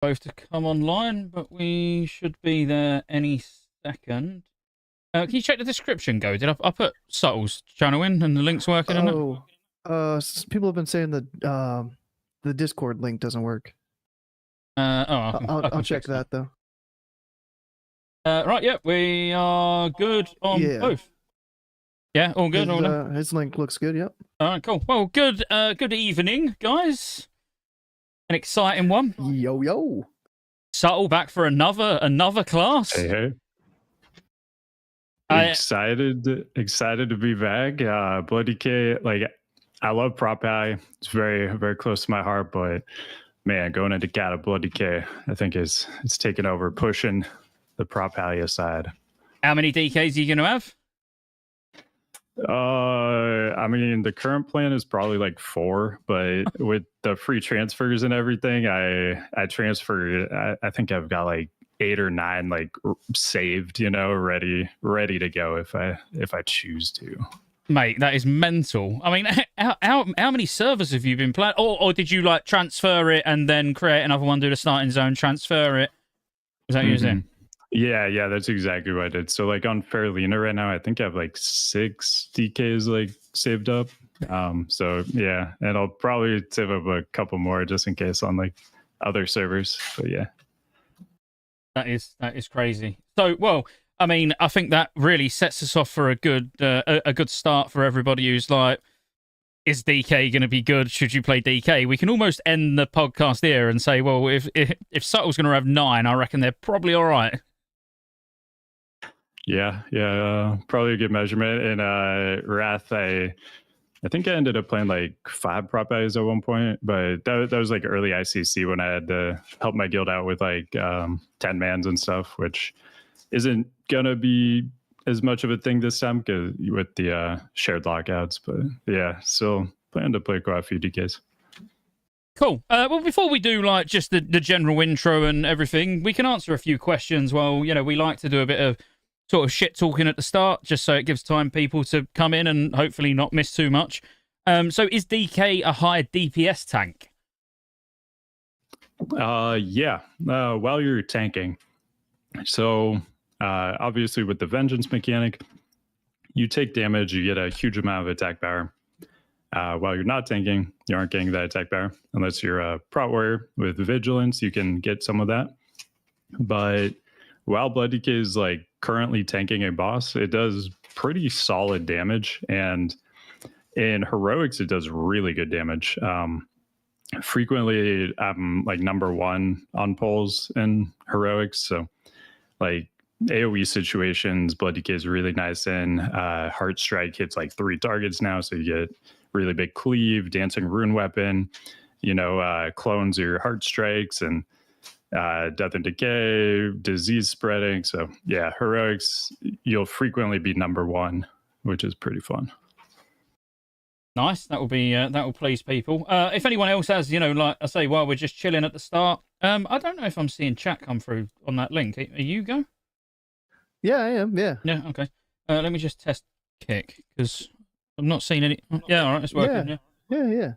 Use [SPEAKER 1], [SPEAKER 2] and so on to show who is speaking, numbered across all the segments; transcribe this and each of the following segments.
[SPEAKER 1] both to come online, but we should be there any second. Can you check the description, Go? Did I put Subtle's channel in and the link's working in it?
[SPEAKER 2] People have been saying that the Discord link doesn't work.
[SPEAKER 1] I'll
[SPEAKER 2] check that though.
[SPEAKER 1] Right, yeah, we are good on both. Yeah, all good.
[SPEAKER 2] His link looks good. Yep.
[SPEAKER 1] All right, cool. Well, good evening, guys. An exciting one.
[SPEAKER 2] Yo.
[SPEAKER 1] Subtle back for another class.
[SPEAKER 3] Hey. Excited to be back. Blood DK, like, I love Prop Ally. It's very, very close to my heart, but man, going into Cata, Blood DK, I think it's taken over, pushing the Prop Ally aside.
[SPEAKER 1] How many DKs are you going to have?
[SPEAKER 3] I mean, the current plan is probably like 4, but with the free transfers and everything, I transfer. I think I've got like 8 or 9 like saved, ready to go if I choose to.
[SPEAKER 1] Mate, that is mental. I mean, how many servers have you been playing? Or did you like transfer it and then create another one, do the starting zone, transfer it? Was that using?
[SPEAKER 3] Yeah, that's exactly what I did. So like on Fairlina right now, I think I have like 6 DKs like saved up. So yeah, and I'll probably save up a couple more just in case on like other servers. But yeah.
[SPEAKER 1] That is crazy. So, well, I mean, I think that really sets us off for a good start for everybody who's like, is DK going to be good? Should you play DK? We can almost end the podcast here and say, well, if Subtle's going to have 9, I reckon they're probably all right.
[SPEAKER 3] Yeah, probably a good measurement. And Wrath, I think I ended up playing like 5 prop eyes at one point, but that was like early ICC when I had to help my guild out with like 10 mans and stuff, which isn't gonna be as much of a thing this time because with the shared lockouts. But yeah, still plan to play quite a few DKs.
[SPEAKER 1] Cool. Well, before we do like just the general intro and everything, we can answer a few questions. Well, we like to do a bit of sort of shit talking at the start, just so it gives time people to come in and hopefully not miss too much. So is DK a high DPS tank?
[SPEAKER 3] Yeah. While you're tanking. So obviously with the Vengeance mechanic, you take damage, you get a huge amount of attack power. While you're not tanking, you aren't getting that attack power. Unless you're a Prot Warrior with Vigilance, you can get some of that. But while Blood DK is like currently tanking a boss, it does pretty solid damage, and in heroics it does really good damage. Frequently I'm like number 1 on polls in heroics, so like AoE situations Blood DK is really nice in. Heart Strike hits like 3 targets now, so you get really big cleave. Dancing Rune weapon clones your Heart Strikes, and death and decay, disease spreading. So yeah, heroics, you'll frequently be number 1, which is pretty fun.
[SPEAKER 1] Nice. That will please people. If anyone else has, like I say, while we're just chilling at the start, I don't know if I'm seeing chat come through on that link. Are you, Go?
[SPEAKER 2] Yeah, I am. Yeah.
[SPEAKER 1] Yeah. Okay. Let me just test kick because I'm not seeing any. Yeah. All right. It's working.
[SPEAKER 2] Yeah.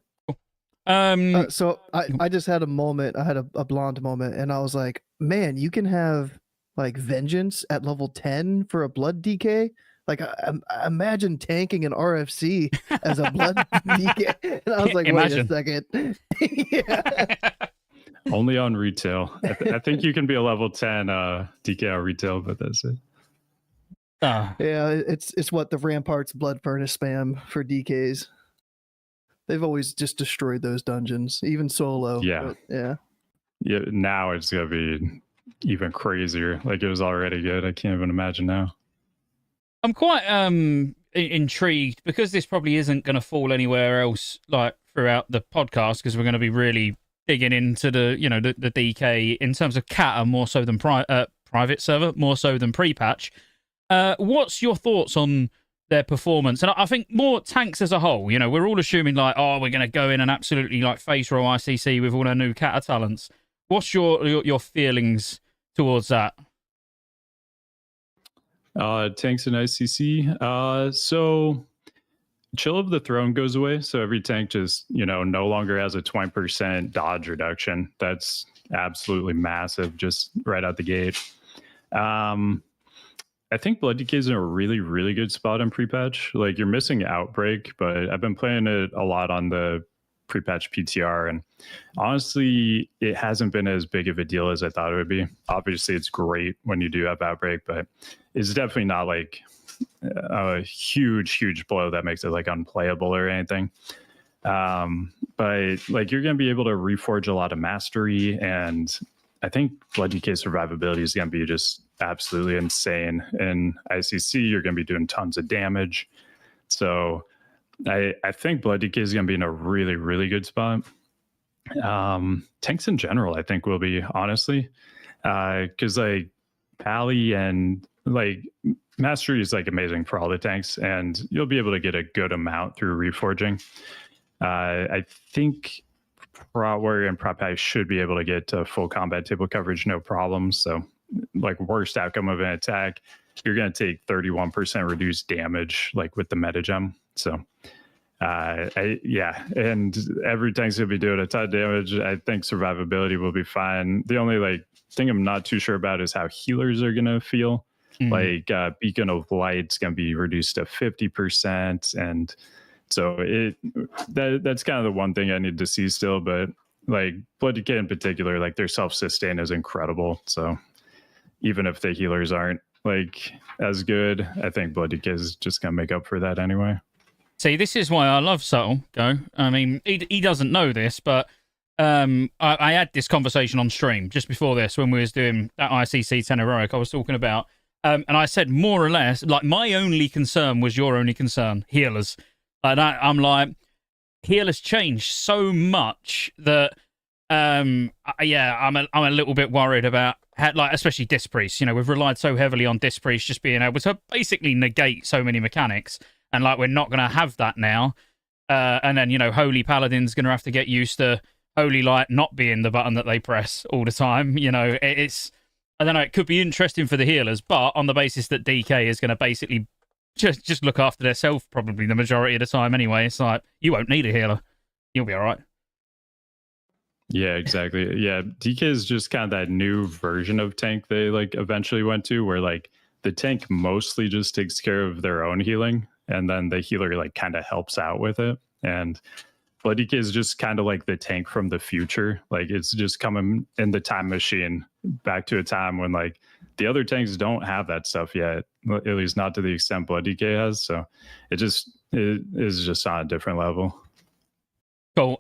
[SPEAKER 2] So I just had a moment. I had a blonde moment, and I was like, man, you can have like Vengeance at level 10 for a Blood DK. Like, I imagine tanking an RFC as a Blood DK. And I was like,
[SPEAKER 1] imagine.
[SPEAKER 2] Wait a second. Yeah.
[SPEAKER 3] Only on retail. I think you can be a level 10 DK on retail, but that's it.
[SPEAKER 2] Yeah, it's what the Ramparts Blood Furnace spam for DKs. They've always just destroyed those dungeons, even solo.
[SPEAKER 3] Yeah.
[SPEAKER 2] Yeah.
[SPEAKER 3] Now it's gonna be even crazier. Like, it was already good. I can't even imagine now.
[SPEAKER 1] I'm quite intrigued because this probably isn't going to fall anywhere else like throughout the podcast, because we're going to be really digging into the the DK in terms of Cata more so than private server, more so than pre-patch. What's your thoughts on their performance? And I think more tanks as a whole. We're all assuming like, oh, we're going to go in and absolutely like face roll ICC with all our new Cata talents. What's your feelings towards that?
[SPEAKER 3] Tanks in ICC. So Chill of the Throne goes away. So every tank just, no longer has a 20% dodge reduction. That's absolutely massive just right out the gate. I think Blood DK is in a really, really good spot in pre-patch. Like, you're missing Outbreak, but I've been playing it a lot on the pre-patch PTR, and honestly, it hasn't been as big of a deal as I thought it would be. Obviously, it's great when you do have Outbreak, but it's definitely not like a huge blow that makes it like unplayable or anything. But like, you're going to be able to reforge a lot of mastery, and I think Blood DK survivability is going to be just absolutely insane. In ICC, you're going to be doing tons of damage. So I think Blood DK is going to be in a really, really good spot. Tanks in general, I think, will be, honestly. Because like Pally and like Mastery is like amazing for all the tanks, and you'll be able to get a good amount through reforging. I think Prot Warrior and Prot Pack should be able to get to full combat table coverage, no problems. So, like, worst outcome of an attack, you're going to take 31% reduced damage, like with the meta gem. So, and every tank's going to be doing a ton of damage. I think survivability will be fine. The only like thing I'm not too sure about is how healers are going to feel. Like Beacon of Light's going to be reduced to 50%, and so that's kind of the one thing I need to see still. But like Blood DK in particular, like their self-sustain is incredible. So even if the healers aren't like as good, I think Blood DK is just gonna make up for that anyway.
[SPEAKER 1] See, this is why I love Subtle. Go. I mean, he doesn't know this, but I had this conversation on stream just before this when we was doing that ICC 10 heroic I was talking about. And I said more or less, like, my only concern was your only concern, healers. Like that, I'm like, healers changed so much that, I'm a little bit worried about, like, especially Disc Priest. You know, we've relied so heavily on Disc Priest just being able to basically negate so many mechanics, and like we're not going to have that now. And then, you know, Holy Paladin's going to have to get used to Holy Light not being the button that they press all the time. You know, it's, I don't know, it could be interesting for the healers, but on the basis that DK is going to basically just look after themselves probably the majority of the time anyway. It's like, you won't need a healer. You'll be all right.
[SPEAKER 3] Yeah, exactly. Yeah, DK is just kind of that new version of tank they like eventually went to, where like the tank mostly just takes care of their own healing, and then the healer like kind of helps out with it. And Blood DK is just kind of like the tank from the future. Like, it's just coming in the time machine back to a time when like the other tanks don't have that stuff yet, at least not to the extent Blood DK has. So it is just on a different level.
[SPEAKER 1] Cool.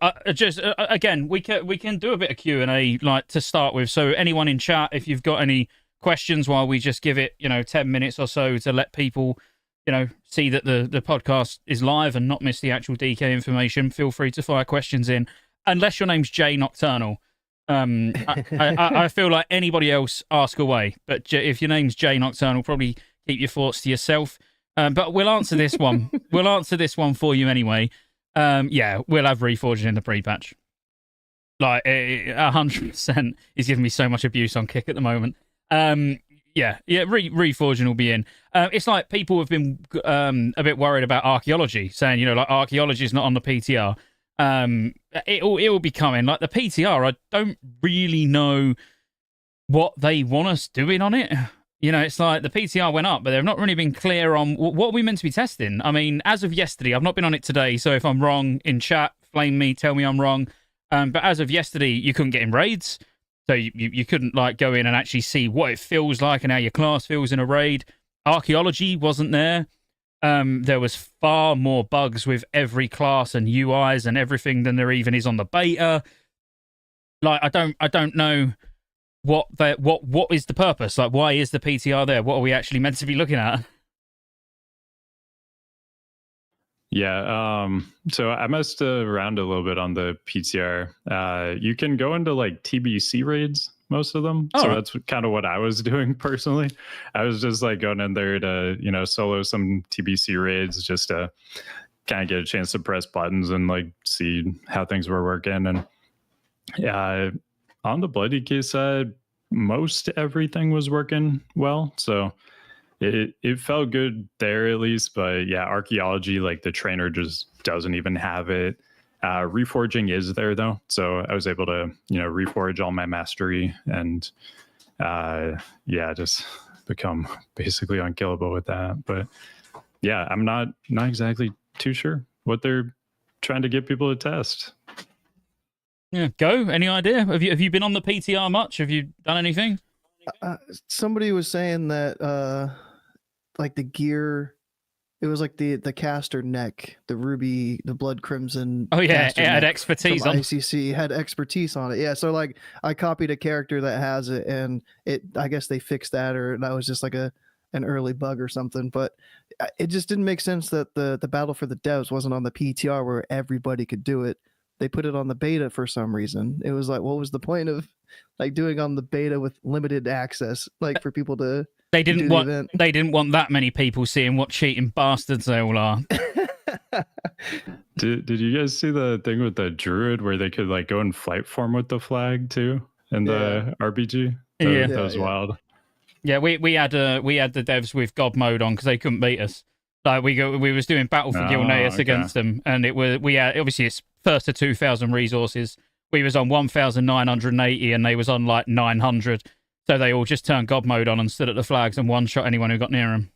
[SPEAKER 1] Again, we can do a bit of Q&A like to start with. So anyone in chat, if you've got any questions, while we just give it 10 minutes or so to let people see that the podcast is live and not miss the actual DK information, feel free to fire questions in, unless your name's Jay Nocturnal. I feel like anybody else, ask away, but if your name's Jay Nocturnal, probably keep your thoughts to yourself. But we'll answer this one. We'll answer this one for you anyway. We'll have Reforging in the pre-patch. Like, 100% is giving me so much abuse on Kick at the moment. Reforging will be in. It's like people have been a bit worried about archaeology, saying, like, archaeology is not on the PTR. It will be coming. Like, the PTR, I don't really know what they want us doing on it. It's like the PTR went up, but they've not really been clear on what are we meant to be testing. I mean, as of yesterday, I've not been on it today, so if I'm wrong in chat, flame me, tell me I'm wrong. But as of yesterday, you couldn't get in raids. So you couldn't like go in and actually see what it feels like and how your class feels in a raid. Archaeology wasn't there. There was far more bugs with every class and UIs and everything than there even is on the beta. Like, I don't know what is the purpose. Like, why is the PTR there? What are we actually meant to be looking at?
[SPEAKER 3] Yeah, so I messed around a little bit on the PTR. You can go into like TBC raids, most of them. So that's kind of what I was doing personally. I was just like going in there to, solo some TBC raids just to kind of get a chance to press buttons and like see how things were working. And on the Blood DK side, most everything was working well. So it felt good there at least, but yeah, archaeology, like the trainer just doesn't even have it. Reforging is there though, so I was able to reforge all my mastery and just become basically unkillable with that. But yeah, I'm not exactly too sure what they're trying to get people to test.
[SPEAKER 1] Yeah, Go. Any idea? Have you been on the PTR much? Have you done anything?
[SPEAKER 2] Somebody was saying that like the gear, it was like the caster neck, the ruby, the blood crimson.
[SPEAKER 1] Oh yeah, it had expertise on
[SPEAKER 2] ICC, had expertise on it. Yeah, so like I copied a character that has it, and I guess they fixed that, or that was just like an early bug or something. But it just didn't make sense that the battle for the devs wasn't on the PTR where everybody could do it. They put it on the beta for some reason. It was like, what was the point of like doing on the beta with limited access, like for people to?
[SPEAKER 1] They didn't want that many people seeing what cheating bastards they all are.
[SPEAKER 3] Did you guys see the thing with the druid where they could like go in flight form with the flag too in the RPG? That was wild.
[SPEAKER 1] Yeah, we had the devs with God mode on because they couldn't beat us. Like we was doing Battle for Gilneas against them, and we had obviously it's first to 2,000 resources. We was on 1,980, and they was on like 900. So they all just turned God mode on and stood at the flags and one-shot anyone who got near them.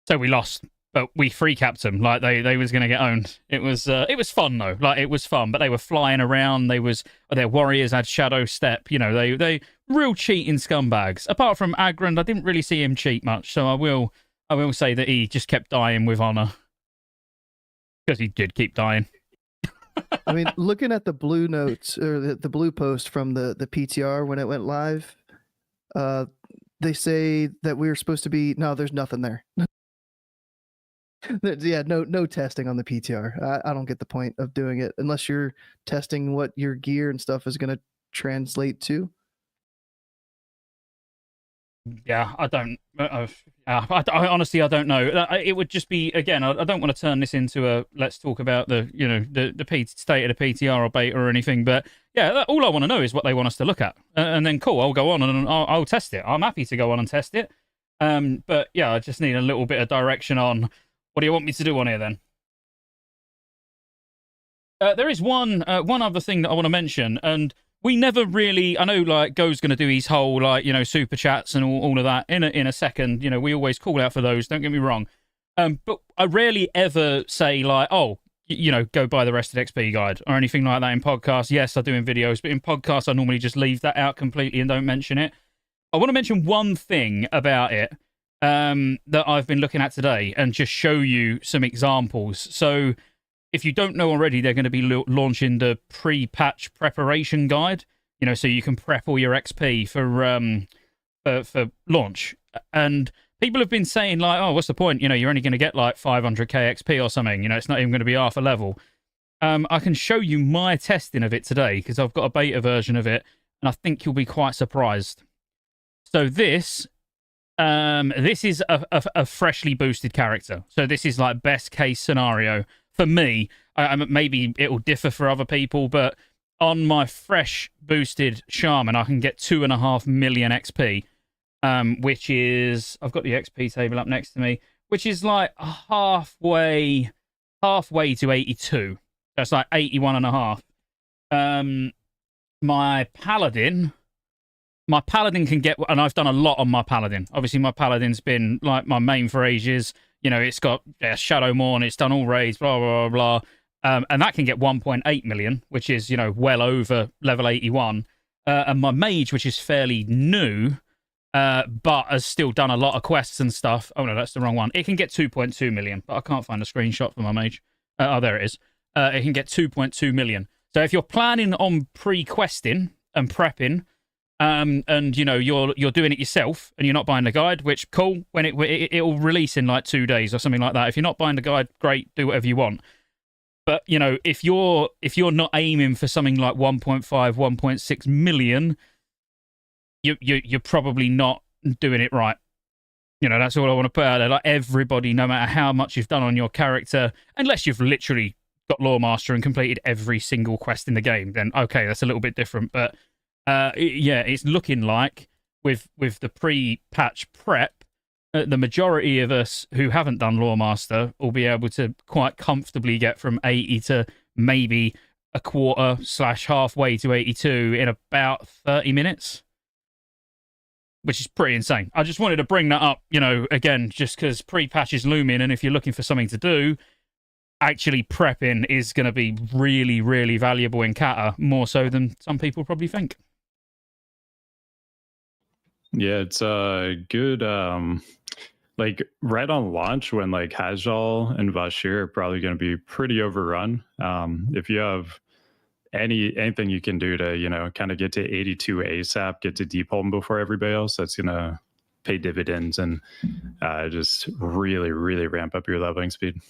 [SPEAKER 1] So we lost, but we free-capped them. Like, they was going to get owned. It was fun, though. Like, it was fun, but they were flying around. Their warriors had shadow step. You know, they real cheating scumbags. Apart from Agrand, I didn't really see him cheat much, so I will say that he just kept dying with honor. Because he did keep dying.
[SPEAKER 2] I mean, looking at the blue notes or the blue post from the PTR when it went live, they say that we were supposed to be. No, there's nothing there. Yeah, no testing on the PTR. I don't get the point of doing it unless you're testing what your gear and stuff is going to translate to.
[SPEAKER 1] Yeah, I don't. I honestly, I don't know. It would just be again. I don't want to turn this into a let's talk about the state of the PTR or beta or anything. But yeah, all I want to know is what they want us to look at, and then cool, I'll go on and I'll test it. I'm happy to go on and test it. But yeah, I just need a little bit of direction on what do you want me to do on here then. There is one other thing that I want to mention, and we never really. I know, like, Go's going to do his whole, like, super chats and all of that in a second. We always call out for those. Don't get me wrong. But I rarely ever say, like, oh, go buy the Rested XP guide or anything like that in podcasts. Yes, I do in videos, but in podcasts, I normally just leave that out completely and don't mention it. I want to mention one thing about it that I've been looking at today and just show you some examples. So, if you don't know already, they're going to be launching the pre-patch preparation guide, so you can prep all your XP for launch. And people have been saying, like, oh, what's the point? You're only going to get like 500k XP or something. It's not even going to be half a level. I can show you my testing of it today because I've got a beta version of it, and I think you'll be quite surprised. So this is a freshly boosted character. So this is like best case scenario. For me, maybe it will differ for other people, but on my fresh boosted Shaman, I can get 2.5 million XP, which is, I've got the XP table up next to me, which is like halfway to 82. That's like 81.5. My Paladin can get, and I've done a lot on my Paladin. Obviously, my Paladin's been like my main for ages. It's got Shadow Morn, it's done all raids, blah, blah, blah, blah. And that can get 1.8 million, which is, well over level 81. And my Mage, which is fairly new, but has still done a lot of quests and stuff. Oh, no, that's the wrong one. It can get 2.2 million, but I can't find a screenshot for my Mage. Oh, there it is. It can get 2.2 million. So if you're planning on pre-questing and prepping, and you're doing it yourself and you're not buying the guide, which cool, when it'll release in like 2 days or something like that. If you're not buying the guide, great, do whatever you want. But if you're not aiming for something like 1.5, 1.6 million, you're probably not doing it right. That's all I want to put out there. Like, everybody, no matter how much you've done on your character, unless you've literally got Lore Master and completed every single quest in the game, then okay, that's a little bit different. But yeah, it's looking like with the pre-patch prep the majority of us who haven't done Lawmaster will be able to quite comfortably get from 80 to maybe a quarter / halfway to 82 in about 30 minutes, which is pretty insane. I just wanted to bring that up, again, just because pre-patch is looming, and if you're looking for something to do, actually prepping is going to be really, really valuable in Cata, more so than some people probably think.
[SPEAKER 3] Yeah, it's a good, like right on launch when like Hajjal and Vashir are probably going to be pretty overrun. If you have anything you can do to, kind of get to 82 ASAP, get to deep home before everybody else, that's going to pay dividends and just really, really ramp up your leveling speed.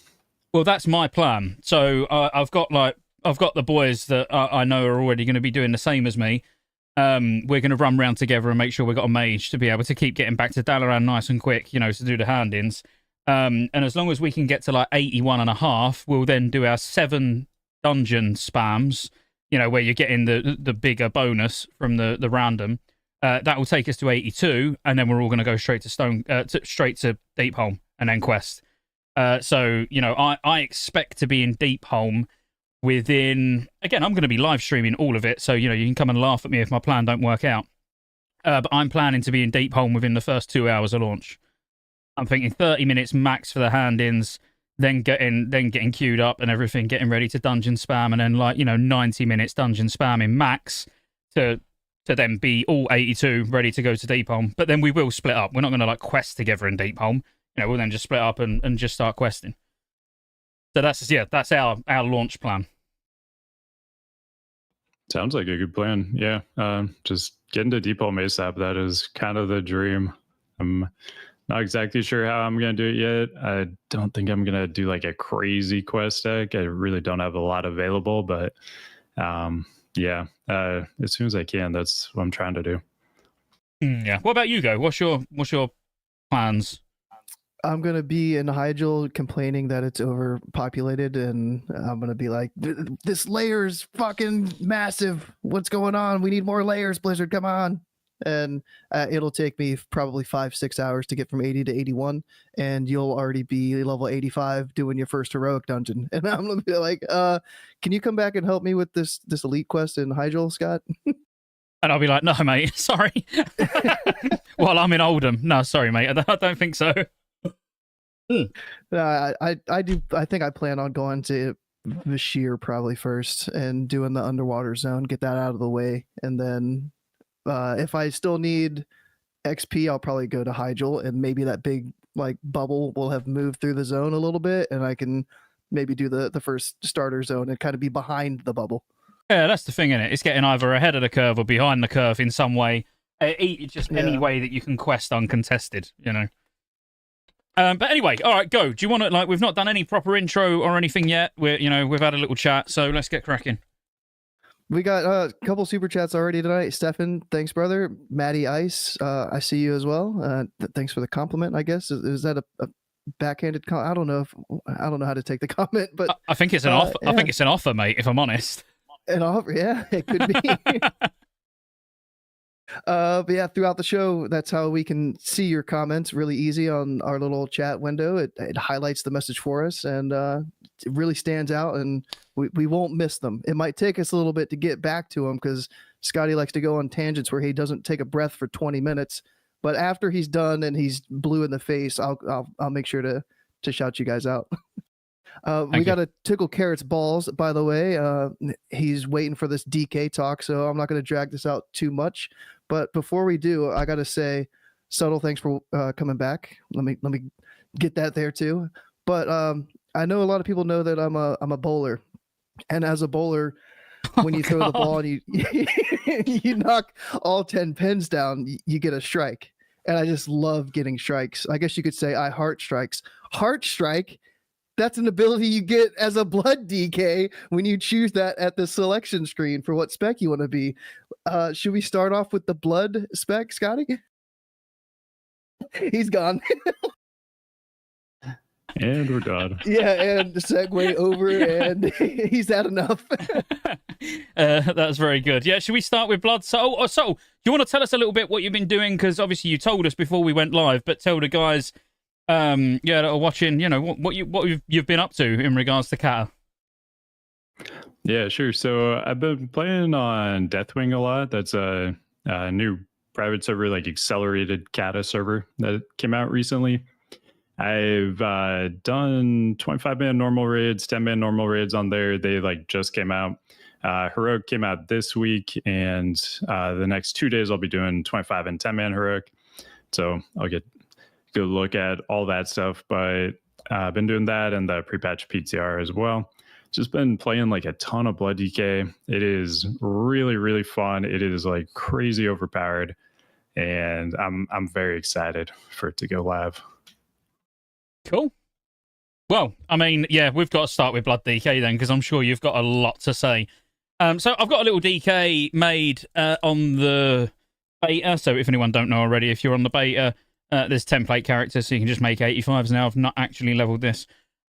[SPEAKER 1] Well, that's my plan. So I've got the boys that I know are already going to be doing the same as me. We're going to run around together and make sure we've got a mage to be able to keep getting back to Dalaran nice and quick, to do the hand-ins. And as long as we can get to like 81.5, we'll then do our 7 dungeon spams, where you're getting the bigger bonus from the random. That will take us to 82, and then we're all going to go straight to straight to Deepholm and then quest. So, I expect to be in Deepholm within, again, I'm going to be live streaming all of it, so, you can come and laugh at me if my plan don't work out. But I'm planning to be in Deepholm within the first 2 hours of launch. I'm thinking 30 minutes max for the hand-ins, then getting queued up and everything, getting ready to dungeon spam, and then 90 minutes dungeon spamming max to then be all 82 ready to go to Deepholm. But then we will split up. We're not going to quest together in Deepholm. We'll then just split up and just start questing. So that's our launch plan.
[SPEAKER 3] Sounds like a good plan. Yeah. Just getting to Deepholm ASAP. That is kind of the dream. I'm not exactly sure how I'm going to do it yet. I don't think I'm going to do a crazy quest deck. I really don't have a lot available, but yeah, as soon as I can, that's what I'm trying to do.
[SPEAKER 1] Yeah. What about you, Go? What's your plans?
[SPEAKER 2] I'm going to be in Hyjal complaining that it's overpopulated, and I'm going to be like, this layer's fucking massive. What's going on? We need more layers, Blizzard. Come on. And it'll take me probably 5-6 hours to get from 80 to 81, and you'll already be level 85 doing your first heroic dungeon. And I'm going to be like, can you come back and help me with this elite quest in Hyjal, Scott? And
[SPEAKER 1] I'll be like, no, mate, sorry. Well, I'm in Oldham. No, sorry, mate. I don't think so.
[SPEAKER 2] I do. I think I plan on going to Vashir probably first and doing the underwater zone, get that out of the way, and then if I still need XP, I'll probably go to Hyjal, and maybe that big bubble will have moved through the zone a little bit, and I can maybe do the first starter zone and kind of be behind the bubble.
[SPEAKER 1] Yeah, that's the thing, isn't it? It's getting either ahead of the curve or behind the curve in some way. Any way that you can quest uncontested, But anyway, all right, Go. Do you want to we've not done any proper intro or anything yet? We've had a little chat, so let's get cracking.
[SPEAKER 2] We got a couple super chats already tonight. Stefan, thanks, brother. Maddie Ice, I see you as well. Thanks for the compliment. I guess is that a backhanded comment? I don't know how to take the comment, but
[SPEAKER 1] I think it's an offer. Yeah. I think it's an offer, mate. If I'm honest,
[SPEAKER 2] an offer. Yeah, it could be. But yeah, throughout the show, that's how we can see your comments really easy on our little chat window. It highlights the message for us, and it really stands out, and we won't miss them. It might take us a little bit to get back to them because Scotty likes to go on tangents where he doesn't take a breath for 20 minutes. But after he's done and he's blue in the face, I'll make sure to shout you guys out. We got to tickle Carrot's balls, by the way. He's waiting for this DK talk, so I'm not going to drag this out too much. But before we do, I got to say, Subtle, thanks for coming back. Let me get that there too. But I know a lot of people know that I'm a bowler, and as a bowler, when you throw the ball and you knock all 10 pins down, you get a strike. And I just love getting strikes. I guess you could say I heart strikes. Heart strike. That's an ability you get as a blood DK when you choose that at the selection screen for what spec you want to be. Should we start off with the blood spec, Scotty? He's gone.
[SPEAKER 3] And we're done.
[SPEAKER 2] Yeah, and segue over, and he's had enough.
[SPEAKER 1] That's very good. Yeah, should we start with Blood? So, do you want to tell us a little bit what you've been doing? Because obviously you told us before we went live, but tell the guys, that are watching, what you've been up to in regards to Cata.
[SPEAKER 3] Yeah, sure. So I've been playing on Deathwing a lot. That's a new private server, like accelerated Cata server that came out recently. I've done 25-man normal raids, 10-man normal raids on there. They like just came out. Heroic came out this week, and the next 2 days I'll be doing 25 and 10-man Heroic. So I'll get a good look at all that stuff. But I've been doing that and the pre-patch PTR as well. Just been playing like a ton of Blood DK. It is really, really fun. It is like crazy overpowered, and I'm very excited for it to go live.
[SPEAKER 1] Cool. Well, I mean, yeah, we've got to start with Blood DK then, because I'm sure you've got a lot to say. So I've got a little DK made on the beta. So if anyone don't know already, if you're on the beta, there's template characters, so you can just make 85s now. I've not actually leveled this.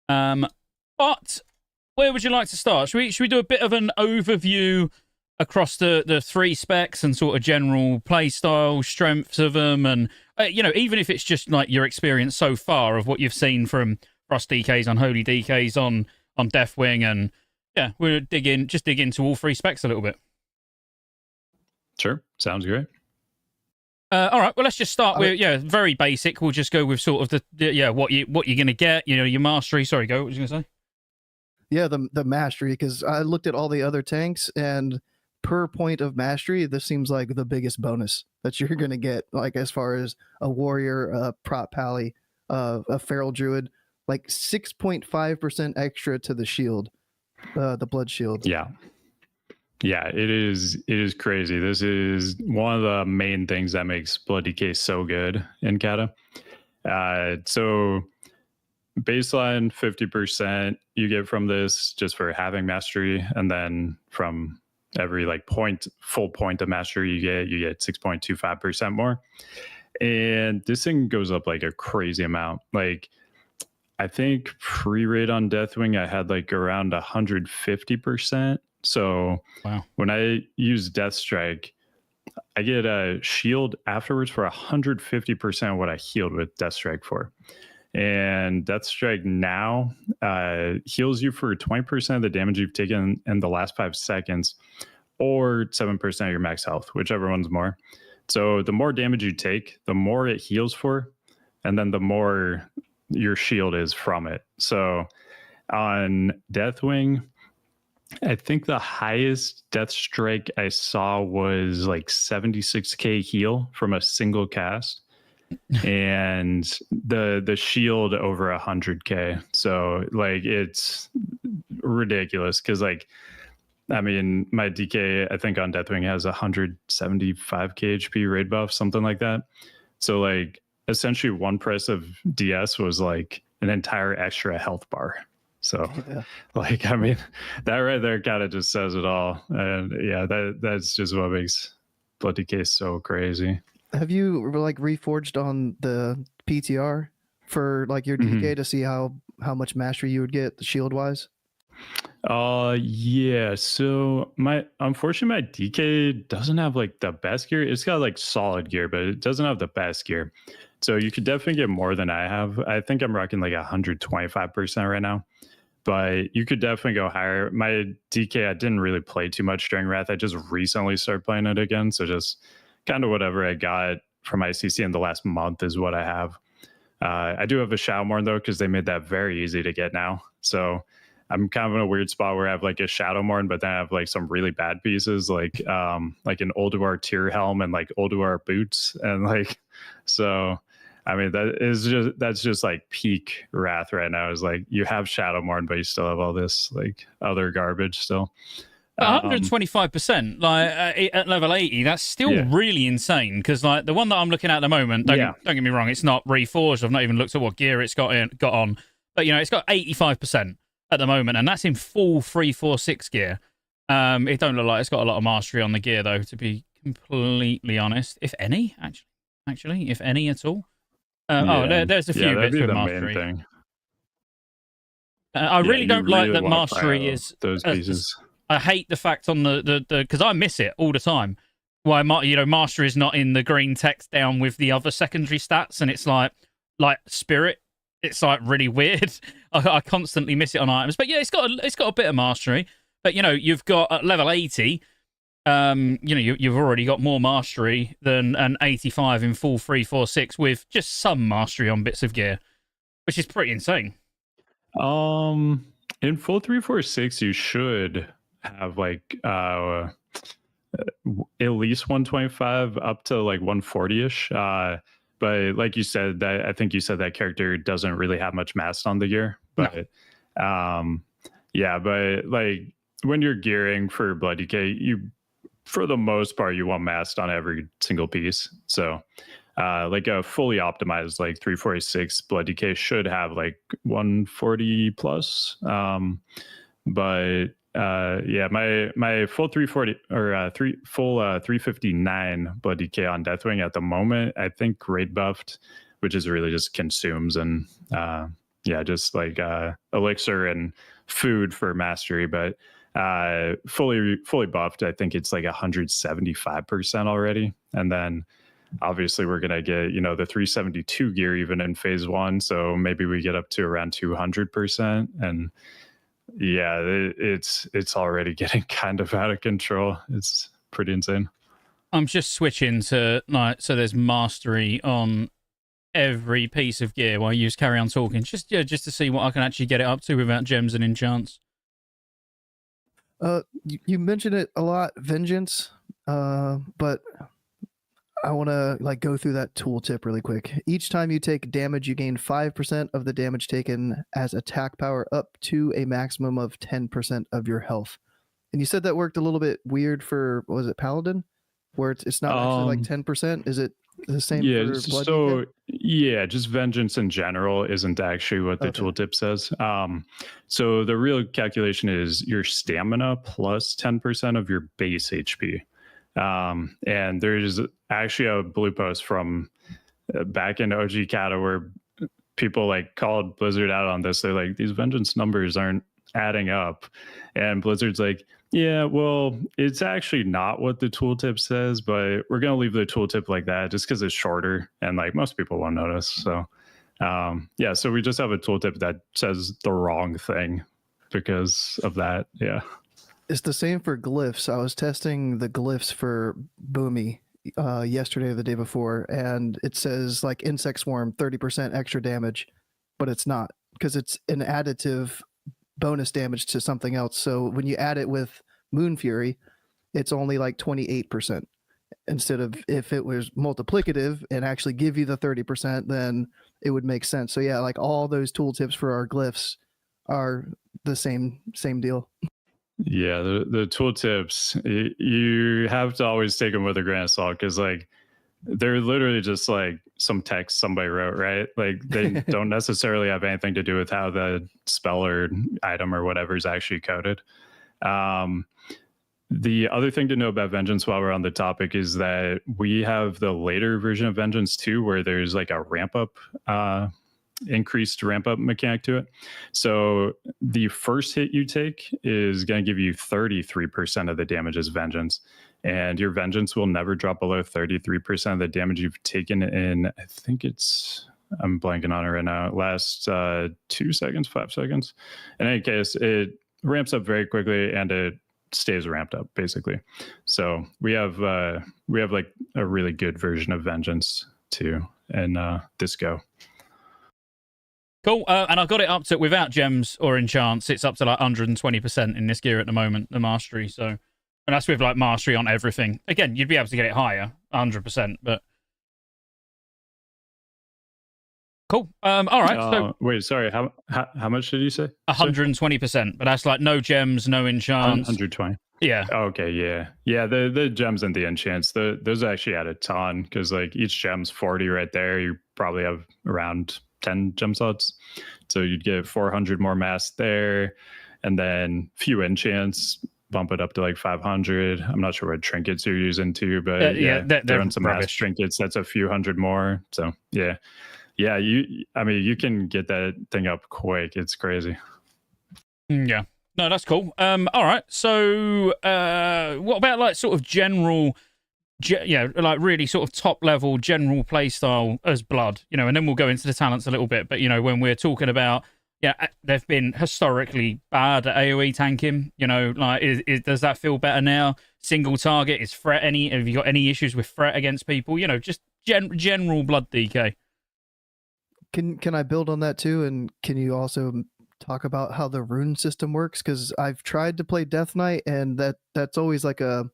[SPEAKER 1] But where would you like to start? Should we do a bit of an overview across the three specs and sort of general play style, strengths of them, and even if it's just like your experience so far of what you've seen from Frost DKs, Unholy DKs on Deathwing, and yeah, we'll dig into all three specs a little bit.
[SPEAKER 3] Sure, sounds great.
[SPEAKER 1] All right, well, let's just start with very basic. We'll just go with sort of what you're gonna get. Your mastery. Sorry, go. What was you gonna say?
[SPEAKER 2] Yeah, the mastery, because I looked at all the other tanks, and per point of mastery, this seems like the biggest bonus that you're going to get, like as far as a warrior, a prop pally, a feral druid, like 6.5% extra to the shield, the blood shield.
[SPEAKER 3] Yeah, it is crazy. This is one of the main things that makes Blood DK so good in Cata. So baseline 50% you get from this just for having mastery, and then from every like full point of mastery you get 6.25% more. And this thing goes up like a crazy amount. Like I think pre-raid on Deathwing I had like around 150%. So
[SPEAKER 1] wow.
[SPEAKER 3] When I use Death Strike, I get a shield afterwards for 150% of what I healed with Death Strike for. And Death Strike now heals you for 20% of the damage you've taken in the last 5 seconds, or 7% of your max health, whichever one's more. So the more damage you take, the more it heals for, and then the more your shield is from it. So on Deathwing, I think the highest Death Strike I saw was like 76k heal from a single cast. And the shield over 100k. So like it's ridiculous, because like I mean my DK I think on Deathwing has 175k HP raid buff, something like that. So like essentially one press of DS was like an entire extra health bar. So like I mean that right there kind of just says it all. And yeah, that's just what makes Blood DK so crazy.
[SPEAKER 2] Have you like reforged on the PTR for like your DK to see how much mastery you would get shield wise?
[SPEAKER 3] Yeah. So unfortunately my DK doesn't have like the best gear. It's got like solid gear, but it doesn't have the best gear. So you could definitely get more than I have. I think I'm rocking like 125% right now, but you could definitely go higher. My DK, I didn't really play too much during Wrath. I just recently started playing it again. So just kind of whatever I got from ICC in the last month is what I have. I do have a Shadowmourne though, because they made that very easy to get now. So I'm kind of in a weird spot where I have like a Shadowmourne, but then I have like some really bad pieces, like an Ulduar Tear Helm and like Ulduar boots, and like so. I mean that's just like peak Wrath right now. Is like you have Shadowmourne, but you still have all this like other garbage still.
[SPEAKER 1] 125%, like at level 80, that's still really insane. Because like the one that I'm looking at the moment, don't get me wrong, it's not reforged. I've not even looked at what gear it's got on, but it's got 85% at the moment, and that's in full 346 gear. It don't look like it's got a lot of mastery on the gear though, to be completely honest. If any, actually, if any at all. There's a few bits with mastery. I really don't like that mastery is
[SPEAKER 3] those pieces.
[SPEAKER 1] I hate the fact on the because I miss it all the time. Why mastery is not in the green text down with the other secondary stats, and it's like spirit. It's like really weird. I constantly miss it on items, but yeah, it's got a bit of mastery. But you've got at level 80. You've already got more mastery than an 85 in full 346 with just some mastery on bits of gear, which is pretty insane.
[SPEAKER 3] In full 346, you should have like at least 125 up to like 140ish. But like you said, I think you said that character doesn't really have much mass on the gear. But yeah, but like when you're gearing for Blood DK, for the most part, you want masked on every single piece. So like a fully optimized like 346 Blood DK should have like 140 plus. But yeah, my full 340 or 359 Blood DK on Deathwing at the moment, I think grade buffed, which is really just consumes and yeah, just like elixir and food for mastery, but fully buffed, I think it's like 175% already. And then obviously we're gonna get the 372 gear even in phase 1, so maybe we get up to around 200%. And yeah, it's already getting kind of out of control. It's pretty insane.
[SPEAKER 1] I'm just switching to so there's mastery on every piece of gear while you just carry on talking, just to see what I can actually get it up to without gems and enchants.
[SPEAKER 2] You mentioned it a lot, vengeance, but I want to go through that tooltip really quick. Each time you take damage, you gain 5% of the damage taken as attack power up to a maximum of 10% of your health. And you said that worked a little bit weird for, what was it, Paladin? Where it's not actually like 10%? Is it the same for Blood?
[SPEAKER 3] So yeah, just vengeance in general isn't actually what the tooltip says. So the real calculation is your stamina plus 10% of your base HP. And there's actually a blue post from back in OG Cata where people called Blizzard out on this. They're like, these vengeance numbers aren't adding up. And Blizzard's like, yeah, well, it's actually not what the tooltip says, but we're going to leave the tooltip like that just because it's shorter and most people won't notice. So yeah, so we just have a tooltip that says the wrong thing because of that. Yeah.
[SPEAKER 2] It's the same for glyphs. I was testing the glyphs for Boomy yesterday or the day before, and it says insect swarm 30% extra damage, but it's not, because it's an additive bonus damage to something else. So when you add it with Moon Fury, it's only 28%. Instead of, if it was multiplicative and actually give you the 30%, then it would make sense. So yeah, all those tooltips for our glyphs are the same deal.
[SPEAKER 3] Yeah, the tooltips, you have to always take them with a grain of salt, because they're literally just some text somebody wrote, right? They don't necessarily have anything to do with how the spell or item or whatever is actually coded. The other thing to know about Vengeance while we're on the topic is that we have the later version of Vengeance too, where there's a ramp up, increased ramp up mechanic to it. So the first hit you take is going to give you 33% of the damage as Vengeance, and your Vengeance will never drop below 33% of the damage you've taken in, I think I'm blanking on it right now, last 2 seconds, 5 seconds. In any case, it ramps up very quickly and it stays ramped up basically. So we have a really good version of Vengeance too in this go.
[SPEAKER 1] Cool. And I've got it up to, without gems or enchants, it's up to 120% in this gear at the moment, the mastery. So, and that's with mastery on everything. Again, you'd be able to get it higher, 100%, but cool. All right. So
[SPEAKER 3] wait, sorry. How much did you say?
[SPEAKER 1] 120%, but that's no gems, no enchants.
[SPEAKER 3] 120.
[SPEAKER 1] Yeah.
[SPEAKER 3] Okay. Yeah. The gems and the enchants, those actually add a ton, because each gem's 40 right there. You probably have around 10 gem slots, so you'd get 400 more mass there, and then few enchants bump it up to 500. I'm not sure what trinkets you're using too, but they're on some mass trinkets. That's a few hundred more. So yeah, you can get that thing up quick. It's crazy.
[SPEAKER 1] Yeah. No, that's cool. All right. So, what about like sort of general, like really sort of top level general play style as Blood, and then we'll go into the talents a little bit. But, when we're talking about, they've been historically bad at AoE tanking, like, does that feel better now? Single target, is threat have you got any issues with threat against people? Just general Blood DK.
[SPEAKER 2] Can I build on that too? And can you also talk about how the rune system works? Because I've tried to play Deathknight, and that's always like a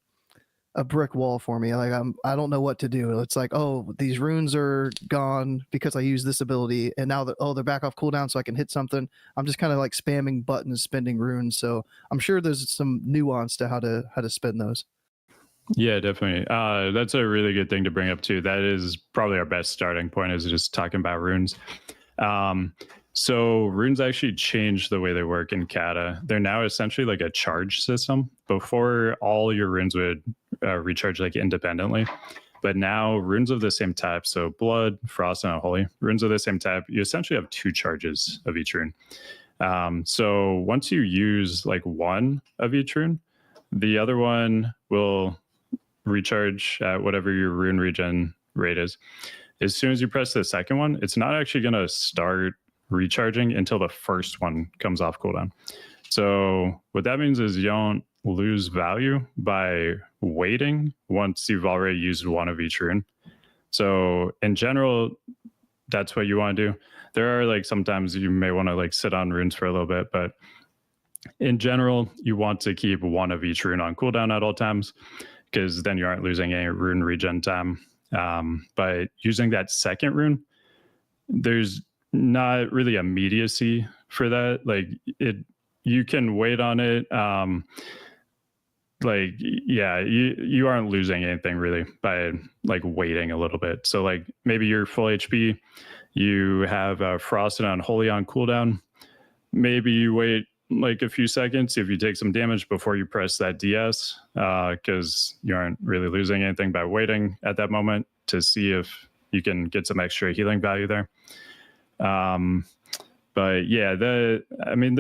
[SPEAKER 2] brick wall for me. Like I don't know what to do. It's like, oh, these runes are gone because I use this ability, and now they're back off cooldown, so I can hit something. I'm just kind of like spamming buttons, spending runes. So I'm sure there's some nuance to how to spend those.
[SPEAKER 3] Yeah, definitely. That's a really good thing to bring up too. That is probably our best starting point, is just talking about runes. So runes actually changed the way they work in Cata. They're now essentially like a charge system. Before, all your runes would recharge like independently, but now runes of the same type, so Blood, Frost, and Unholy, runes of the same type, you essentially have 2 charges of each rune. So once you use like one of each rune, the other one will recharge at whatever your rune regen rate is. As soon as you press the second one, it's not actually going to start recharging until the first one comes off cooldown. So what that means is you don't lose value by waiting once you've already used one of each rune. So in general, that's what you want to do. There are like sometimes you may want to like sit on runes for a little bit, but in general, you want to keep one of each rune on cooldown at all times, because then you aren't losing any rune regen time. But using that second rune, there's not really immediacy for that. Like you can wait on it. You aren't losing anything really by like waiting a little bit. So like maybe you're full HP, you have Frost and Unholy on cooldown. Maybe you wait like a few seconds if you take some damage before you press that DS, because you aren't really losing anything by waiting at that moment to see if you can get some extra healing value there. But yeah, the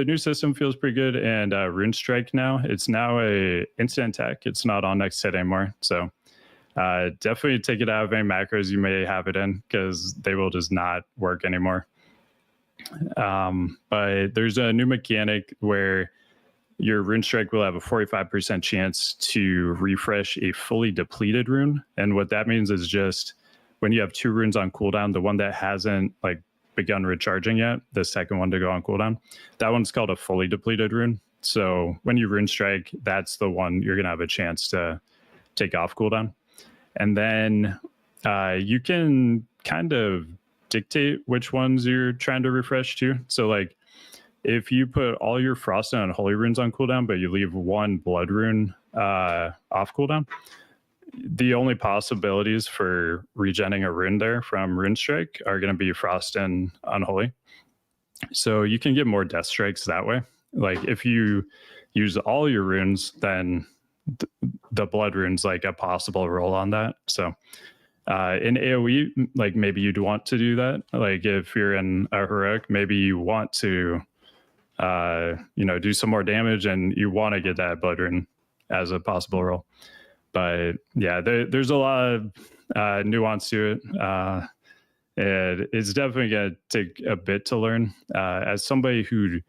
[SPEAKER 3] new system feels pretty good, and Rune Strike now, it's now a instant attack. It's not on next hit anymore. So definitely take it out of any macros you may have it in, because they will just not work anymore. But there's a new mechanic where your Rune Strike will have a 45% chance to refresh a fully depleted rune. And what that means is just when you have 2 runes on cooldown, the one that hasn't like begun recharging yet, the second one to go on cooldown, that one's called a fully depleted rune. So when you Rune Strike, that's the one you're going to have a chance to take off cooldown. And then you can kind of dictate which ones you're trying to refresh to. So like if you put all your Frost and Unholy runes on cooldown, but you leave one Blood rune off cooldown, the only possibilities for regenning a rune there from Rune Strike are going to be Frost and Unholy. So you can get more death strikes that way. Like if you use all your runes, then the Blood rune's like a possible roll on that. So in AoE, like maybe you'd want to do that. Like if you're in a heroic, maybe you want to do some more damage and you want to get that Blood rune as a possible roll. But yeah, there's a lot of nuance to it. And it's definitely going to take a bit to learn. As somebody who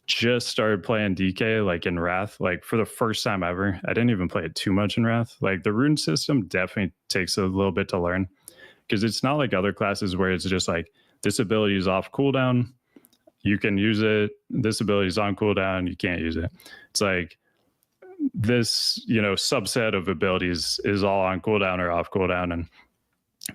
[SPEAKER 3] just started playing DK, like in Wrath, like for the first time ever, I didn't even play it too much in Wrath. Like the rune system definitely takes a little bit to learn, because it's not like other classes where it's just like this ability is off cooldown, you can use it. This ability is on cooldown, you can't use it. It's like this, subset of abilities is all on cooldown or off cooldown, and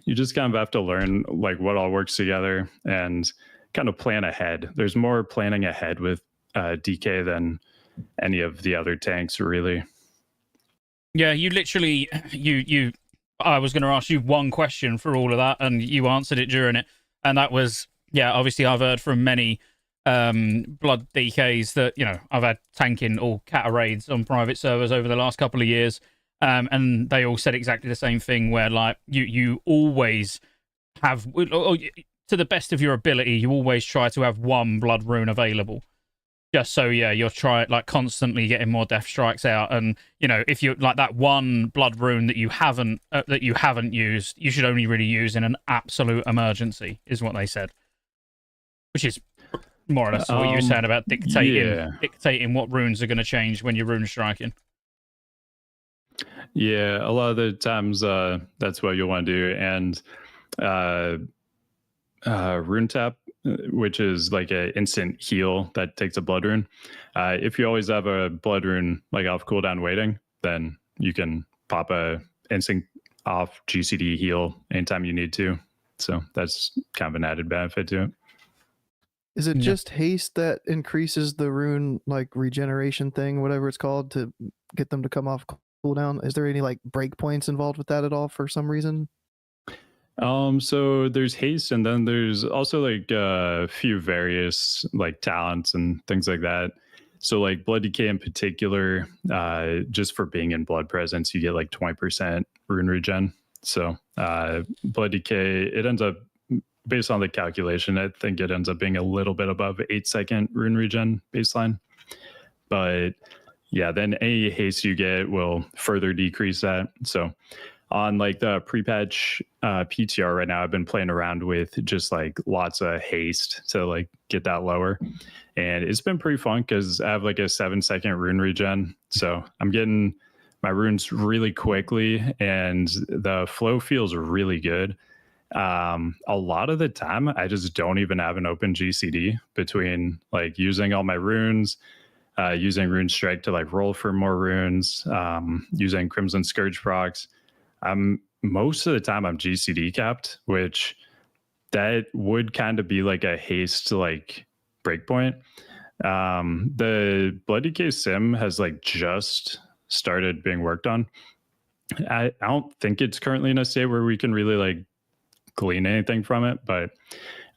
[SPEAKER 3] you just kind of have to learn like what all works together and kind of plan ahead. There's more planning ahead with DK than any of the other tanks, really.
[SPEAKER 1] Yeah, you literally, I was going to ask you one question for all of that, and you answered it during it. And that was, obviously I've heard from many Blood DKs that, I've had tanking or Cata raids on private servers over the last couple of years. And they all said exactly the same thing, where like you always have, to the best of your ability, you always try to have one Blood rune available, just so you're trying like constantly getting more death strikes out, and if you like that one blood rune that you haven't used, you should only really use in an absolute emergency, is what they said, which is more or less what you were saying about dictating what runes are going to change when you're rune striking.
[SPEAKER 3] Yeah, a lot of the times that's what you'll want to do. And rune tap, which is like an instant heal that takes a blood rune. If you always have a blood rune like off cooldown waiting, then you can pop a instant off GCD heal anytime you need to. So that's kind of an added benefit to it.
[SPEAKER 2] Is it just haste that increases the rune like regeneration thing, whatever it's called, to get them to come off cooldown? Is there any like breakpoints involved with that at all for some reason?
[SPEAKER 3] So there's haste, and then there's also like a few various like talents and things like that. So like blood decay in particular, just for being in blood presence, you get like 20% rune regen. So blood decay, it ends up, based on the calculation, I think it ends up being a little bit above 8-second rune regen baseline. But yeah, then any haste you get will further decrease that. So on like the pre-patch PTR right now, I've been playing around with just like lots of haste to like get that lower. And it's been pretty fun because I have like a 7-second rune regen. So I'm getting my runes really quickly and the flow feels really good. A lot of the time I just don't even have an open GCD between like using all my runes, using Rune Strike to like roll for more runes, using Crimson Scourge procs. Most of the time I'm GCD capped, which that would kind of be like a haste like breakpoint. The Blood Decay sim has like just started being worked on. I don't think it's currently in a state where we can really like glean anything from it, but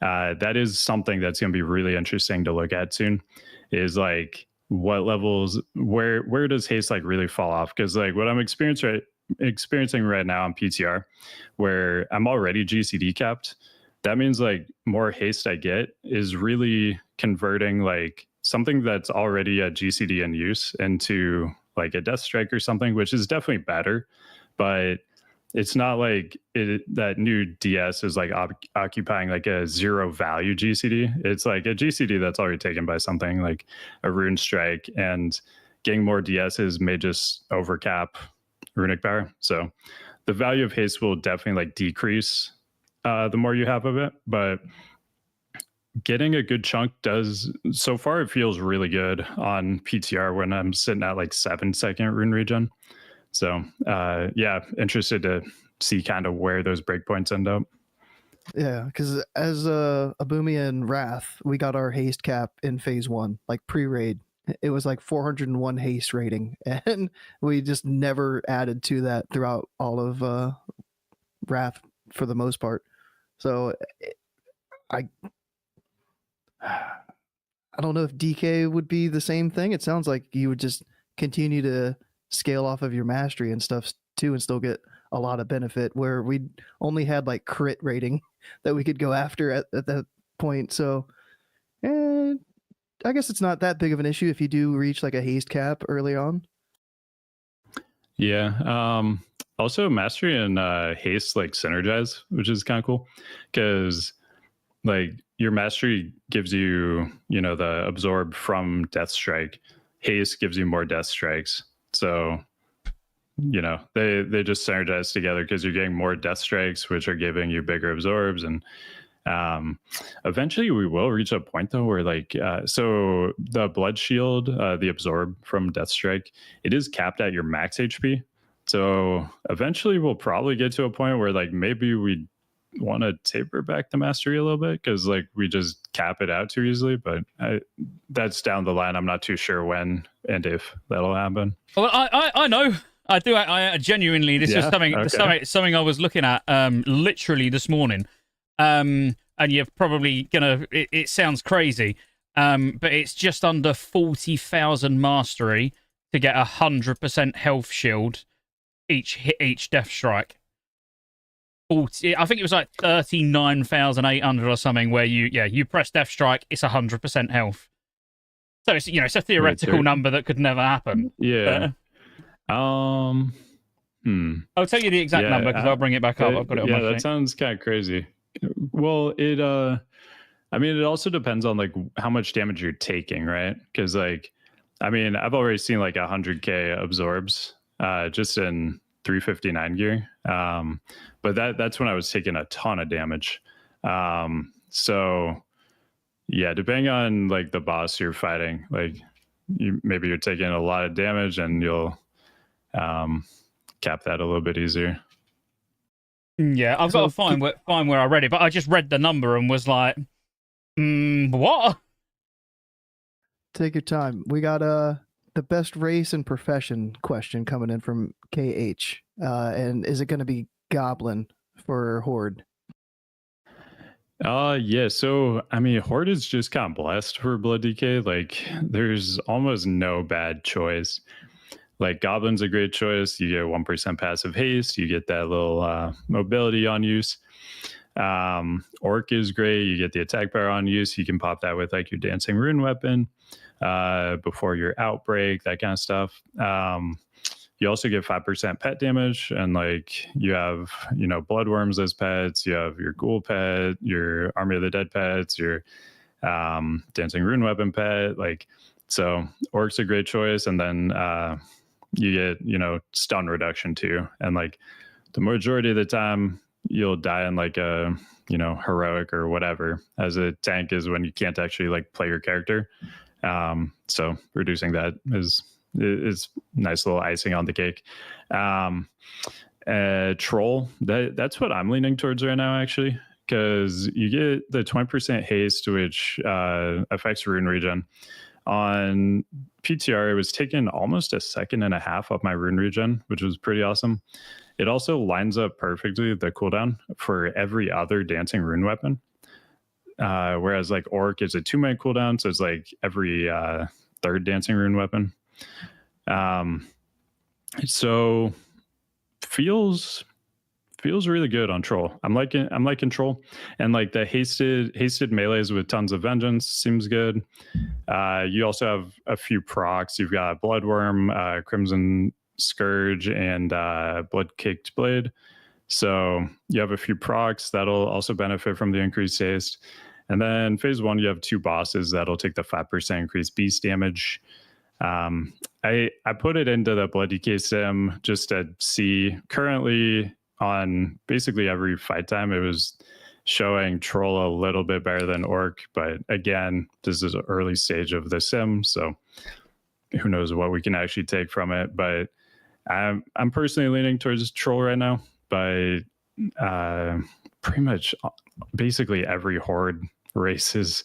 [SPEAKER 3] that is something that's going to be really interesting to look at soon, is like what levels, where does haste like really fall off? Because like what I'm experiencing right now on PTR, where I'm already GCD capped, that means like more haste I get is really converting like something that's already a GCD in use into like a death strike or something, which is definitely better, but it's not like that new DS is like occupying like a 0 value GCD. It's like a GCD that's already taken by something like a rune strike, and getting more DSs may just overcap runic power. So the value of haste will definitely like decrease the more you have of it, but getting a good chunk does. So far it feels really good on PTR when I'm sitting at like 7-second rune regen. So yeah, interested to see kind of where those breakpoints end up.
[SPEAKER 2] Yeah, because as Abumi and Wrath, we got our haste cap in phase 1, like pre-raid. It was like 401 haste rating, and we just never added to that throughout all of Wrath for the most part. So I don't know if DK would be the same thing. It sounds like you would just continue to scale off of your mastery and stuff too and still get a lot of benefit, where we only had like crit rating that we could go after at that point. So I guess it's not that big of an issue if you do reach like a haste cap early on.
[SPEAKER 3] Yeah. Also mastery and haste like synergize, which is kind of cool, because like your mastery gives you, the absorb from death strike. Haste gives you more death strikes. So, they just synergize together because you're getting more death strikes, which are giving you bigger absorbs. And eventually we will reach a point though where like, so the blood shield, the absorb from death strike, it is capped at your max HP. So eventually we'll probably get to a point where like maybe we want to taper back the mastery a little bit, because like we just cap it out too easily. But that's down the line. I'm not too sure when and if that'll happen.
[SPEAKER 1] Well, I know. I do. I genuinely, this is something I was looking at literally this morning. And you're probably gonna. It sounds crazy, but it's just under 40,000 mastery to get 100% health shield each death strike. I think it was like 39,800 or something, where you press death strike, it's 100% health. So it's it's a theoretical number that could never happen.
[SPEAKER 3] Yeah.
[SPEAKER 1] I'll tell you the exact number because I'll bring it back up. I've got it on my sheet.
[SPEAKER 3] Yeah, that sounds kind of crazy. Well, it also depends on like how much damage you're taking, right? Because like, I've already seen like 100k absorbs just in 359 gear. But that's when I was taking a ton of damage. So yeah, depending on like the boss you're fighting, like maybe you're taking a lot of damage and you'll cap that a little bit easier.
[SPEAKER 1] Yeah, I've got to find where I read it, but I just read the number and was like, what?
[SPEAKER 2] Take your time. We got the best race and profession question coming in from KH. And is it going to be Goblin for Horde?
[SPEAKER 3] Yeah, so Horde is just kind of blessed for Blood DK. Like there's almost no bad choice. Like Goblin's a great choice. You get 1% passive haste, you get that little mobility on use. Orc is great, you get the attack power on use. You can pop that with like your dancing rune weapon before your outbreak, that kind of stuff. You also get 5% pet damage, and like you have, bloodworms as pets, you have your ghoul pet, your Army of the Dead pets, your dancing rune weapon pet. Like, so Orc's a great choice. And then you get, stun reduction too. And like the majority of the time you'll die in like a, heroic or whatever. As a tank is when you can't actually like play your character. So reducing that is nice little icing on the cake. Troll, that's what I'm leaning towards right now, actually, because you get the 20% haste, which affects rune regen. On PTR, it was taking almost a second and a half off my rune regen, which was pretty awesome. It also lines up perfectly the cooldown for every other dancing rune weapon. Whereas like Orc is a 2-minute cooldown, so it's like every third dancing rune weapon. So feels really good on Troll. I'm liking Troll, and like the hasted melees with tons of vengeance seems good. You also have a few procs. You've got Bloodworm, Crimson Scourge, and Blood Kicked Blade. So you have a few procs that'll also benefit from the increased haste. And then phase 1, you have 2 bosses that'll take the 5% increased beast damage. I put it into the Blood DK sim just to see. Currently on basically every fight time, it was showing Troll a little bit better than Orc, but again, this is an early stage of the sim, so who knows what we can actually take from it. But I'm personally leaning towards Troll right now, but pretty much basically every Horde race is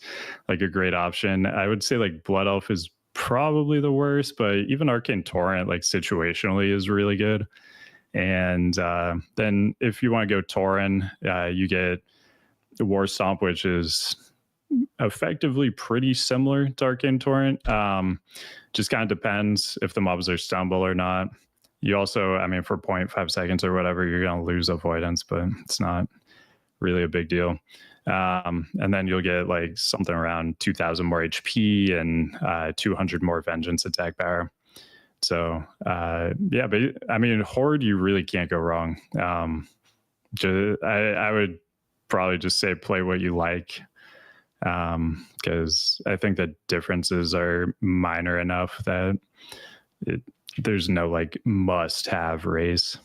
[SPEAKER 3] like a great option. I would say like Blood Elf is probably the worst, but even Arcane Torrent, like situationally, is really good. And then if you want to go Tauren, you get War Stomp, which is effectively pretty similar to Arcane Torrent. Just kind of depends if the mobs are stumble or not. You also, for 0.5 seconds or whatever, you're going to lose avoidance, but it's not really a big deal. And then you'll get like something around 2,000 more HP and 200 more vengeance attack power. So yeah, but Horde, you really can't go wrong. I would probably just say play what you like, because I think the differences are minor enough that there's no like must-have race.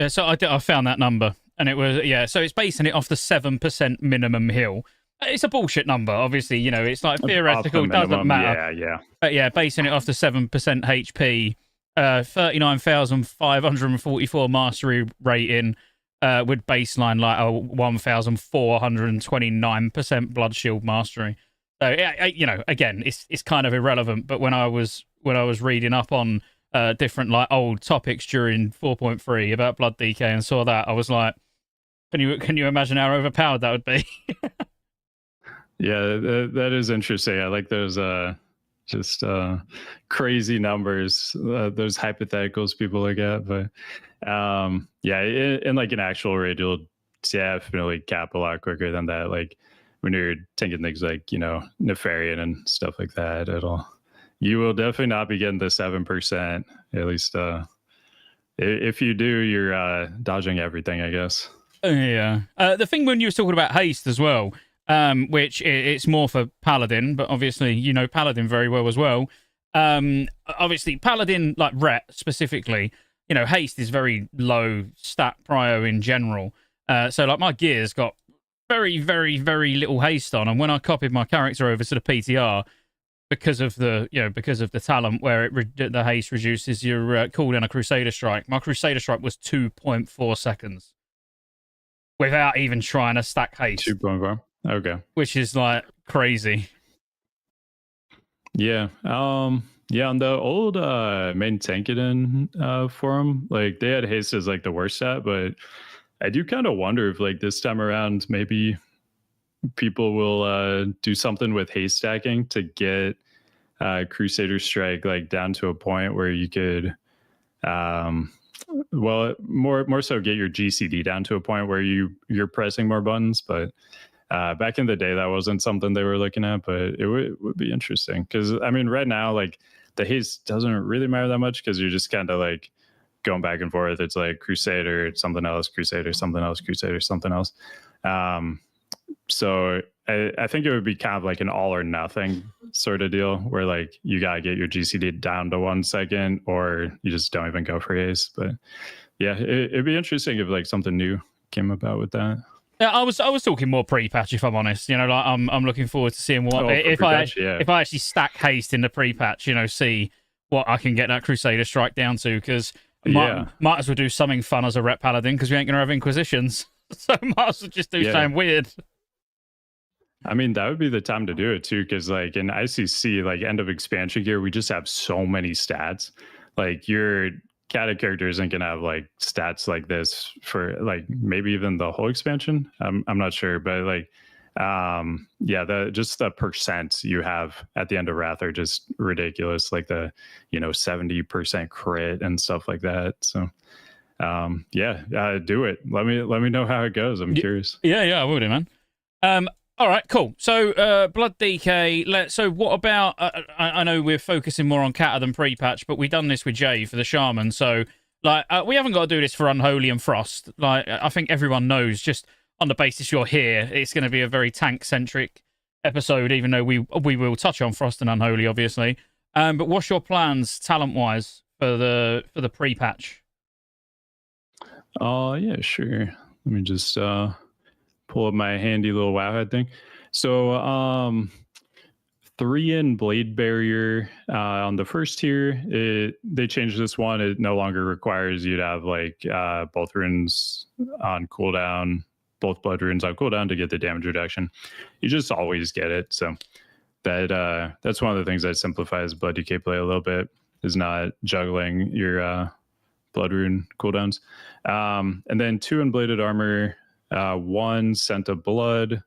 [SPEAKER 1] Yeah, so I found that number. And it was, so it's basing it off the 7% minimum heal. It's a bullshit number, obviously. It's like theoretical, doesn't matter.
[SPEAKER 3] Yeah.
[SPEAKER 1] But yeah, basing it off the 7% HP, 39,544 mastery rating, with baseline like a 1,429% blood shield mastery. So again, it's kind of irrelevant. But when I was reading up on different like old topics during 4.3 about Blood DK and saw that, I was like, can you imagine how overpowered that would be?
[SPEAKER 3] Yeah, that is interesting. I like those just crazy numbers, those hypotheticals people look at. But yeah, in like an actual raid, you'll definitely cap a lot quicker than that. Like when you're taking things like, Nefarian and stuff like that, you will definitely not be getting the 7%. At least if you do, you're dodging everything, I guess.
[SPEAKER 1] Yeah. The thing when you were talking about haste as well, which it's more for Paladin, but obviously you know Paladin very well as well. Obviously Paladin, like Ret specifically, haste is very low stat prio in general. So like my gear's got very, very, very little haste on, and when I copied my character over to the PTR, because of the talent where the haste reduces your cooldown of Crusader Strike, my Crusader Strike was 2.4 seconds without even trying to stack haste.
[SPEAKER 3] 2.4. Okay.
[SPEAKER 1] Which is like crazy.
[SPEAKER 3] Yeah. Yeah, on the old main Tankadin forum, like they had haste as like the worst stat, but I do kind of wonder if like this time around maybe people will do something with haste stacking to get Crusader Strike like down to a point where you could more so get your GCD down to a point where you're pressing more buttons. But back in the day that wasn't something they were looking at, but it would be interesting because I mean right now like the haste doesn't really matter that much because you're just kind of like going back and forth. It's like Crusader, something else, Crusader, something else, Crusader, something else. So I think it would be kind of like an all or nothing sort of deal where like you got to get your GCD down to 1 second or you just don't even go for haste. But yeah, it'd be interesting if like something new came about with that.
[SPEAKER 1] Yeah, I was talking more pre-patch, if I'm honest. Like I'm looking forward to seeing what if I actually stack haste in the pre-patch. See what I can get that Crusader Strike down to, because might as well do something fun as a Ret Paladin because we ain't gonna have Inquisitions, so might as well just do something weird.
[SPEAKER 3] I mean, that would be the time to do it too, because like in ICC, like end of expansion gear, we just have so many stats. Like your Cata character isn't gonna have like stats like this for like maybe even the whole expansion. I'm not sure, but like just the percent you have at the end of Wrath are just ridiculous, like the 70% crit and stuff like that. So do it. Let me know how it goes. I'm curious.
[SPEAKER 1] I will do, man. All right, cool. So, Blood DK. So, what about? I know we're focusing more on Cata than pre-patch, but we've done this with Jay for the Shaman. So, like, we haven't got to do this for Unholy and Frost. Like, I think everyone knows. Just on the basis you're here, it's going to be a very tank-centric episode. Even though we will touch on Frost and Unholy, obviously. But what's your plans, talent-wise, for the pre-patch?
[SPEAKER 3] Yeah, sure. Let me just pull up my handy little wowhead thing. So 3 in Blade Barrier on the first tier. They changed this one. It no longer requires you to have like both runes on cooldown, both blood runes on cooldown to get the damage reduction. You just always get it. So that's one of the things that simplifies Blood DK play a little bit, is not juggling your blood rune cooldowns. And then 2 in Bladed Armor, 1 Scent of Blood.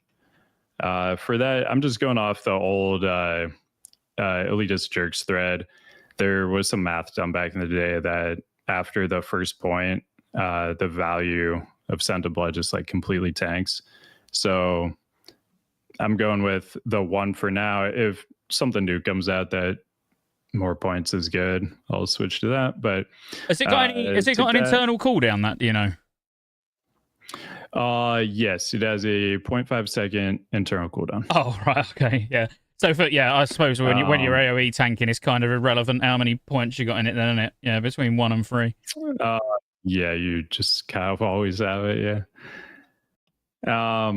[SPEAKER 3] For that, I'm just going off the old Elitist Jerks thread. There was some math done back in the day that after the first point, the value of Scent of Blood just like completely tanks. So I'm going with the 1 for now. If something new comes out that more points is good, I'll switch to that. But
[SPEAKER 1] has it got an internal cooldown that you know?
[SPEAKER 3] Yes, it has a 0.5 second internal cooldown.
[SPEAKER 1] Oh, right, okay, yeah. So I suppose when you're AoE tanking, it's kind of irrelevant how many points you got in it, then, isn't it? Yeah, between 1 and 3.
[SPEAKER 3] Yeah, you just kind of always have it, yeah.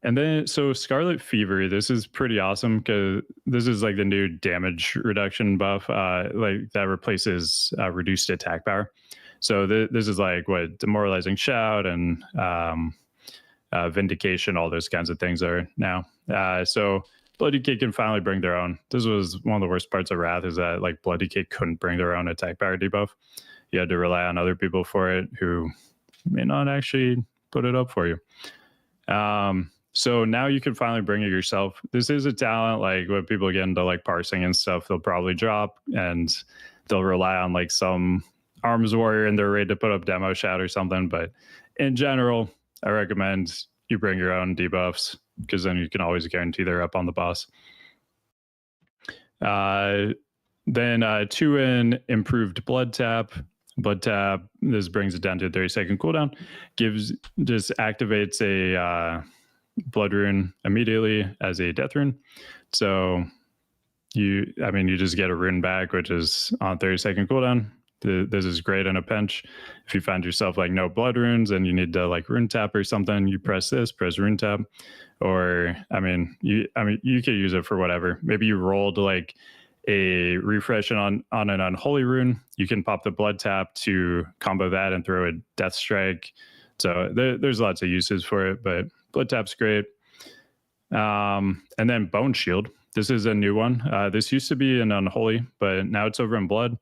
[SPEAKER 3] And then so Scarlet Fever, this is pretty awesome because this is like the new damage reduction buff, like that replaces reduced attack power. So this is like what Demoralizing Shout and Vindication, all those kinds of things are now. So Blood DK can finally bring their own. This was one of the worst parts of Wrath, is that like Blood DK couldn't bring their own attack power debuff. You had to rely on other people for it who may not actually put it up for you. So now you can finally bring it yourself. This is a talent, like when people get into like parsing and stuff, they'll probably drop and they'll rely on like some arms warrior and they're ready to put up demo shout or something. But in general, I recommend you bring your own debuffs. because then you can always guarantee they're up on the boss. Then 2 in improved blood tap. Blood tap, this brings it down to a 30-second cooldown. Just activates a blood rune immediately as a death rune. So you just get a rune back, which is on 30-second cooldown. This is great in a pinch. If you find yourself like no blood runes and you need to like rune tap or something, you press rune tap. Or you could use it for whatever. Maybe you rolled like a refresh on an Unholy rune. You can pop the blood tap to combo that and throw a death strike. So there's lots of uses for it, but blood tap's great. And then Bone Shield. This is a new one. This used to be an Unholy, but now it's over in Blood.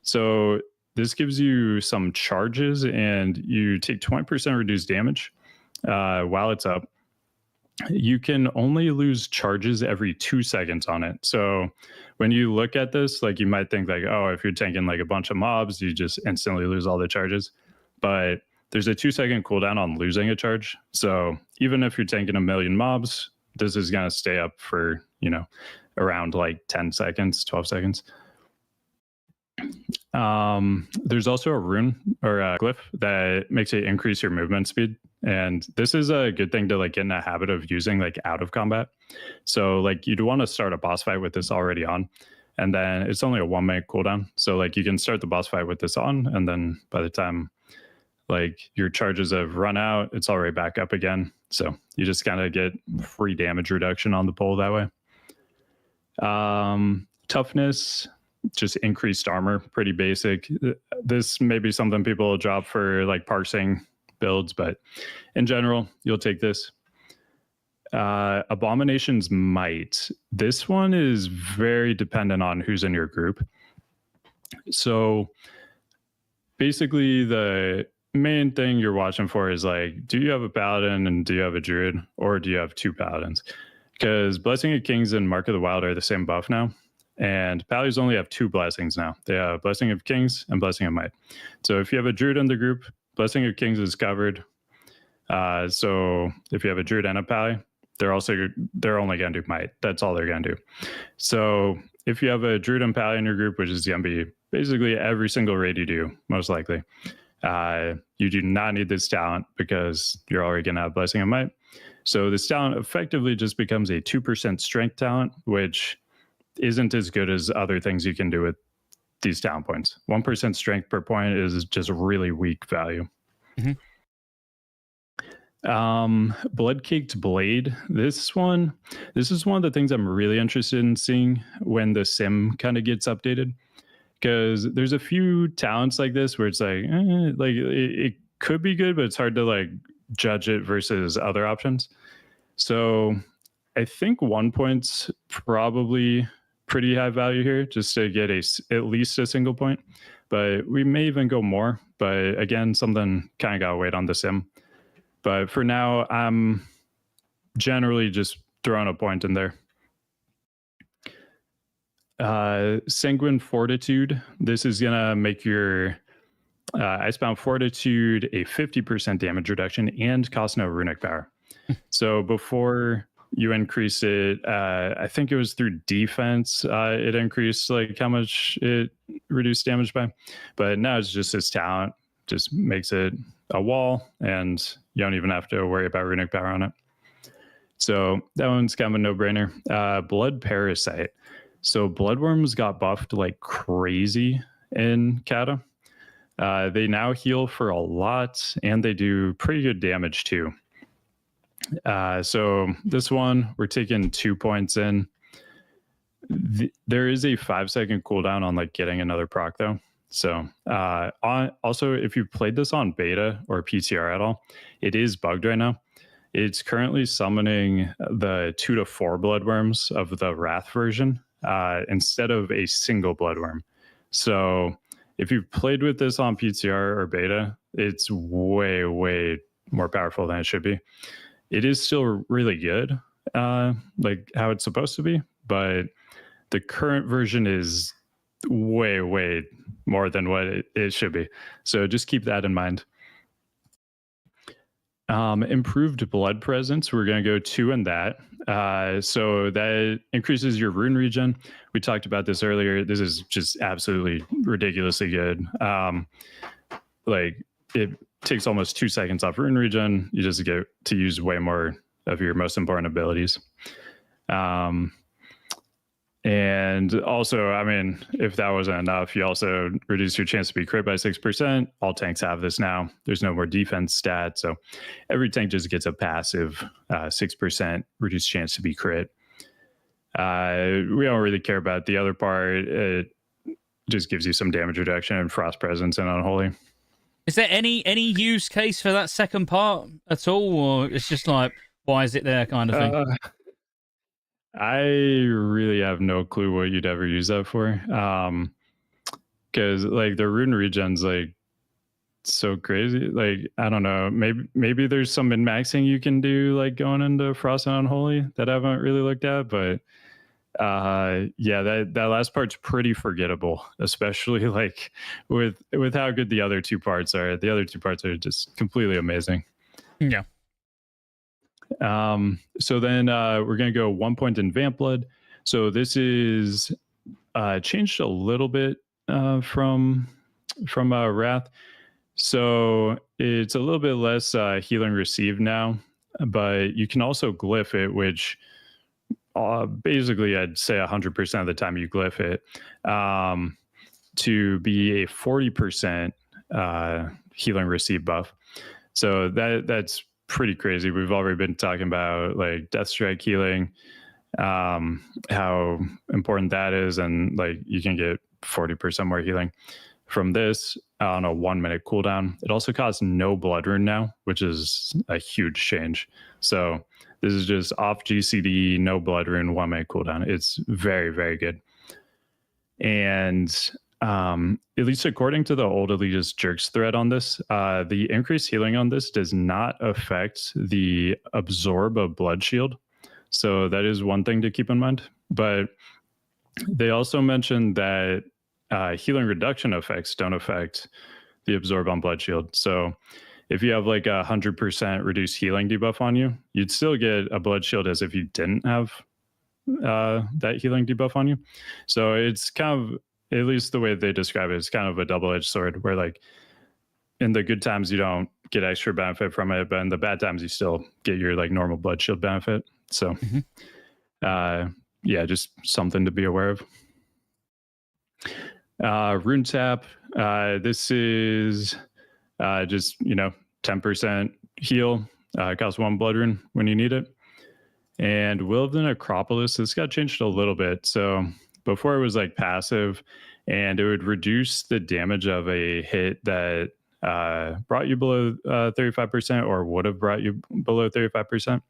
[SPEAKER 3] So this gives you some charges, and you take 20% reduced damage while it's up. You can only lose charges every 2 seconds on it. So when you look at this, like you might think like, oh, if you're tanking like a bunch of mobs, you just instantly lose all the charges. But there's a 2-second cooldown on losing a charge. So even if you're tanking a million mobs, this is going to stay up for, around like 10 seconds, 12 seconds. There's also a rune or a glyph that makes it increase your movement speed. And this is a good thing to like get in a habit of using like out of combat. So like you'd want to start a boss fight with this already on, and then it's only a 1-minute cooldown. So like you can start the boss fight with this on, and then by the time like your charges have run out, it's already back up again. So you just kind of get free damage reduction on the pole that way. Toughness, just increased armor, pretty basic. This may be something people will drop for like parsing builds, but in general, you'll take this. Abomination's Might. This one is very dependent on who's in your group. So basically the main thing you're watching for is like, do you have a paladin and do you have a druid, or do you have 2 paladins? Because Blessing of Kings and Mark of the Wild are the same buff now. And paladins only have 2 blessings now. They have Blessing of Kings and Blessing of Might. So if you have a druid in the group, Blessing of Kings is covered. So if you have a druid and a pally, they're only going to do Might. That's all they're going to do. So if you have a druid and pally in your group, which is going to be basically every single raid you do, most likely, you do not need this talent because you're already going to have Blessing of Might. So this talent effectively just becomes a 2% strength talent, which isn't as good as other things you can do with these talent points. 1% strength per point is just a really weak value.
[SPEAKER 1] Mm-hmm.
[SPEAKER 3] Blood-Caked Blade. This is one of the things I'm really interested in seeing when the sim kind of gets updated, because there's a few talents like this where it's like it could be good, but it's hard to like judge it versus other options. So I think 1 point's probably pretty high value here, just to get at least a single point, but we may even go more. But again, something kind of gotta wait on the sim. But for now, I'm generally just throwing a point in there. Sanguine Fortitude. This is gonna make your Icebound Fortitude a 50% damage reduction and cost no runic power. So before you increase it, I think it was through defense, it increased like how much it reduced damage by, but now it's just its talent, just makes it a wall, and you don't even have to worry about runic power on it. So that one's kind of a no-brainer. Blood Parasite. So bloodworms got buffed like crazy in Cata. They now heal for a lot, and they do pretty good damage too. So this one, we're taking 2 points in. There is a 5-second cooldown on like getting another proc though. So also, if you've played this on beta or PTR at all, it is bugged right now. It's currently summoning the 2 to 4 bloodworms of the Wrath version instead of a single bloodworm. So if you've played with this on PTR or beta, it's way, way more powerful than it should be. It is still really good, like how it's supposed to be, but the current version is way, way more than what it should be. So just keep that in mind. Improved blood presence. We're going to go 2 in that. So that increases your rune regen. We talked about this earlier. This is just absolutely ridiculously good. Like it takes almost 2 seconds off rune regen. You just get to use way more of your most important abilities. And also, I mean, if that wasn't enough, you also reduce your chance to be crit by 6%. All tanks have this now. There's no more defense stat. So every tank just gets a passive 6% reduced chance to be crit. We don't really care about the other part. It just gives you some damage reduction and frost presence and Unholy.
[SPEAKER 1] Is there any use case for that second part at all? Or it's just like, why is it there kind of thing?
[SPEAKER 3] I really have no clue what you'd ever use that for. Because like the rune regen's like so crazy. Like, I don't know, maybe there's some min-maxing you can do like going into Frost and Unholy that I haven't really looked at, but yeah, that last part's pretty forgettable, especially like with how good the other 2 parts are. The other 2 parts are just completely amazing.
[SPEAKER 1] Yeah.
[SPEAKER 3] So then we're going to go 1 point in Vamp Blood. So this is changed a little bit from Wrath. So it's a little bit less healing received now, but you can also glyph it, which basically I'd say 100% of the time you glyph it to be a 40% healing received buff. So that's pretty crazy. We've already been talking about like Death Strike healing, how important that is, and like you can get 40% more healing from this on a 1 minute cooldown. It also costs no blood rune now, which is a huge change. So this is just off GCD, no blood rune, 1 minute cooldown. It's very, very good. And at least according to the old Elitist Jerks thread on this, the increased healing on this does not affect the absorb of blood shield. So that is one thing to keep in mind. But they also mentioned that healing reduction effects don't affect the absorb on blood shield. So if you have like 100% reduced healing debuff on you, you'd still get a blood shield as if you didn't have that healing debuff on you. So it's kind of, at least the way they describe it, it's kind of a double-edged sword where like in the good times you don't get extra benefit from it, but in the bad times you still get your like normal blood shield benefit. So yeah, just something to be aware of. Rune tap, this is just 10% heal, costs 1 blood rune when you need it. And Will of the Necropolis, this got changed a little bit. So before it was like passive, and it would reduce the damage of a hit that brought you below 35% or would have brought you below 35%.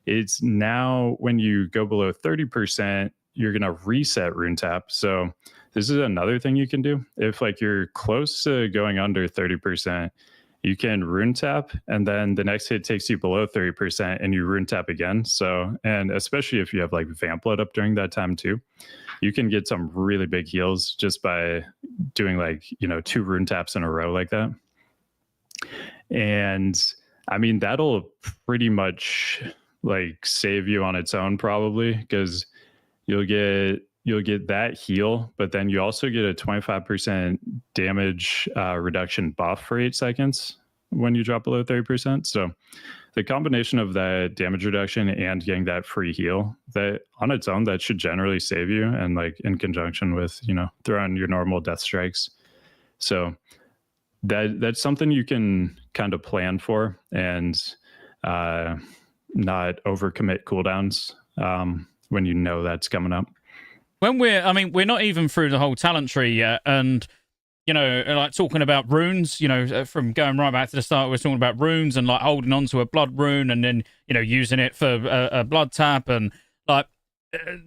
[SPEAKER 3] It's now when you go below 30%, you're going to reset Rune Tap. So this is another thing you can do. If like you're close to going under 30%, you can Rune Tap, and then the next hit takes you below 30% and you Rune Tap again. So, and especially if you have like Vamp Blood up during that time too, you can get some really big heals just by doing like, 2 Rune Taps in a row like that. And I mean, that'll pretty much like save you on its own probably, because you'll get that heal, but then you also get a 25% damage reduction buff for 8 seconds when you drop below 30%. So the combination of that damage reduction and getting that free heal, that on its own, that should generally save you, and like in conjunction with, throwing your normal death strikes. So that's something you can kind of plan for and not overcommit cooldowns when you know that's coming up.
[SPEAKER 1] When we're not even through the whole talent tree yet, and like talking about runes, from going right back to the start, we're talking about runes and like holding on to a blood rune and then using it for a blood tap, and like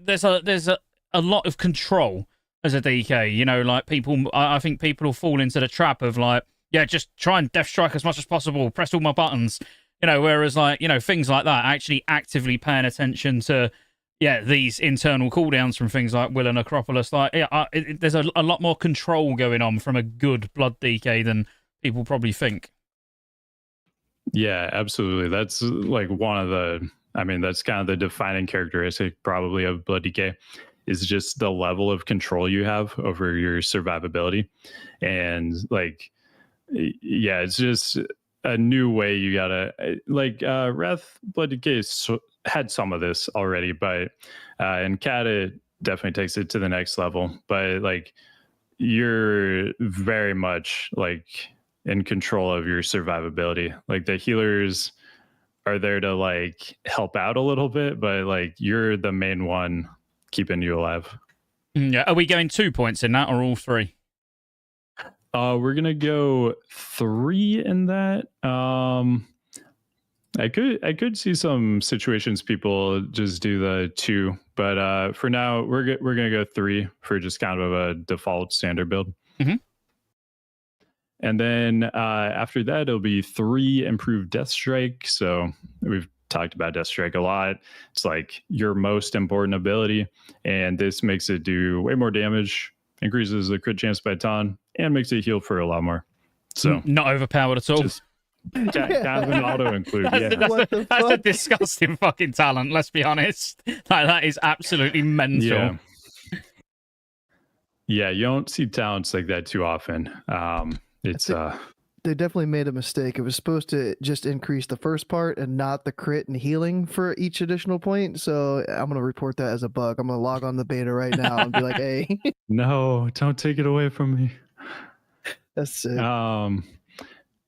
[SPEAKER 1] there's a lot of control as a DK. Like I think people will fall into the trap of like, yeah, just try and death strike as much as possible, press all my buttons, whereas like things like that, actually actively paying attention to these internal cooldowns from things like Will and Necropolis. Like, there's a lot more control going on from a good blood DK than people probably think.
[SPEAKER 3] Yeah, absolutely. That's like one of the, I mean, that's kind of the defining characteristic probably of Blood Decay is just the level of control you have over your survivability. And like, yeah, it's just a new way you gotta like Wrath Blood Decay had some of this already, but and Cata definitely takes it to the next level. But like you're very much like in control of your survivability. Like the healers are there to like help out a little bit, but like you're the main one keeping you alive.
[SPEAKER 1] Yeah. Are we going 2 points in that or all 3?
[SPEAKER 3] We're gonna go 3 in that. I could see some situations people just do the 2, but for now we're gonna go 3 for just kind of a default standard build.
[SPEAKER 1] Mm-hmm.
[SPEAKER 3] And then after that it'll be 3 improved Death Strike. So we've talked about Death Strike a lot. It's like your most important ability, and this makes it do way more damage, increases the crit chance by a ton, and makes it heal for a lot more. So
[SPEAKER 1] not overpowered at all.
[SPEAKER 3] Just kind of an auto include.
[SPEAKER 1] That's a disgusting fucking talent. Let's be honest. Like, that is absolutely mental.
[SPEAKER 3] Yeah, you don't see talents like that too often. It's
[SPEAKER 2] they definitely made a mistake. It was supposed to just increase the first part and not the crit and healing for each additional point. So I'm going to report that as a bug. I'm going to log on the beta right now and be like, hey.
[SPEAKER 3] No, don't take it away from me.
[SPEAKER 2] That's sick.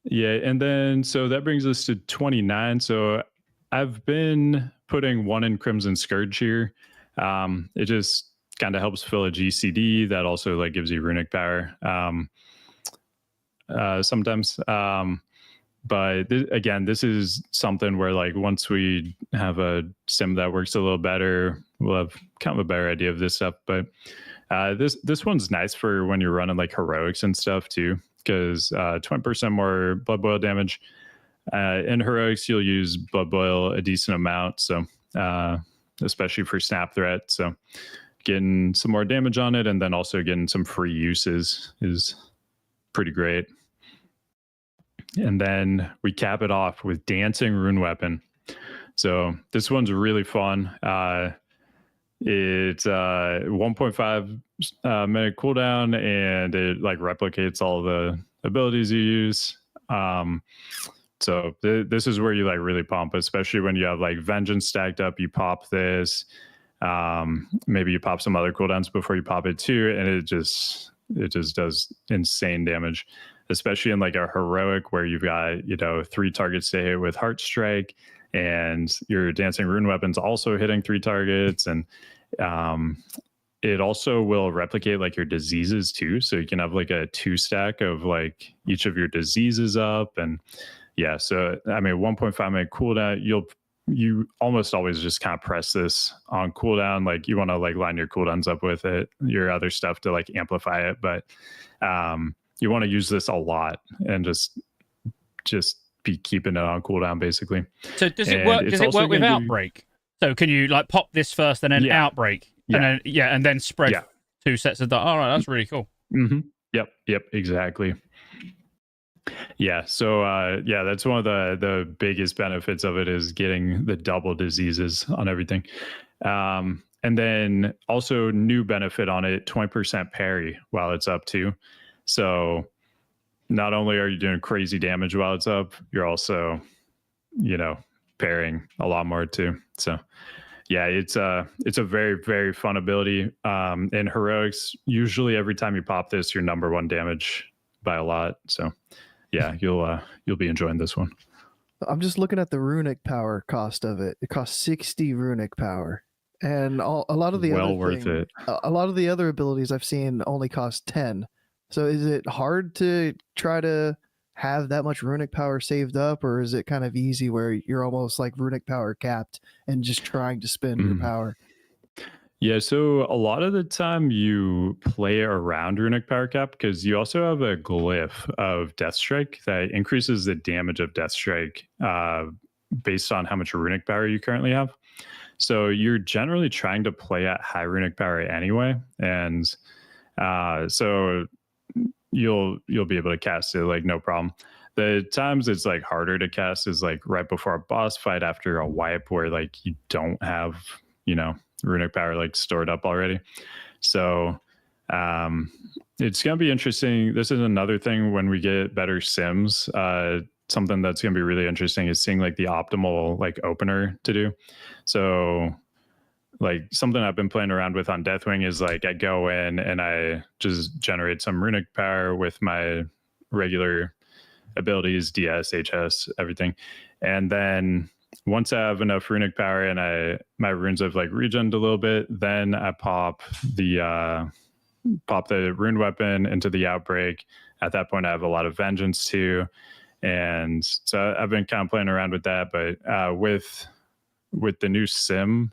[SPEAKER 3] Yeah, and then so that brings us to 29. So I've been putting 1 in Crimson Scourge here. It just kind of helps fill a GCD that also like gives you runic power. Sometimes but again, this is something where like once we have a sim that works a little better, we'll have kind of a better idea of this stuff. But this one's nice for when you're running like heroics and stuff too, because 20% more blood boil damage. In heroics you'll use blood boil a decent amount, so especially for snap threat. So getting some more damage on it and then also getting some free uses is pretty great. And then we cap it off with Dancing Rune Weapon. So this one's really fun. It's 1.5 minute cooldown, and it like replicates all the abilities you use. So this is where you like really pump, especially when you have like Vengeance stacked up. You pop this. Maybe you pop some other cooldowns before you pop it too, and it just does insane damage, especially in like a heroic where you've got 3 targets to hit with Heart Strike, and your Dancing Rune Weapon's also hitting 3 targets, and it also will replicate like your diseases too, so you can have like a 2 stack of like each of your diseases up. And yeah, so I mean 1.5 minute cooldown, you almost always just kind of press this on cooldown. Like you want to like line your cooldowns up with it, your other stuff to like amplify it, but you want to use this a lot and just be keeping it on cooldown basically.
[SPEAKER 1] So does it work? Does it work with Outbreak? So can you like pop this first and then Outbreak, and then spread 2 sets of that? All right, that's really cool.
[SPEAKER 3] Mm-hmm. Yep, exactly. Yeah, so that's one of the biggest benefits of it is getting the double diseases on everything. And then also new benefit on it, 20% parry while it's up too. So not only are you doing crazy damage while it's up, you're also, parrying a lot more too. So yeah, it's a very, very fun ability. In heroics, usually every time you pop this, you're number 1 damage by a lot. So yeah, you'll be enjoying this one.
[SPEAKER 2] I'm just looking at the runic power cost of it. It costs 60 runic power, and a lot of the a lot of the other abilities I've seen only cost 10. So is it hard to try to have that much runic power saved up, or is it kind of easy where you're almost like runic power capped and just trying to spend your power?
[SPEAKER 3] Yeah, so a lot of the time you play around runic power cap because you also have a glyph of Death Strike that increases the damage of Death Strike based on how much runic power you currently have. So you're generally trying to play at high runic power anyway, and so you'll be able to cast it like no problem. The times it's like harder to cast is like right before a boss fight after a wipe where like you don't have, you know, runic power like stored up already. So it's going to be interesting. This is another thing when we get better sims. Something that's going to be really interesting is seeing like the optimal like opener to do. So like something I've been playing around with on Deathwing is like I go in and I just generate some runic power with my regular abilities, DS, HS, everything. And then once I have enough runic power and my runes have like regened a little bit, then I pop the rune weapon into the outbreak. At that point I have a lot of vengeance too. And so I've been kind of playing around with that, but with the new sim,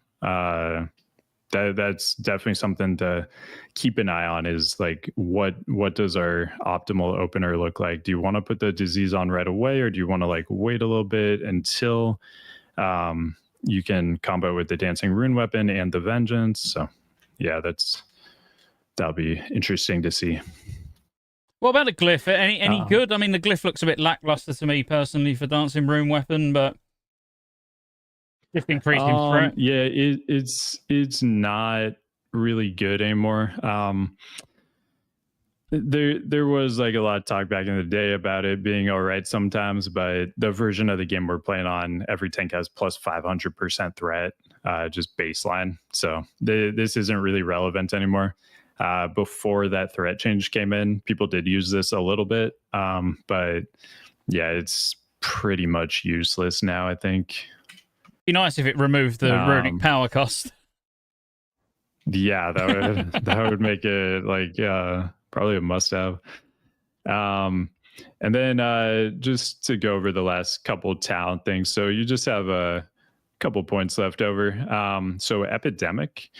[SPEAKER 3] that's definitely something to keep an eye on, is like what does our optimal opener look like? Do you want to put the disease on right away, or do you want to like wait a little bit until you can combo with the dancing rune weapon and the vengeance? So yeah, that'll be interesting to see.
[SPEAKER 1] What about the glyph? Any good? I mean, the glyph looks a bit lackluster to me personally for dancing rune weapon, but just increasing threat.
[SPEAKER 3] Yeah, it's not really good anymore. There was like a lot of talk back in the day about it being all right sometimes, but the version of the game we're playing on, every tank has plus 500% threat, just baseline. So this isn't really relevant anymore. Before that threat change came in, people did use this a little bit, but yeah, it's pretty much useless now, I think.
[SPEAKER 1] Be nice if it removed the runic power cost.
[SPEAKER 3] Yeah, that would make it like probably a must-have. And then just to go over the last couple talent things, so you just have a couple points left over. So Epidemic,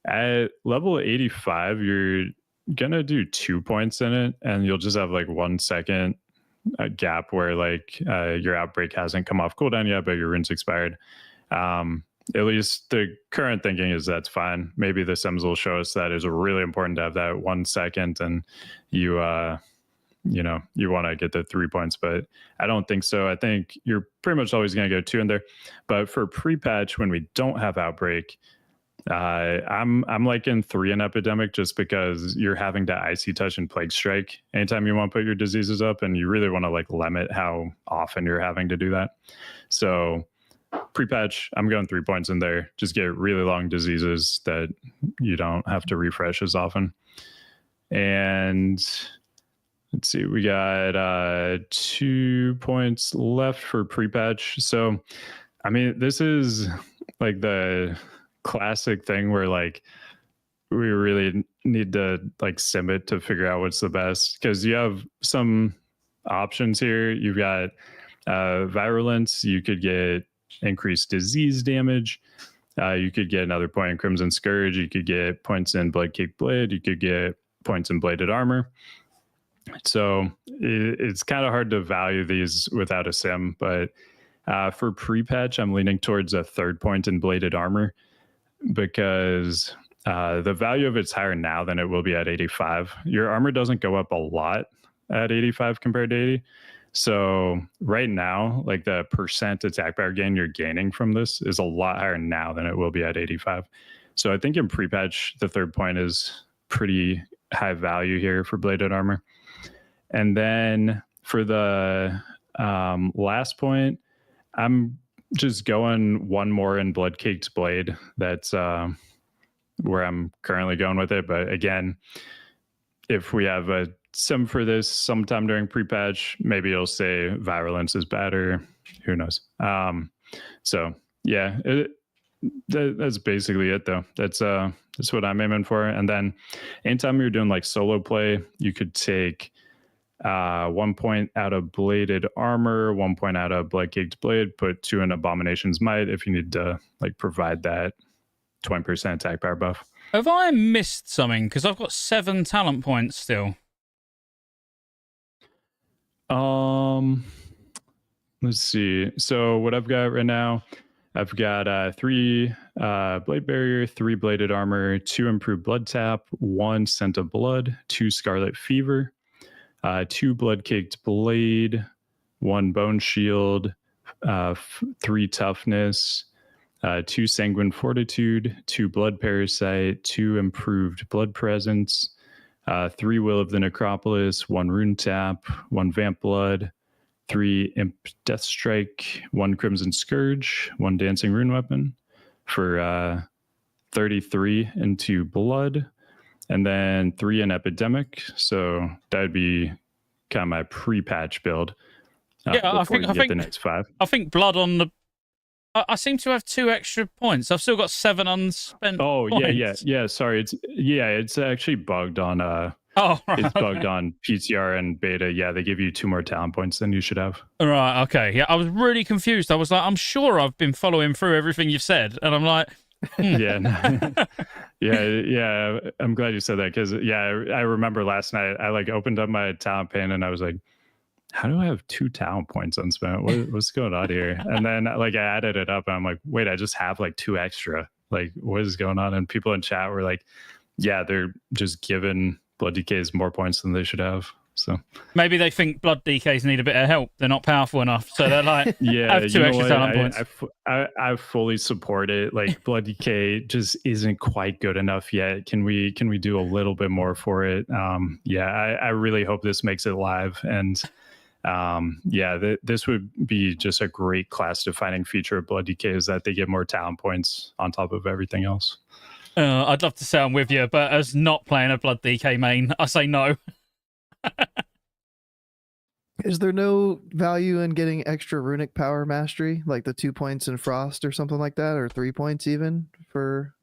[SPEAKER 3] at level 85, you're gonna do 2 points in it, and you'll just have like 1 second gap where like your outbreak hasn't come off cooldown yet, but your rune's expired. At least the current thinking is that's fine. Maybe the sims will show us that it's really important to have that 1 second, and you want to get the 3 points, but I don't think so. I think you're pretty much always going to go 2 in there. But for pre-patch, when we don't have outbreak, I'm liking 3 in Epidemic, just because you're having to Icy Touch and Plague Strike anytime you want to put your diseases up, and you really want to like limit how often you're having to do that. So pre-patch, I'm going 3 points in there. Just get really long diseases that you don't have to refresh as often. And let's see, we got 2 points left for pre-patch. So I mean, this is like the classic thing where like we really need to like sim it to figure out what's the best, because you have some options here. You've got virulence, you could get increased disease damage, you could get another point in Crimson Scourge, you could get points in Bloodcaked Blade, you could get points in Bladed Armor. So it's kind of hard to value these without a sim, but for pre-patch, I'm leaning towards a 3rd point in Bladed Armor, because the value of it's higher now than it will be at 85. Your armor doesn't go up a lot at 85 compared to 80. So right now, like the percent attack power gain you're gaining from this is a lot higher now than it will be at 85. So I think in pre-patch, the 3rd point is pretty high value here for Bladed Armor. And then for the last point, I'm just going 1 more in Bloodcaked Blade. That's where I'm currently going with it. But again, if we have a sim for this sometime during pre-patch, maybe it'll say virulence is better. Who knows? So yeah, that's basically it though. That's what I'm aiming for. And then anytime you're doing like solo play, you could take 1 point out of Bladed Armor, 1 point out of Bloodcaked Blade, put 2 in Abomination's Might if you need to like provide that 20% attack power buff.
[SPEAKER 1] Have I missed something? Because I've got 7 talent points still.
[SPEAKER 3] Let's see. So what I've got right now, I've got 3 Blade Barrier, 3 Bladed Armor, 2 Improved Blood Tap, 1 Scent of Blood, 2 Scarlet Fever, 2 blood-caked blade, 1 bone shield, 3 toughness, 2 sanguine fortitude, 2 blood parasite, 2 improved blood presence, 3 will of the necropolis, 1 rune tap, 1 vamp blood, 3 imp death strike, 1 crimson scourge, 1 dancing rune weapon for 33 into blood, and then 3 in epidemic. So that would be kind of my pre-patch build.
[SPEAKER 1] I think
[SPEAKER 3] the next 5.
[SPEAKER 1] I think blood on the. I seem to have 2 extra points. I've still got 7 unspent.
[SPEAKER 3] Oh
[SPEAKER 1] points.
[SPEAKER 3] yeah. Sorry, it's actually bugged on.
[SPEAKER 1] Right,
[SPEAKER 3] it's bugged on PTR and beta. Yeah, they give you 2 more talent points than you should have.
[SPEAKER 1] Right. Okay. Yeah, I was really confused. I was like, I'm sure I've been following through everything you've said, and I'm like.
[SPEAKER 3] Yeah. yeah. I'm glad you said that because I remember last night I like opened up my talent pane and I was like, how do I have 2 talent points unspent? What's going on here? And then like I added it up and I'm like, wait, I just have like 2 extra. Like, what is going on? And people in chat were like, yeah, they're just giving blood DKs more points than they should have. So
[SPEAKER 1] maybe they think blood DKs need a bit of help. They're not powerful enough, so they're like,
[SPEAKER 3] yeah,
[SPEAKER 1] have 2 extra talent points.
[SPEAKER 3] I fully support it. Like blood DK just isn't quite good enough yet. Can we do a little bit more for it? I really hope this makes it live. And this would be just a great class defining feature of blood DK is that they get more talent points on top of everything else.
[SPEAKER 1] I'd love to say I'm with you, but as not playing a blood DK main, I say no.
[SPEAKER 2] Is there no value in getting extra runic power mastery, like the 2 points in frost or something like that, or 3 points even for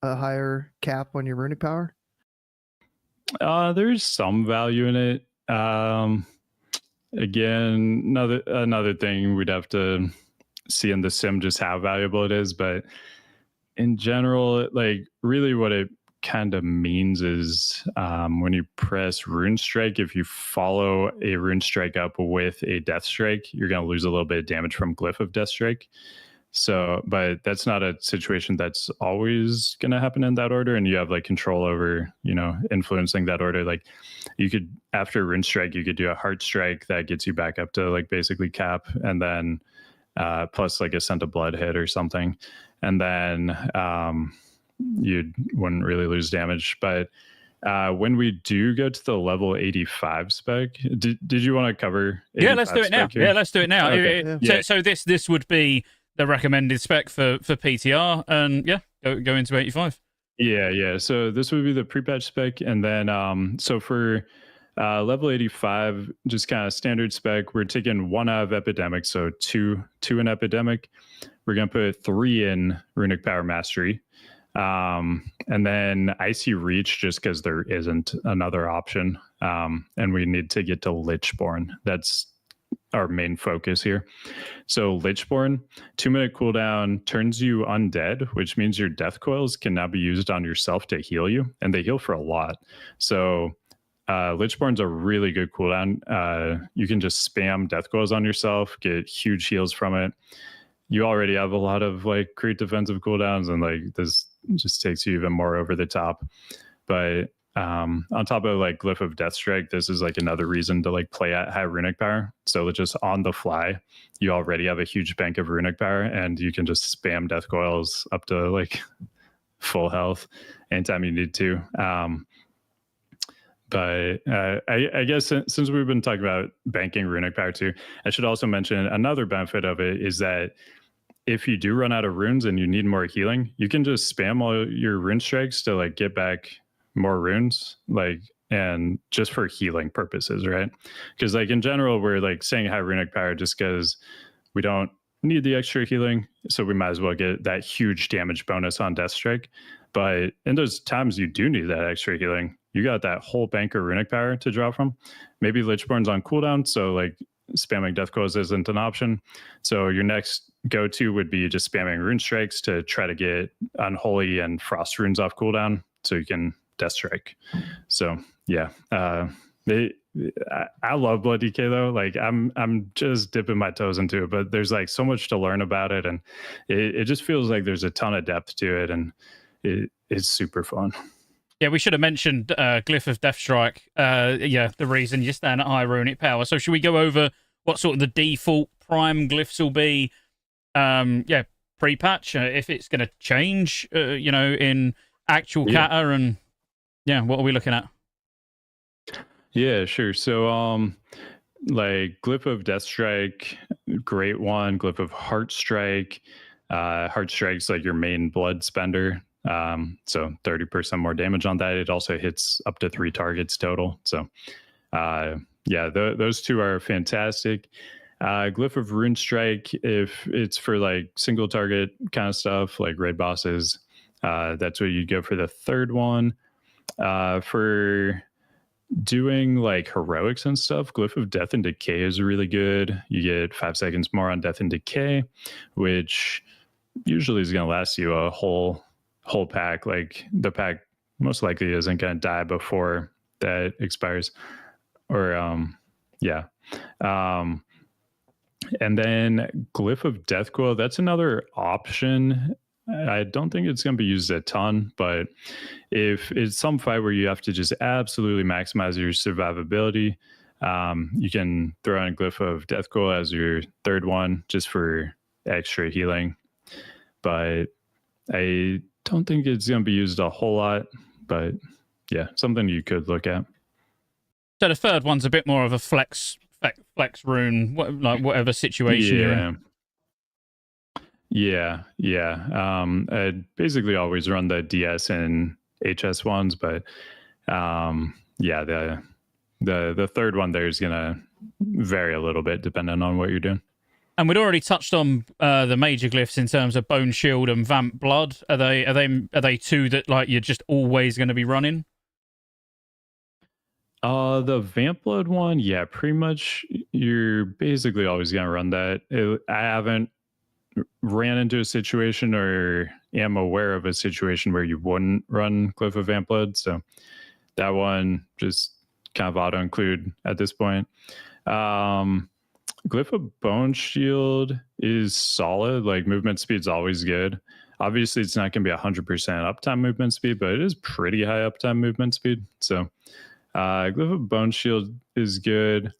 [SPEAKER 2] a higher cap on your runic power?
[SPEAKER 3] There's some value in it. Again, another thing we'd have to see in the sim just how valuable it is, but in general, like really what it kind of means is when you press rune strike, if you follow a rune strike up with a death strike, you're going to lose a little bit of damage from glyph of death strike. So, but that's not a situation that's always going to happen in that order, and you have like control over, influencing that order. Like you could, after rune strike, you could do a heart strike that gets you back up to like basically cap, and then plus like a scent of blood hit or something, and then you wouldn't really lose damage. But when we do go to the level 85 spec, did you want to cover?
[SPEAKER 1] Yeah, let's do it now.
[SPEAKER 3] Here?
[SPEAKER 1] Yeah, let's do it now.
[SPEAKER 3] Okay.
[SPEAKER 1] So this would be the recommended spec for PTR, and go into 85.
[SPEAKER 3] Yeah. So this would be the pre-patch spec, and then so for level 85, just kind of standard spec, we're taking 1 out of epidemic, so two in epidemic. We're gonna put 3 in runic power mastery, and then icy reach, just because there isn't another option, and we need to get to Lichborn. That's our main focus here. So Lichborn, 2-minute cooldown, turns you undead, which means your death coils can now be used on yourself to heal you, and they heal for a lot. So Lichborn's a really good cooldown. You can just spam death coils on yourself, get huge heals from it. You already have a lot of like great defensive cooldowns, and like this just takes you even more over the top. But on top of like glyph of death strike, this is like another reason to like play at high runic power. So just on the fly, you already have a huge bank of runic power, and you can just spam death coils up to like full health anytime you need to. But I guess since we've been talking about banking runic power too, I should also mention another benefit of it is that if you do run out of runes and you need more healing, you can just spam all your rune strikes to like get back more runes, like, and just for healing purposes, right? Because like in general, we're like saying high runic power just because we don't need the extra healing, so we might as well get that huge damage bonus on death strike. But in those times you do need that extra healing, you got that whole bank of runic power to draw from. Maybe Lichborn's on cooldown, so like spamming death coils isn't an option. So your next go-to would be just spamming rune strikes to try to get Unholy and Frost runes off cooldown, so you can death strike. So yeah, I love blood DK though. Like I'm just dipping my toes into it, but there's like so much to learn about it, and it just feels like there's a ton of depth to it, and it's super fun.
[SPEAKER 1] Yeah, we should have mentioned Glyph of Deathstrike. The reason you stand at high runic power. So should we go over what sort of the default prime glyphs will be? Pre-patch, if it's going to change, in actual Cata, and what are we looking at?
[SPEAKER 3] Yeah, sure. So, like Glyph of Deathstrike, great one. Glyph of Heartstrike. Heartstrike's like your main blood spender. So 30% more damage on that. It also hits up to 3 targets total. So, those two are fantastic. Glyph of Rune Strike, if it's for like single target kind of stuff, like raid bosses, that's what you go for the third one. For doing like heroics and stuff, Glyph of Death and Decay is really good. You get 5 seconds more on Death and Decay, which usually is going to last you a whole pack. Like the pack most likely isn't going to die before that expires. Or and then Glyph of Deathcoil, that's another option. I don't think it's going to be used a ton, but if it's some fight where you have to just absolutely maximize your survivability, you can throw in Glyph of Deathcoil as your third one just for extra healing. But I don't think it's going to be used a whole lot, but yeah, something you could look at.
[SPEAKER 1] So the third one's a bit more of a flex rune, whatever situation you're in. I'd basically always run the DS and HS ones, but the third one there is gonna vary a little bit depending on what you're doing. And we'd already touched on the major glyphs in terms of Bone Shield and Vamp Blood. Are they two that like you're just always going to be running?
[SPEAKER 3] The Vamp Blood one, yeah, pretty much you're basically always gonna run that. I haven't ran into a situation or am aware of a situation where you wouldn't run Glyph of Vamp Blood, so that one just kind of auto include at this point. Glyph of Bone Shield is solid. Like movement speed's always good. Obviously, it's not going to be 100% uptime movement speed, but it is pretty high uptime movement speed. So, Glyph of Bone Shield is good.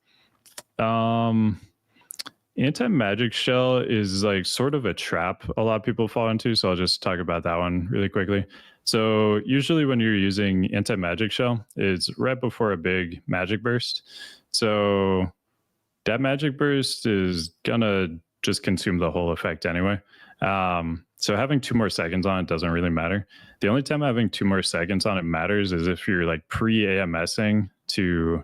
[SPEAKER 3] Anti-magic shell is like sort of a trap a lot of people fall into, so I'll just talk about that one really quickly. So usually when you're using anti-magic shell, it's right before a big magic burst. So that magic burst is gonna just consume the whole effect anyway. So having 2 more seconds on it doesn't really matter. The only time having 2 more seconds on it matters is if you're like pre-AMSing to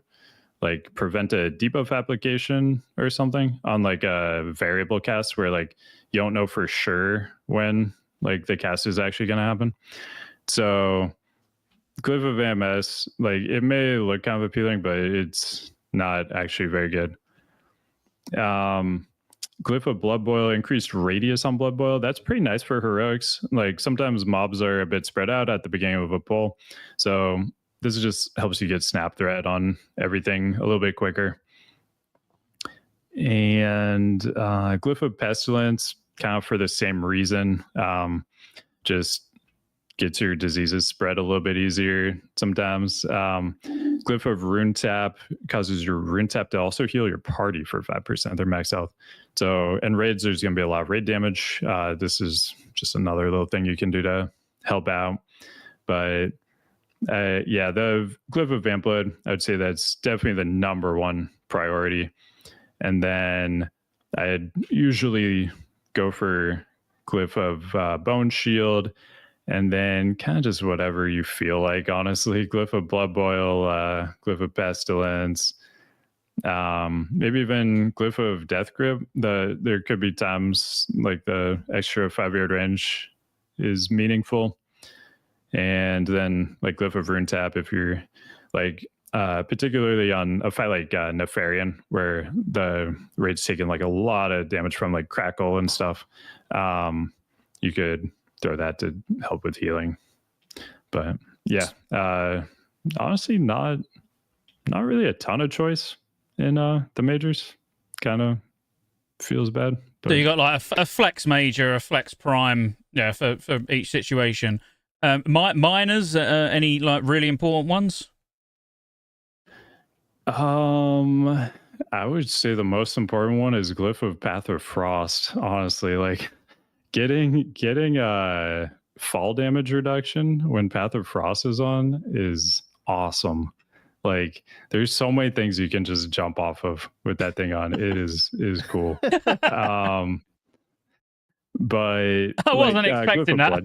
[SPEAKER 3] like prevent a debuff application or something on like a variable cast where like you don't know for sure when like the cast is actually going to happen. So Glyph of AMS, like it may look kind of appealing, but it's not actually very good. Glyph of Blood Boil, increased radius on Blood Boil. That's pretty nice for heroics. Like sometimes mobs are a bit spread out at the beginning of a pull. So this just helps you get snap threat on everything a little bit quicker. And Glyph of Pestilence, kind of for the same reason, just gets your diseases spread a little bit easier sometimes. Glyph of Rune Tap causes your Rune Tap to also heal your party for 5% of their max health. So in raids, there's going to be a lot of raid damage. This is just another little thing you can do to help out. But the Glyph of Vamp Blood, I would say that's definitely the number one priority. And then I'd usually go for Glyph of Bone Shield, and then kind of just whatever you feel like, honestly. Glyph of Blood Boil, Glyph of Pestilence, maybe even Glyph of Death Grip. There could be times like the extra 5-yard range is meaningful. And then like Glyph of Rune Tap, if you're like particularly on a fight like Nefarian, where the raid's taking like a lot of damage from like Crackle and stuff, you could throw that to help with healing. But yeah, honestly, not really a ton of choice in the majors. Kind of feels bad. But
[SPEAKER 1] So you got like a flex major, a flex prime, for each situation. Minors, any like really important ones?
[SPEAKER 3] I would say the most important one is Glyph of Path of Frost. Honestly, like getting fall damage reduction when Path of Frost is on is awesome. Like there's so many things you can just jump off of with that thing on. It is cool. But
[SPEAKER 1] I wasn't expecting that.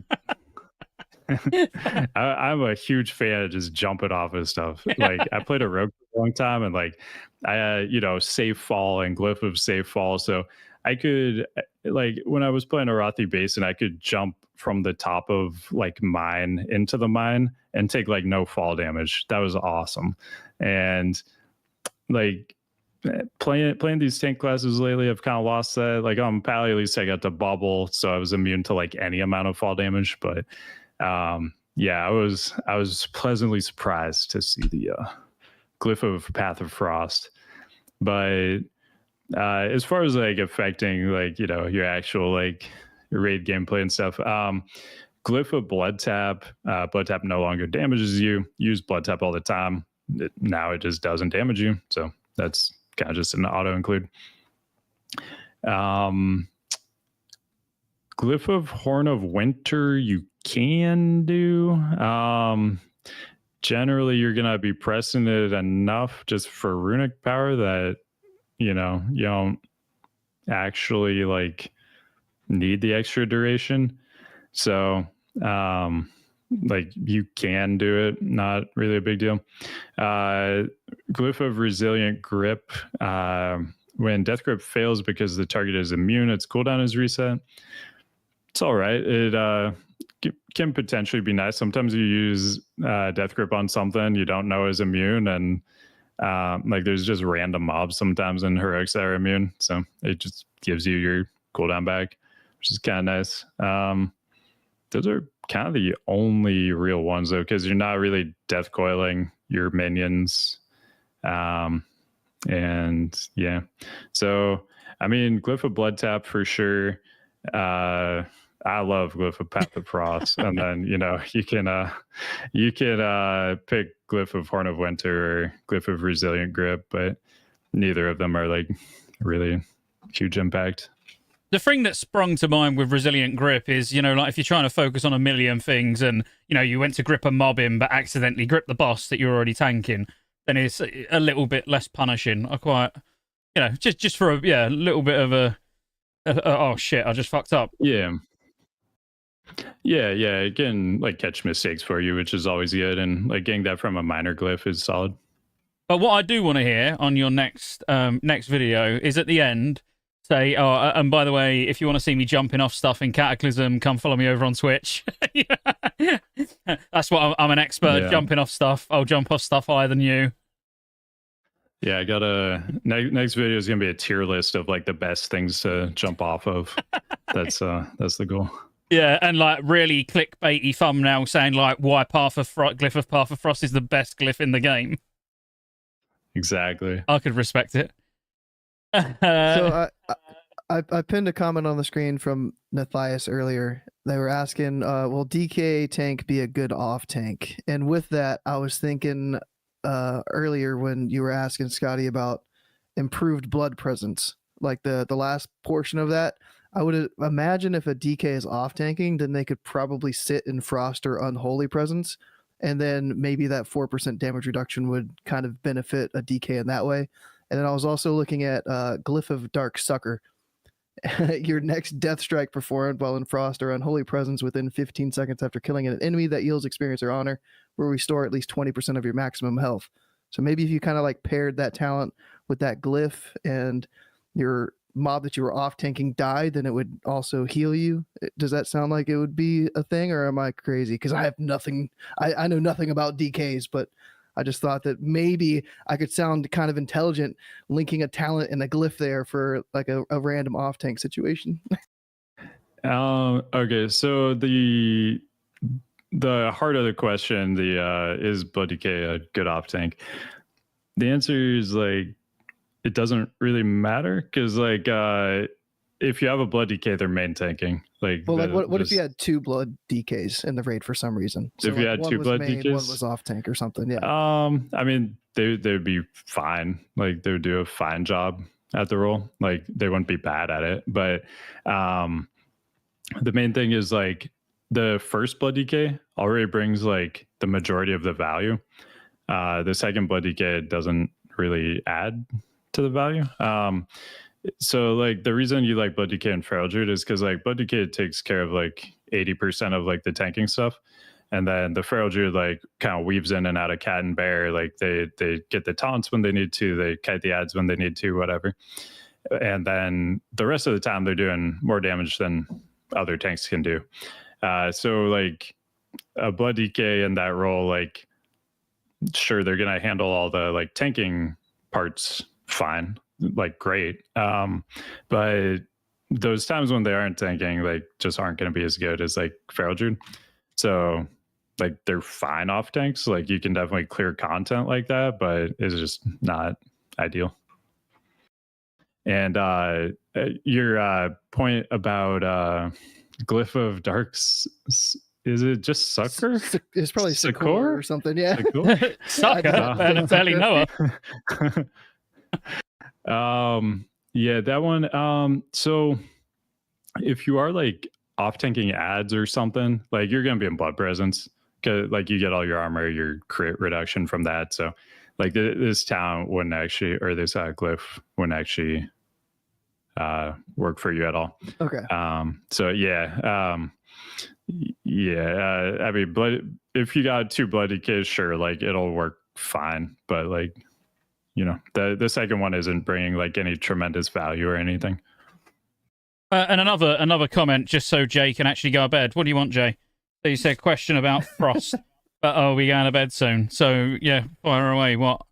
[SPEAKER 3] I'm a huge fan of just jumping off of stuff. Like I played a rogue for a long time, and like I safe fall and glyph of safe fall, so I could, like when I was playing Arathi Basin, I could jump from the top of like mine into the mine and take like no fall damage. That was awesome. And like playing these tank classes lately, I've kind of lost that. Like on Pally, at least I got to bubble, so I was immune to like any amount of fall damage. But yeah, I was pleasantly surprised to see the glyph of Path of Frost. But as far as like affecting like your actual like raid gameplay and stuff, glyph of blood tap no longer damages you. Use blood tap all the time. Now it just doesn't damage you, so that's kind of just an auto include. Glyph of Horn of Winter you can do. Generally you're gonna be pressing it enough just for runic power that you don't actually like need the extra duration. So like you can do it, not really a big deal. Glyph of Resilient Grip, when Death Grip fails because the target is immune, its cooldown is reset. It's all right. It can potentially be nice. Sometimes you use Death Grip on something you don't know is immune, and like there's just random mobs sometimes in heroics that are immune, so it just gives you your cooldown back, which is kind of nice. Those are kind of the only real ones though, because you're not really death coiling your minions. And yeah, so I mean Glyph of Blood Tap for sure. I love Glyph of Path of Frost, and then you can pick Glyph of Horn of Winter or Glyph of Resilient Grip, but neither of them are like really huge impact.
[SPEAKER 1] The thing that sprung to mind with Resilient Grip is, like if you're trying to focus on a million things and, you went to grip a mob in but accidentally grip the boss that you're already tanking, then it's a little bit less punishing. I quite, just for a little bit of a oh shit, I just fucked up.
[SPEAKER 3] Yeah, it can like catch mistakes for you, which is always good, and like getting that from a minor glyph is solid.
[SPEAKER 1] But what I do want to hear on your next video is at the end, say, oh, and by the way, if you want to see me jumping off stuff in Cataclysm, come follow me over on Twitch. That's what I'm an expert at, jumping off stuff. I'll jump off stuff higher than you.
[SPEAKER 3] Yeah, I got next video is gonna be a tier list of like the best things to jump off of. That's the goal.
[SPEAKER 1] Yeah, and like really clickbaity thumbnail saying like why Glyph of Path of Frost is the best glyph in the game.
[SPEAKER 3] Exactly.
[SPEAKER 1] I could respect it.
[SPEAKER 2] So I pinned a comment on the screen from Nathias earlier. They were asking, will DK tank be a good off tank? And with that, I was thinking earlier when you were asking Scotty about improved blood presence, like the last portion of that. I would imagine if a DK is off tanking, then they could probably sit in Frost or Unholy presence, and then maybe that 4% damage reduction would kind of benefit a DK in that way. And then I was also looking at Glyph of Dark Sucker. Your next death strike performed while in Frost or Unholy presence within 15 seconds after killing an enemy that yields experience or honor, will restore at least 20% of your maximum health. So maybe if you kind of like paired that talent with that glyph and your mob that you were off tanking died, then it would also heal you. Does that sound like it would be a thing, or am I crazy? Because I have nothing, I know nothing about DKs, but I just thought that maybe I could sound kind of intelligent linking a talent and a glyph there for like a random off tank situation.
[SPEAKER 3] Okay, so the heart of the question, is Blood DK a good off tank? The answer is like it doesn't really matter, because like if you have a Blood DK, they're main tanking.
[SPEAKER 2] Well, like what if you had 2 blood DKs in the raid for some reason?
[SPEAKER 3] So if you had 2 blood DKs,
[SPEAKER 2] one was off tank or something. Yeah.
[SPEAKER 3] I mean, they would be fine. Like they would do a fine job at the role. Like they wouldn't be bad at it. But the main thing is like the first blood DK already brings like the majority of the value. The second blood DK doesn't really add to the value. So like the reason you like blood DK and feral druid is because like blood DK takes care of like 80% of like the tanking stuff, and then the feral druid like kind of weaves in and out of cat and bear. Like they get the taunts when they need to, they kite the ads when they need to, whatever. And then the rest of the time they're doing more damage than other tanks can do. So like a blood DK in that role, like sure they're gonna handle all the like tanking parts fine, like great, but those times when they aren't tanking like just aren't going to be as good as like feral druid. So like they're fine off tanks, like you can definitely clear content like that, but it's just not ideal. And your point about glyph of darks, is it just sucker?
[SPEAKER 2] It's probably Sakor or something. Yeah.
[SPEAKER 1] Sucker. Fairly Noah.
[SPEAKER 3] Yeah, that one. So if you are like off tanking ads or something, like you're gonna be in blood presence, because like you get all your armor, your crit reduction from that. So like this town wouldn't actually, or this glyph wouldn't actually work for you at all.
[SPEAKER 2] Okay.
[SPEAKER 3] So yeah. I mean, blood, if you got 2 blood DKs, sure, like it'll work fine, but like, you know, the second one isn't bringing like any tremendous value or anything.
[SPEAKER 1] And another comment, just so Jay can actually go to bed. What do you want, Jay? So you said question about Frost, but are we going to bed soon? So yeah, fire away. What?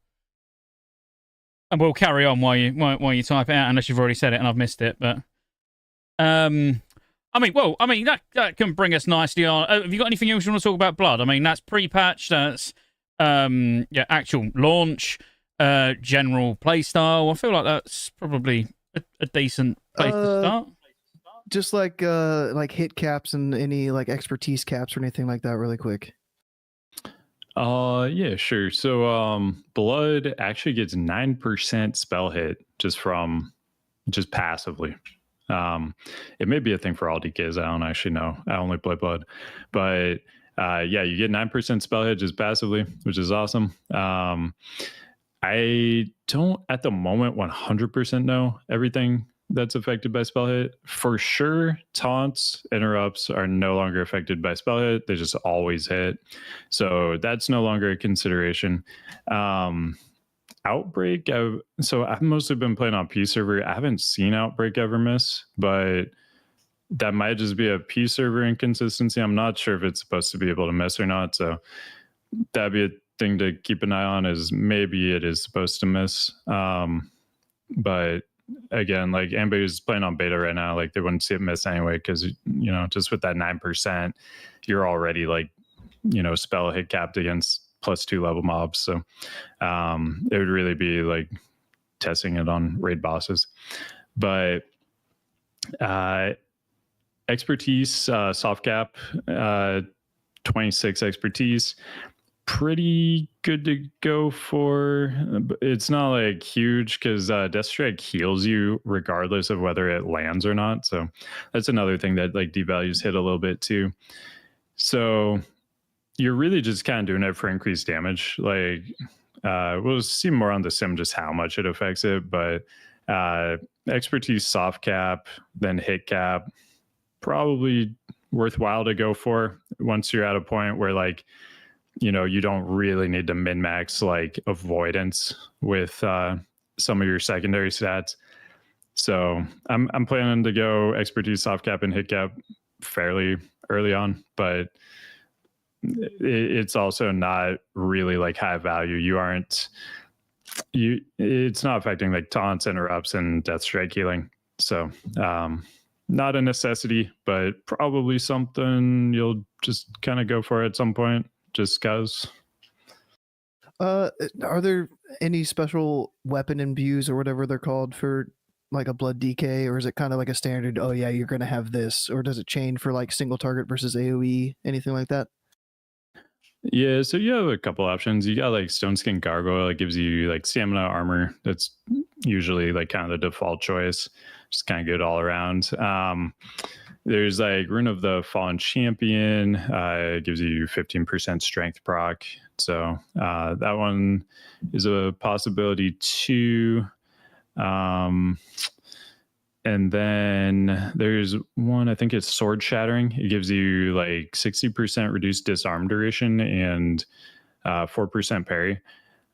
[SPEAKER 1] And we'll carry on while you type it out, unless you've already said it and I've missed it. But I mean, that can bring us nicely on. Have you got anything else you want to talk about? Blood. I mean, that's pre-patch. That's actual launch. General playstyle. I feel like that's probably a decent place to start.
[SPEAKER 2] Just like hit caps and any like expertise caps or anything like that really quick.
[SPEAKER 3] Yeah, sure. So blood actually gets 9% spell hit just passively. It may be a thing for all DKs. I don't actually know. I only play blood. But yeah, you get 9% spell hit just passively, which is awesome. I don't at the moment 100% know everything that's affected by spell hit. For sure, taunts, interrupts are no longer affected by spell hit. They just always hit. So that's no longer a consideration. Outbreak, I've mostly been playing on P server. I haven't seen Outbreak ever miss, but that might just be a P server inconsistency. I'm not sure if it's supposed to be able to miss or not. So that'd be a thing to keep an eye on, is maybe it is supposed to miss. But again, like anybody who's playing on beta right now, like they wouldn't see it miss anyway, because, you know, just with that 9%, you're already like, you know, spell hit capped against +2 level mobs. So it would really be like testing it on raid bosses. But expertise, soft cap, 26 expertise, pretty good to go for. It's not like huge, because Death Strike heals you regardless of whether it lands or not. So that's another thing that like devalues hit a little bit too. So you're really just kind of doing it for increased damage. Like we'll see more on the sim just how much it affects it, but expertise soft cap, then hit cap, probably worthwhile to go for once you're at a point where, like, you know, you don't really need to min-max like avoidance with some of your secondary stats. So I'm planning to go expertise soft cap and hit cap fairly early on, but it's also not really like high value. It's not affecting like taunts, interrupts, and death strike healing. So not a necessity, but probably something you'll just kind of go for at some point, just cause.
[SPEAKER 2] Are there any special weapon imbues or whatever they're called for like a blood DK, or is it kind of like a standard? Oh yeah, you're gonna have this, or does it chain for like single target versus AOE, anything like that?
[SPEAKER 3] Yeah, so you have a couple options. You got like Stone Skin Gargoyle. It gives you like stamina armor. That's usually like kind of the default choice. Just kind of good all around. There's like Rune of the Fallen Champion. It gives you 15% strength proc. So that one is a possibility too. And then there's one, I think it's Sword Shattering. It gives you like 60% reduced disarm duration and 4% parry.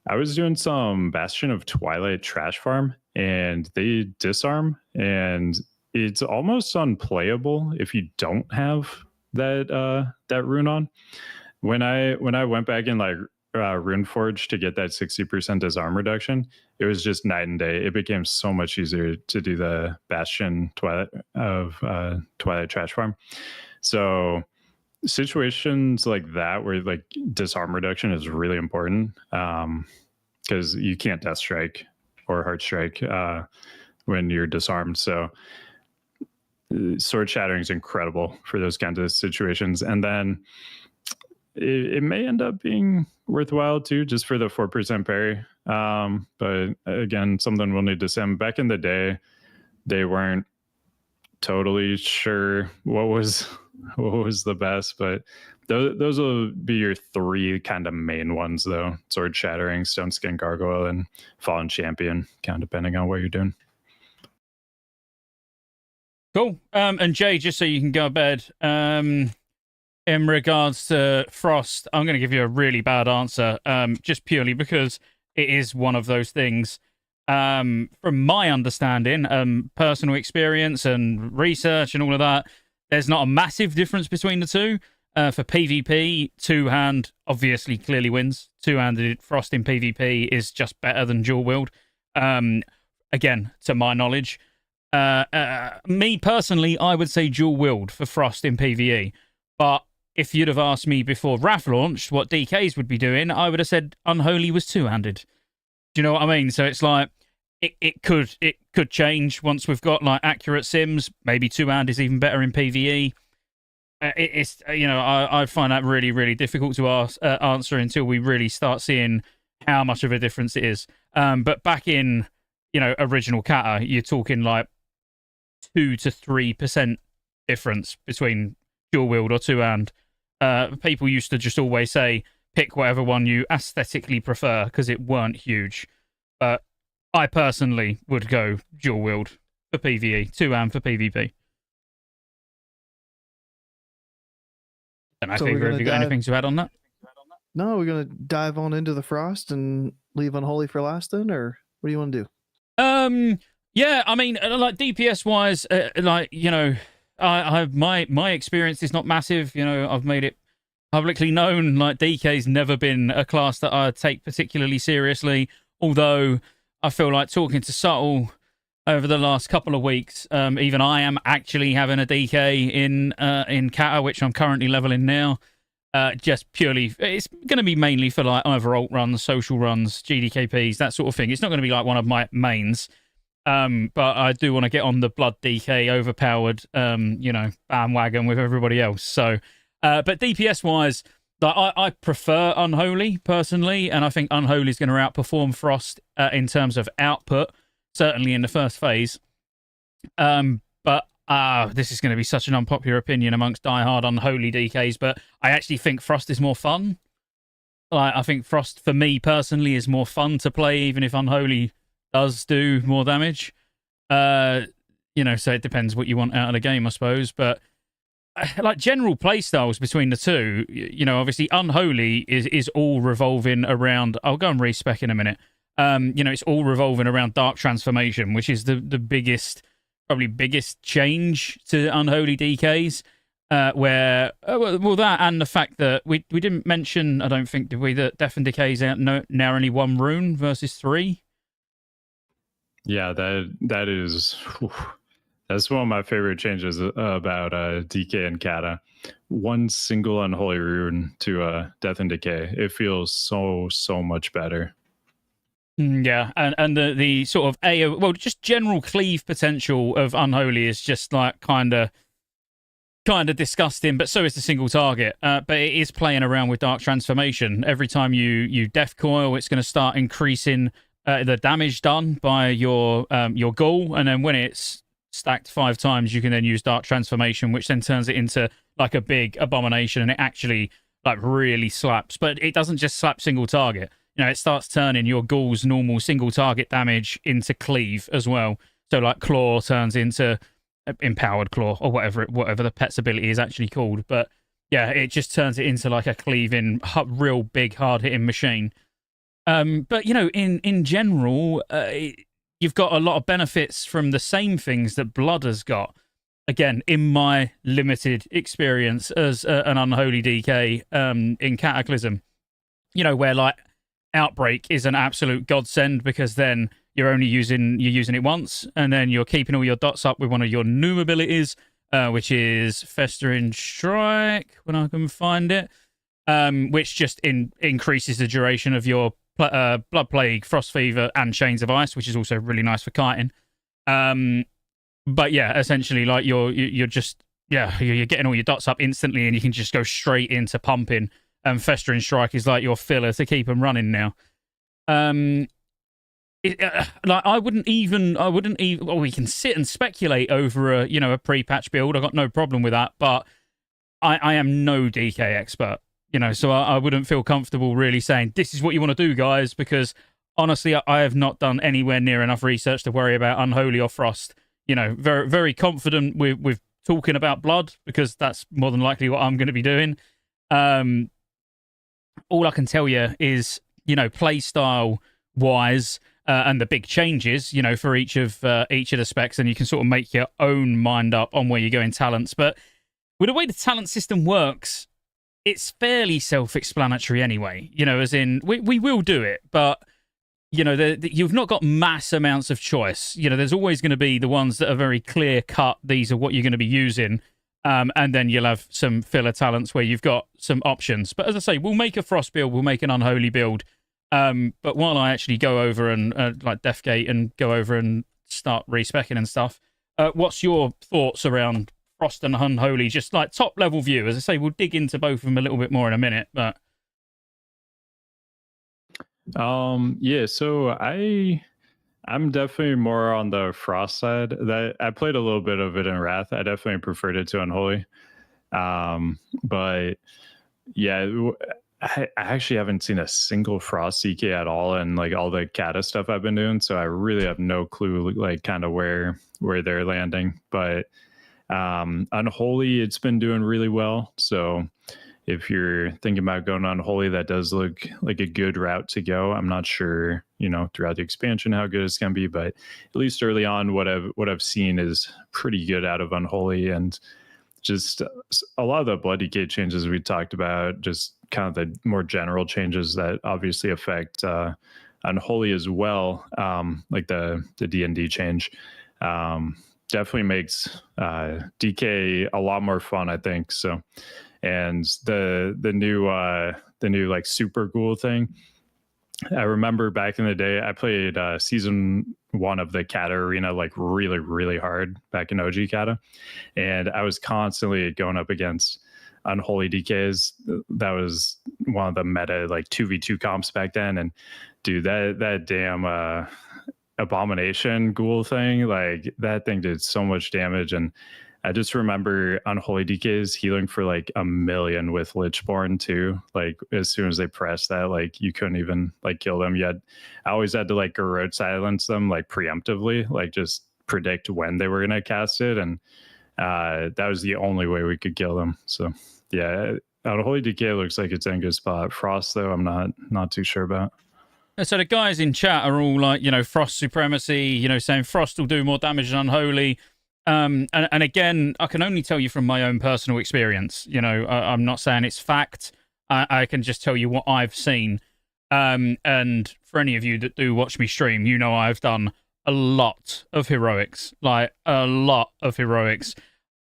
[SPEAKER 3] I was doing some Bastion of Twilight trash farm, and they disarm, and it's almost unplayable if you don't have that rune on. When I went back in like Runeforge to get that 60% disarm reduction, it was just night and day. It became so much easier to do the Bastion Twilight trash farm. So situations like that where like disarm reduction is really important, because you can't death strike or heart strike when you're disarmed. So sword shattering is incredible for those kinds of situations. And then it may end up being worthwhile too, just for the 4% parry. But again, something we'll need to sim. Back in the day, they weren't totally sure what was the best, but those will be your three kind of main ones though: Sword Shattering, Stone Skin Gargoyle, and Fallen Champion, kind of depending on what you're doing.
[SPEAKER 1] Cool. And Jay, just so you can go to bed, in regards to Frost, I'm going to give you a really bad answer, just purely because it is one of those things. From my understanding, personal experience and research and all of that, there's not a massive difference between the two. For PvP, two-hand obviously clearly wins. Two-handed Frost in PvP is just better than dual wield. Again, to my knowledge. Me personally, I would say dual wield for Frost in PvE. But if you'd have asked me before Wrath launched what DKs would be doing, I would have said Unholy was two-handed. Do you know what I mean? So it's like it could change once we've got like accurate sims. Maybe two-hand is even better in PvE. It's I find that really, really difficult to answer until we really start seeing how much of a difference it is. But back in original Cata, you're talking like 2 to 3% difference between dual wield or two-hand. People used to just always say pick whatever one you aesthetically prefer because it weren't huge. But I personally would go dual wield for PvE, two-hand for PvP. And I think have you got anything to add on that?
[SPEAKER 2] No, we're gonna dive on into the Frost and leave Unholy for last then, or what do you want to
[SPEAKER 1] do? Yeah, I mean, like DPS wise, I my experience is not massive. I've made it publicly known. Like DK's never been a class that I take particularly seriously. Although I feel like talking to Subtle over the last couple of weeks, even I am actually having a DK in Cata, which I'm currently leveling now. Just purely, it's going to be mainly for like either alt runs, social runs, GDKPs, that sort of thing. It's not going to be like one of my mains. But I do want to get on the blood DK overpowered, bandwagon with everybody else. So, but DPS wise, I prefer Unholy personally, and I think Unholy is going to outperform Frost in terms of output, certainly in the first phase. But this is going to be such an unpopular opinion amongst diehard Unholy DKs, but I actually think Frost is more fun. Like, I think Frost, for me personally, is more fun to play, even if Unholy does do more damage. So it depends what you want out of the game, I suppose. But like general play styles between the two, obviously Unholy is all revolving around. I'll go and respec in a minute. It's all revolving around Dark Transformation, which is the biggest change to Unholy DKs. Where that and the fact that we didn't mention, I don't think, did we, that Death and Decay is out now only 1 rune versus 3.
[SPEAKER 3] Yeah, that's one of my favorite changes about DK and Cata. 1 single Unholy rune to Death and Decay. It feels so much better.
[SPEAKER 1] Yeah, and the sort of well, just general cleave potential of Unholy is just like kind of disgusting, but so is the single target. But it is playing around with Dark Transformation. Every time you death coil, it's going to start increasing the damage done by your ghoul, and then when it's stacked 5 times, you can then use Dark Transformation, which then turns it into like a big abomination, and it actually like really slaps. But it doesn't just slap single target. You know, it starts turning your ghoul's normal single target damage into cleave as well. So like claw turns into empowered claw or whatever the pet's ability is actually called. But yeah, it just turns it into like a cleaving, real big, hard hitting machine. But you know, in general, you've got a lot of benefits from the same things that Blood has got. Again, in my limited experience as an Unholy DK in Cataclysm, you know, where like Outbreak is an absolute godsend because then you're using it once, and then you're keeping all your dots up with one of your new abilities, which is Festering Strike, when I can find it, which just increases the duration of your Blood Plague, Frost Fever, and Chains of Ice, which is also really nice for kiting. But yeah, essentially, like you're getting all your dots up instantly, and you can just go straight into pumping. And Festering Strike is like your filler to keep them running now. Like I wouldn't even. Well, we can sit and speculate over a pre-patch build. I've got no problem with that, but I am no DK expert. You know, so I wouldn't feel comfortable really saying this is what you want to do, guys, because honestly, I have not done anywhere near enough research to worry about Unholy or Frost. You know, very, very confident with talking about Blood, because that's more than likely what I'm going to be doing. All I can tell you is, you know, play style wise, and the big changes, you know, for each of the specs, and you can sort of make your own mind up on where you go in talents. But with the way the talent system works, it's fairly self-explanatory anyway. You know, as in we will do it, but you know, you've not got mass amounts of choice. You know, there's always going to be the ones that are very clear cut. These are what you're going to be using. And then you'll have some filler talents where you've got some options. But as I say, we'll make a Frost build, we'll make an Unholy build. But while I actually go over and like Deathgate and go over and start respecking and stuff, what's your thoughts around Frost and Unholy? Just like top level view. As I say, we'll dig into both of them a little bit more in a minute. But
[SPEAKER 3] yeah, so I'm definitely more on the Frost side. That I played a little bit of it in Wrath. I definitely preferred it to Unholy. But yeah, I actually haven't seen a single Frost CK at all in like all the Cata stuff I've been doing. So I really have no clue like kind of where they're landing. But Unholy, it's been doing really well. So if you're thinking about going Unholy, that does look like a good route to go. I'm not sure, you know, throughout the expansion how good it's going to be, but at least early on, what I've seen is pretty good out of Unholy. And just a lot of the Blood Decay changes we talked about, just kind of the more general changes that obviously affect Unholy as well, like the D&D change, definitely makes DK a lot more fun, I think. So. And the new like super ghoul thing, I remember back in the day I played season 1 of the Cata arena like really, really hard back in OG Cata, and I was constantly going up against Unholy DKs. That was one of the meta like 2v2 comps back then, and dude, that damn abomination ghoul thing, like that thing did so much damage. And I just remember Unholy DKs healing for like 1 million with Lichborn too. Like as soon as they pressed that, like you couldn't even like kill them. I always had to like Garrote silence them like preemptively, like just predict when they were gonna cast it, and that was the only way we could kill them. So yeah, Unholy DK looks like it's in a good spot. Frost though, I'm not too sure about.
[SPEAKER 1] So the guys in chat are all like, you know, Frost supremacy, you know, saying Frost will do more damage than Unholy. And again, I can only tell you from my own personal experience. You know, I'm not saying it's fact. I can just tell you what I've seen. And for any of you that do watch me stream, you know I've done a lot of heroics. Like, a lot of heroics.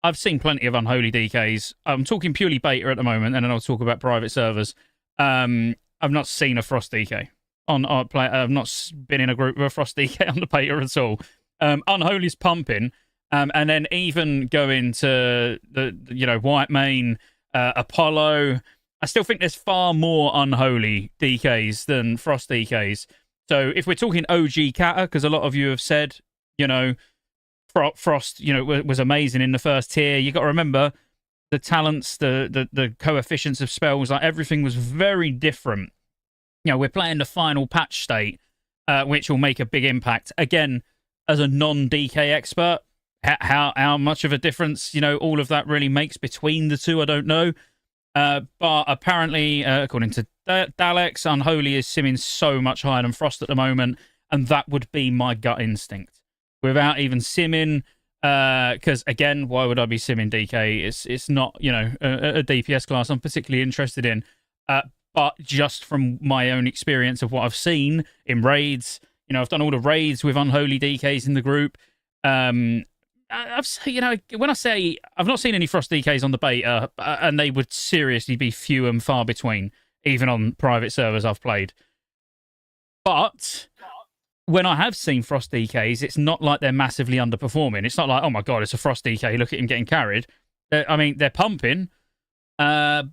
[SPEAKER 1] I've seen plenty of Unholy DKs. I'm talking purely beta at the moment, and then I'll talk about private servers. I've not seen a Frost DK. on our play. I've not been in a group with a Frost DK on the beta at all. Unholy's pumping, and then even going to the White Mane, Apollo. I still think there's far more Unholy DKs than Frost DKs. So if we're talking OG Cata, because a lot of you have said, Frost, was amazing in the first tier. You got to remember the talents, the coefficients of spells, like everything was very different. We're playing the final patch state, which will make a big impact. Again, as a non-DK expert, how much of a difference, all of that really makes between the two, I don't know. But apparently, according to Dalex, Unholy is simming so much higher than Frost at the moment, and that would be my gut instinct. Without even simming, because again, why would I be simming DK? It's not, a DPS class I'm particularly interested in. But just from my own experience of what I've seen in raids, I've done all the raids with Unholy DKs in the group. When I say I've not seen any Frost DKs on the beta, and they would seriously be few and far between, even on private servers I've played. But when I have seen Frost DKs, it's not like they're massively underperforming. It's not like, oh my god, it's a Frost DK, look at him getting carried. They're pumping. But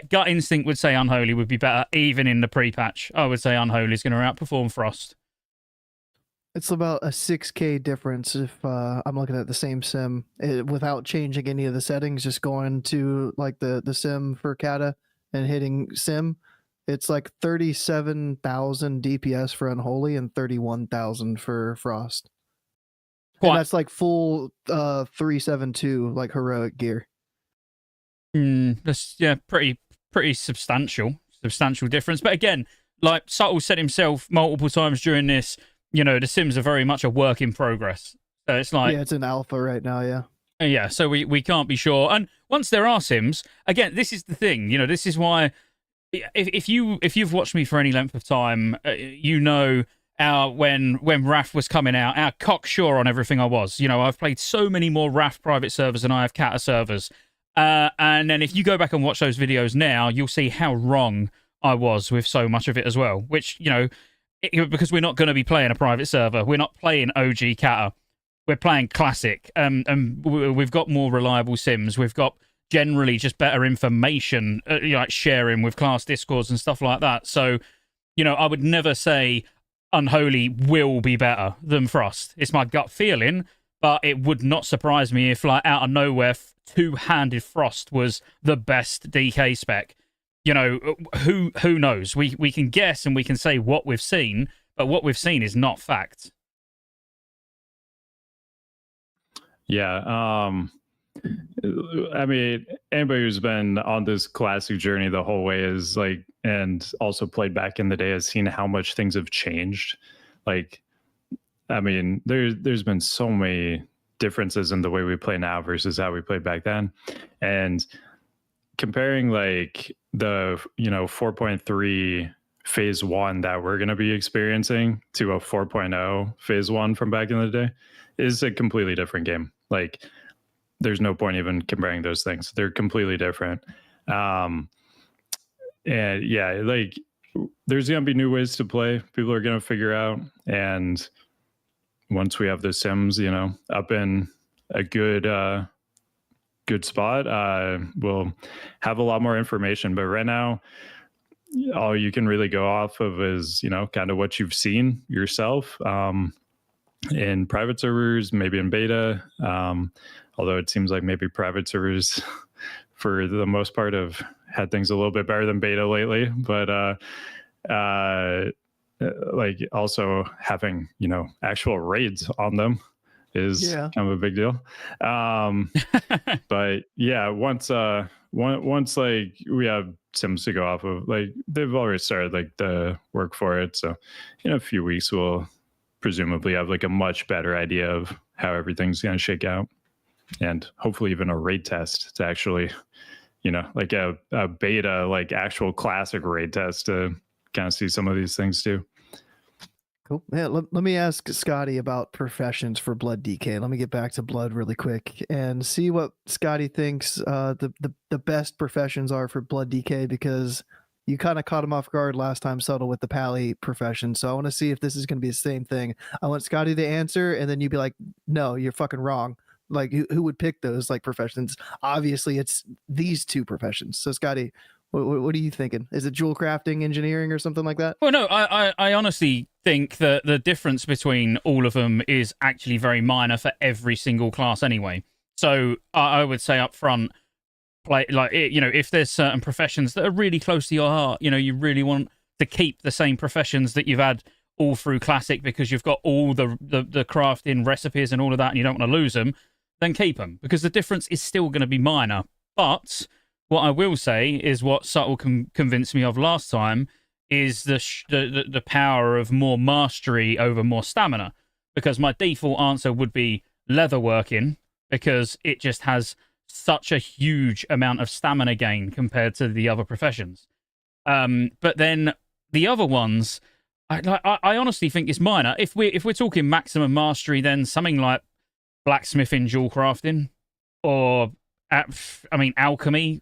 [SPEAKER 1] gut instinct would say Unholy would be better, even in the pre-patch. I would say Unholy is going to outperform Frost.
[SPEAKER 2] It's about a 6K difference if I'm looking at the same sim without changing any of the settings, just going to like the sim for Cata and hitting sim. It's like 37,000 DPS for Unholy and 31,000 for Frost. And that's like full 372 like heroic gear.
[SPEAKER 1] That's pretty substantial difference. But again, like Subtle said himself multiple times during this, the sims are very much a work in progress. So it's like,
[SPEAKER 2] it's in alpha right now, yeah.
[SPEAKER 1] Yeah, so we can't be sure. And once there are sims, again, this is the thing. This is why if you've watched me for any length of time, when Wrath was coming out, how cocksure on everything I was. I've played so many more Wrath private servers than I have Cata servers. And then if you go back and watch those videos now, you'll see how wrong I was with so much of it as well. Which, because we're not going to be playing a private server. We're not playing OG Cata. We're playing Classic. And we've got more reliable sims. We've got generally just better information, like sharing with class discords and stuff like that. So, I would never say Unholy will be better than Frost. It's my gut feeling, but it would not surprise me if, like, out of nowhere, two-handed Frost was the best DK spec. Who knows? We can guess and we can say what we've seen, but what we've seen is not fact.
[SPEAKER 3] Yeah. Anybody who's been on this Classic journey the whole way is like, and also played back in the day, has seen how much things have changed. Like, there's been so many differences in the way we play now versus how we played back then. And comparing like the 4.3 phase 1 that we're going to be experiencing to a 4.0 phase 1 from back in the day is a completely different game. Like, there's no point even comparing those things. They're completely different. And yeah, like, there's going to be new ways to play. People are going to figure out. And once we have the sims, up in a good spot, we'll have a lot more information. But right now, all you can really go off of is, kind of what you've seen yourself in private servers, maybe in beta. Although it seems like maybe private servers, for the most part, have had things a little bit better than beta lately. But like, also having actual raids on them is kind of a big deal. But yeah, once like we have sims to go off of, like, they've already started like the work for it, so in a few weeks we'll presumably have like a much better idea of how everything's going to shake out, and hopefully even a raid test to actually like a beta, like actual Classic raid test to kind of see some of these things too.
[SPEAKER 2] Cool. Yeah, let me ask Scotty about professions for Blood DK. Let me get back to Blood really quick and see what Scotty thinks the best professions are for Blood DK, because you kind of caught him off guard last time, Subtle, with the Pally profession. So I want to see if this is going to be the same thing. I want Scotty to answer, and then you'd be like, no, you're fucking wrong. Like, who would pick those like professions? Obviously, it's these two professions. So, Scotty, what are you thinking? Is it jewel crafting, engineering, or something like that?
[SPEAKER 1] Well, no, I honestly think that the difference between all of them is actually very minor for every single class anyway. So I would say up front, if there's certain professions that are really close to your heart, you really want to keep the same professions that you've had all through Classic because you've got all the crafting recipes and all of that and you don't want to lose them, then keep them because the difference is still going to be minor. But what I will say is what Subtle convinced me of last time is the power of more mastery over more stamina. Because my default answer would be leatherworking because it just has such a huge amount of stamina gain compared to the other professions. But then the other ones, I honestly think it's minor. If we're talking maximum mastery, then something like blacksmithing, jewel crafting, or alchemy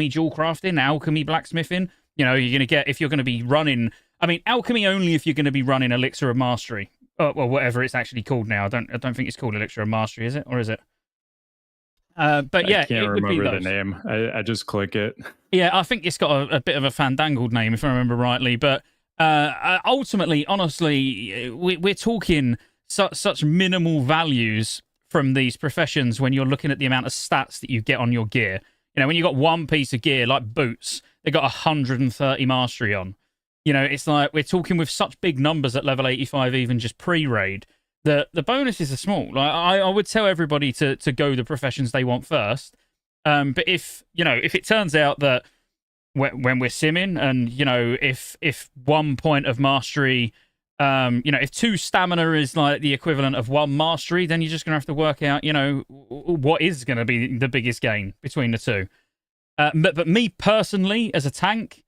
[SPEAKER 1] jewel crafting, alchemy blacksmithing. You're going to get if you're going to be running. Alchemy only if you're going to be running elixir of mastery, or whatever it's actually called now. I don't think it's called elixir of mastery, is it, or is it? But yeah,
[SPEAKER 3] I can't remember the name. I just click it.
[SPEAKER 1] Yeah, I think it's got a bit of a fandangled name if I remember rightly. But ultimately, honestly, we're talking such minimal values from these professions when you're looking at the amount of stats that you get on your gear. When you got one piece of gear like boots, they got 130 mastery on. It's like we're talking with such big numbers at level 85, even just pre-raid. The bonuses are small. Like I would tell everybody to go the professions they want first. But if it turns out that when we're simming and if 1 point of mastery, if 2 stamina is like the equivalent of 1 mastery, then you're just gonna have to work out what is going to be the biggest gain between the two. But me personally, as a tank,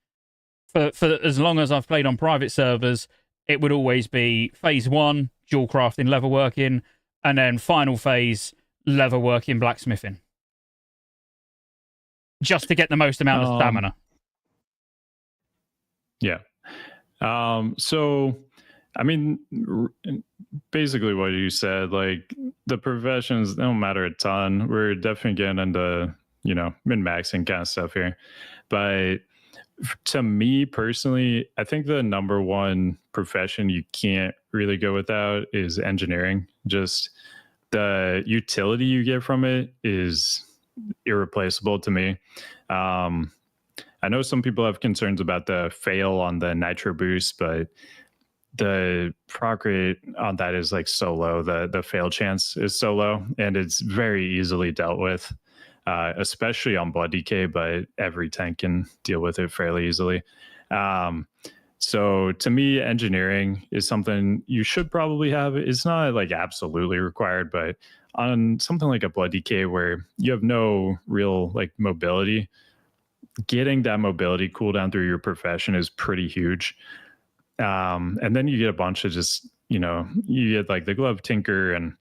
[SPEAKER 1] for as long as I've played on private servers, it would always be phase 1 jewel crafting, leatherworking, and then final phase leatherworking, blacksmithing, just to get the most amount of stamina.
[SPEAKER 3] Yeah. So, basically what you said, like the professions don't matter a ton. We're definitely getting into, min-maxing kind of stuff here. But to me personally, I think the number one profession you can't really go without is engineering. Just the utility you get from it is irreplaceable to me. I know some people have concerns about the fail on the nitro boost, but the proc rate on that is like so low. The fail chance is so low, and it's very easily dealt with, especially on blood DK, but every tank can deal with it fairly easily. So to me, engineering is something you should probably have. It's not like absolutely required, but on something like a blood DK where you have no real like mobility, getting that mobility cooldown through your profession is pretty huge. And then you get a bunch of just, you get like the glove tinker and,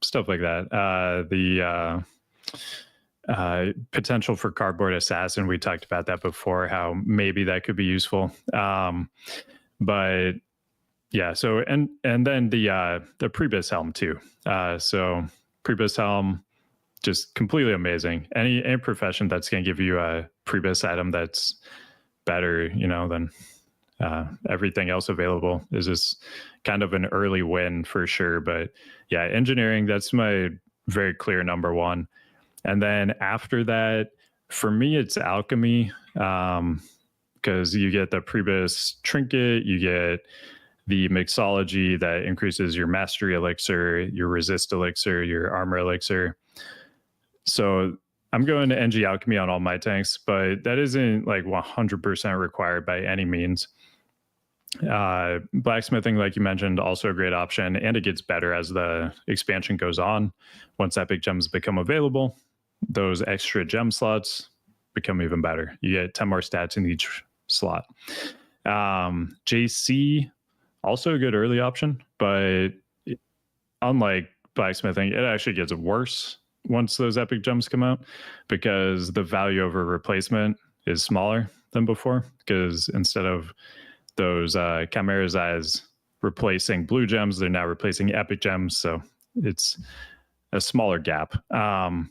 [SPEAKER 3] stuff like that. The potential for cardboard assassin, we talked about that before, how maybe that could be useful. But yeah, so and then the Prebis helm too. So Prebis helm, just completely amazing. Any profession that's going to give you a Prebis item that's better, than everything else available is just kind of an early win for sure. But yeah, engineering, that's my very clear number one. And then after that, for me, it's alchemy, because you get the Prebis trinket, you get the mixology that increases your mastery elixir, your resist elixir, your armor elixir. So I'm going to NG alchemy on all my tanks, but that isn't like 100% required by any means. Blacksmithing, like you mentioned, also a great option, and it gets better as the expansion goes on. Once epic gems become available, those extra gem slots become even better. You get 10 more stats in each slot. JC, also a good early option, but unlike blacksmithing, it actually gets worse once those epic gems come out, because the value over replacement is smaller than before, because instead of those Chimera's Eyes replacing blue gems, they're now replacing epic gems, so it's a smaller gap. And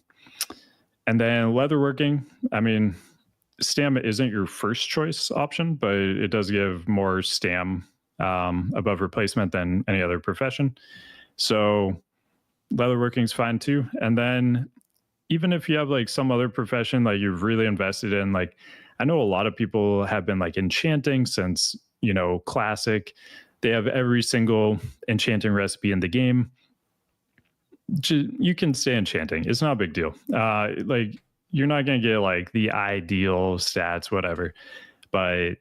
[SPEAKER 3] then leatherworking, I mean, stam isn't your first choice option, but it does give more stam above replacement than any other profession. So leatherworking's fine too. And then even if you have like some other profession like you've really invested in, like I know a lot of people have been like enchanting since, you know, classic. They have every single enchanting recipe in the game. You can stay enchanting. It's not a big deal. Like you're not going to get like the ideal stats, whatever, but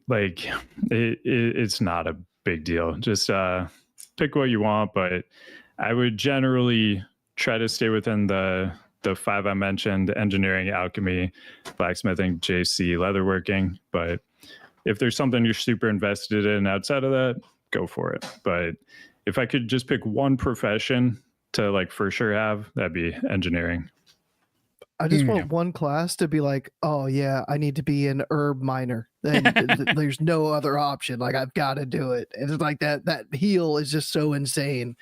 [SPEAKER 3] like it's not a big deal. Just pick what you want, but I would generally try to stay within the 5 I mentioned: engineering, alchemy, blacksmithing, JC, leatherworking. But if there's something you're super invested in outside of that, go for it. But if I could just pick one profession to like for sure have, that'd be engineering.
[SPEAKER 2] I just want one class to be like, oh yeah, I need to be an herb miner. There's no other option. Like I've got to do it. And it's like that heal is just so insane.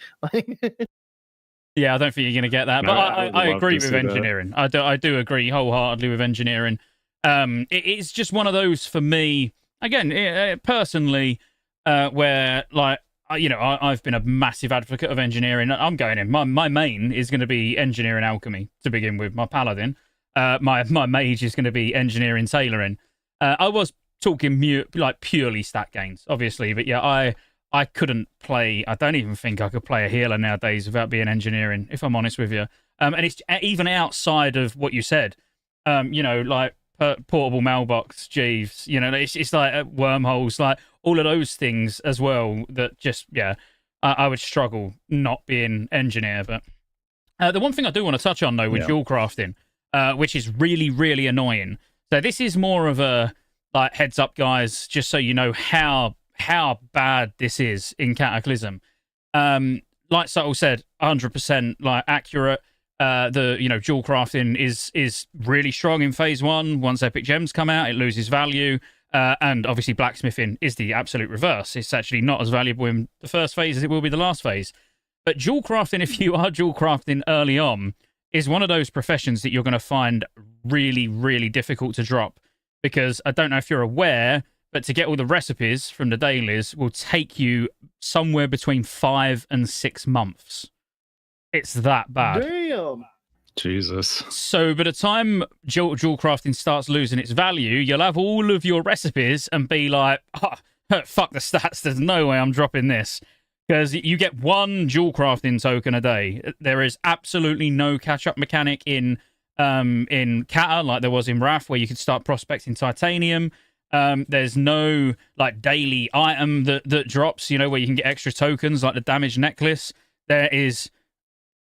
[SPEAKER 1] Yeah, I don't think you're going to get that. But I agree with engineering. I do agree wholeheartedly with engineering. It's just one of those for me, again, personally, where like, you know, I've been a massive advocate of engineering. I'm going in. My main is going to be engineering alchemy to begin with. My paladin, my mage is going to be engineering tailoring. I was talking like purely stat gains, obviously, but yeah, I couldn't play. I don't even think I could play a healer nowadays without being engineering, if I'm honest with you. And it's even outside of what you said. You know, like portable mailbox, Jeeves. You know, it's like wormholes, like all of those things as well. That just I would struggle not being engineer. But the one thing I do want to touch on though with dual crafting, which is really really annoying. So this is more of a like heads up, guys, just so you know how bad this is in Cataclysm. Like Subtle said, 100% like accurate. The dual crafting is really strong in phase 1. Once epic gems come out, it loses value. And obviously blacksmithing is the absolute reverse. It's actually not as valuable in the first phase as it will be the last phase. But dual crafting, if you are dual crafting early on, is one of those professions that you're going to find really, really difficult to drop. Because I don't know if you're aware, but to get all the recipes from the dailies will take you somewhere between 5 and 6 months. It's that bad.
[SPEAKER 2] Damn.
[SPEAKER 3] Jesus.
[SPEAKER 1] So by the time dual crafting starts losing its value, you'll have all of your recipes and be like, oh, fuck the stats. There's no way I'm dropping this. Because you get 1 dual crafting token a day. There is absolutely no catch-up mechanic in Cata like there was in Wrath, where you could start prospecting titanium. There's no like daily item that drops, you know, where you can get extra tokens like the damage necklace. There is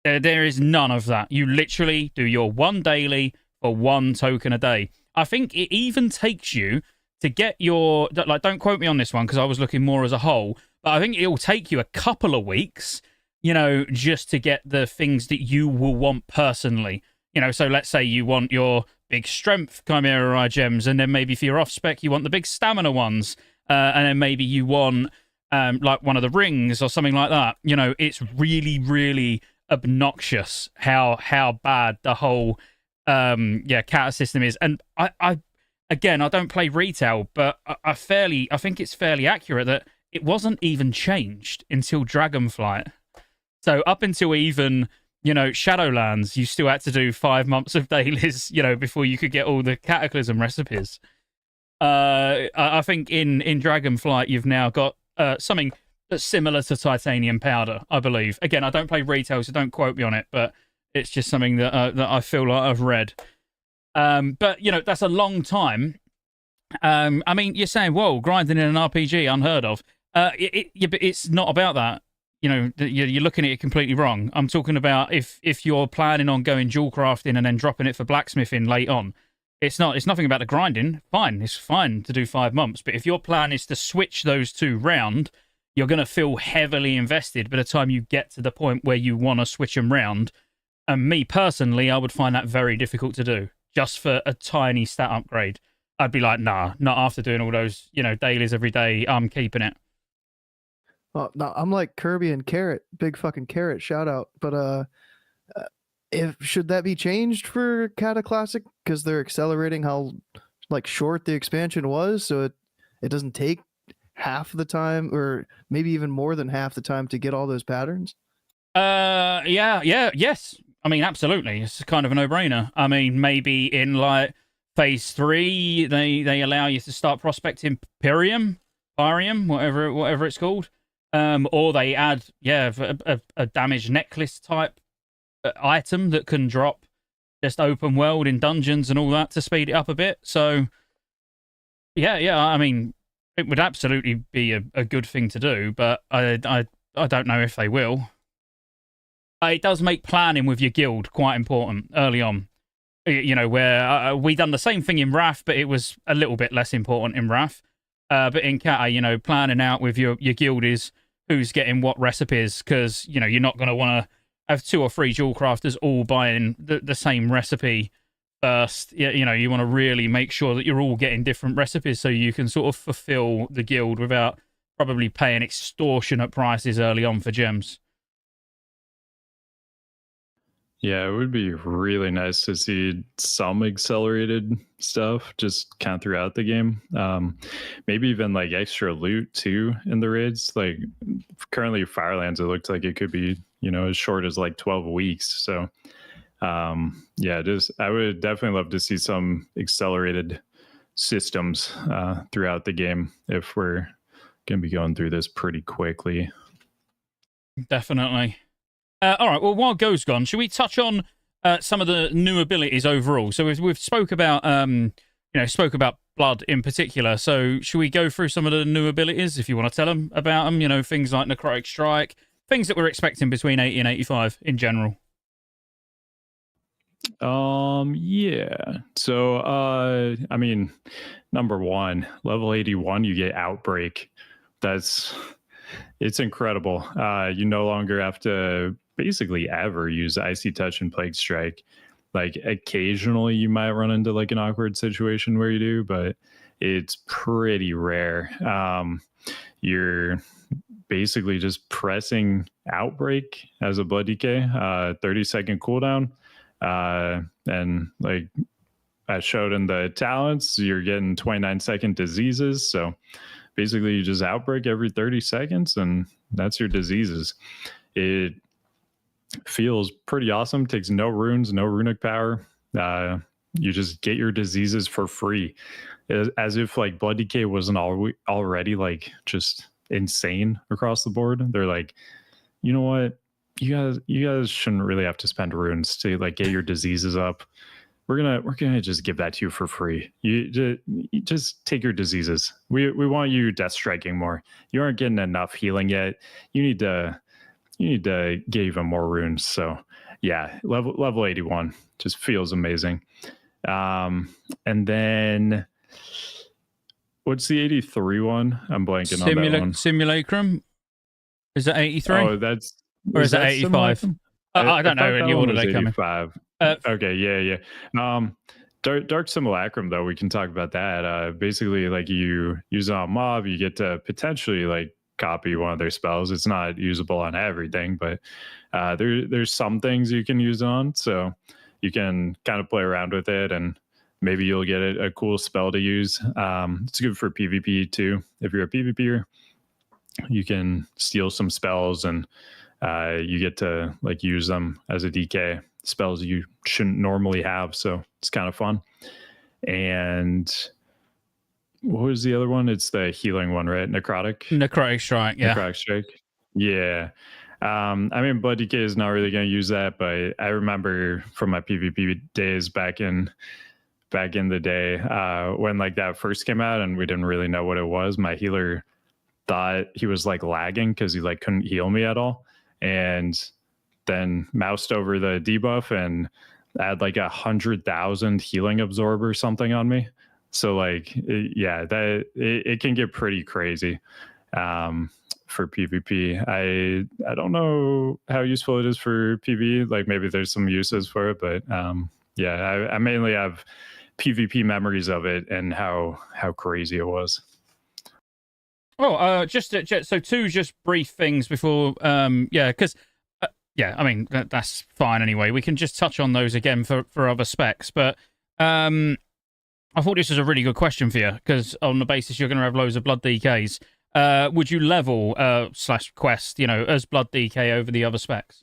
[SPEAKER 1] none of that. You literally do your 1 daily for 1 token a day. I think it even takes you to get your, like, don't quote me on this one because I was looking more as a whole, but I think it will take you a couple of weeks, you know, just to get the things that you will want personally. You know, so let's say you want your big strength Chimera Eye gems, and then maybe for your off-spec you want the big stamina ones, and then maybe you want like one of the rings or something like that. You know, it's really, really obnoxious how bad the whole Cata system is. And I again, I don't play retail, but I think it's fairly accurate that it wasn't even changed until Dragonflight. So up until even, you know, Shadowlands, you still had to do 5 months of dailies, you know, before you could get all the Cataclysm recipes. I think in Dragonflight, you've now got something that's similar to titanium powder, I believe. Again, I don't play retail, so don't quote me on it, but it's just something that I feel like I've read. But, you know, that's a long time. I mean, you're saying, whoa, grinding in an RPG, unheard of. But it's not about that. You know, you're looking at it completely wrong. I'm talking about if you're planning on going dual crafting and then dropping it for blacksmithing late on. It's nothing about the grinding. Fine, it's fine to do 5 months. But if your plan is to switch those 2 round, you're going to feel heavily invested by the time you get to the point where you want to switch them round. And me personally, I would find that very difficult to do just for a tiny stat upgrade. I'd be like, nah, not after doing all those, dailies every day. I'm keeping it.
[SPEAKER 2] Well, no, I'm like Kirby and Carrot, big fucking Carrot shout out. But if should that be changed for Cataclysm because they're accelerating how like short the expansion was, so it doesn't take half the time or maybe even more than half the time to get all those patterns?
[SPEAKER 1] Yes. I mean, absolutely. It's kind of a no-brainer. I mean, maybe in like phase 3, they allow you to start prospecting Pyrium, whatever it's called. Or they add, a damaged necklace type item that can drop just open world in dungeons and all that to speed it up a bit. So, yeah. I mean, it would absolutely be a good thing to do, but I don't know if they will. It does make planning with your guild quite important early on. Where we done the same thing in Wrath, but it was a little bit less important in Wrath. But in Cata, planning out with your guild is who's getting what recipes, because, you're not going to want to have 2 or 3 jewel crafters all buying the same recipe first. You want to really make sure that you're all getting different recipes so you can sort of fulfill the guild without probably paying extortionate prices early on for gems.
[SPEAKER 3] Yeah, it would be really nice to see some accelerated stuff just kind of throughout the game. Maybe even like extra loot too in the raids. Like currently Firelands, it looks like it could be, as short as like 12 weeks. So I would definitely love to see some accelerated systems throughout the game if we're going to be going through this pretty quickly.
[SPEAKER 1] Definitely. All right. Well, while Go's gone, should we touch on some of the new abilities overall? So we've spoke about blood in particular. So should we go through some of the new abilities if you want to tell them about them? Things like Necrotic Strike, things that we're expecting between 80 and 85 in general.
[SPEAKER 3] Yeah. So I mean, number 1, level 81, you get Outbreak. It's incredible. You no longer have to basically ever use Icy Touch and Plague Strike. Like occasionally you might run into like an awkward situation where you do, but it's pretty rare. You're basically just pressing Outbreak as a Blood Decay, 30-second cooldown. And like I showed in the talents, you're getting 29-second diseases. So basically you just Outbreak every 30 seconds and that's your diseases. It feels pretty awesome. Takes no runes, no runic power. You just get your diseases for free, as if like Blood Decay wasn't already like just insane across the board. They're like, you know what, you guys shouldn't really have to spend runes to like get your diseases up. We're gonna just give that to you for free. You just take your diseases. We want you death striking more. You aren't getting enough healing yet. You need to get even more runes. So yeah, level 81 just feels amazing. And then what's the 83 one? I'm blanking on that one.
[SPEAKER 1] Simulacrum? Is that 83?
[SPEAKER 3] Oh,
[SPEAKER 1] or is that 85? I don't know any order they come in.
[SPEAKER 3] 85. Okay, yeah. Dark Simulacrum, though, we can talk about that. Basically, like you use it on mob, you get to potentially like copy one of their spells. It's not usable on everything, but there's some things you can use on, so you can kind of play around with it, and maybe you'll get a cool spell to use. It's good for PvP too. If you're a PvPer, you can steal some spells, and you get to like use them as a DK, spells you shouldn't normally have. So it's kind of fun. And what was the other one? It's the healing one, right? Necrotic
[SPEAKER 1] Strike, yeah.
[SPEAKER 3] Necrotic Strike. Yeah. I mean, Blood Decay is not really going to use that, but I remember from my PvP days back in the day, when like that first came out and we didn't really know what it was, my healer thought he was like lagging because he like couldn't heal me at all, and then moused over the debuff and had like 100,000 healing absorb or something on me. So like, it can get pretty crazy. for PvP. I don't know how useful it is for PvE. Like maybe there's some uses for it, but yeah, I mainly have PvP memories of it and how crazy it was.
[SPEAKER 1] Oh, so two just brief things before, yeah, because yeah, I mean that's fine anyway. We can just touch on those again for other specs, but I thought this was a really good question for you because on the basis you're going to have loads of blood DKs, would you level / quest, as blood DK over the other specs?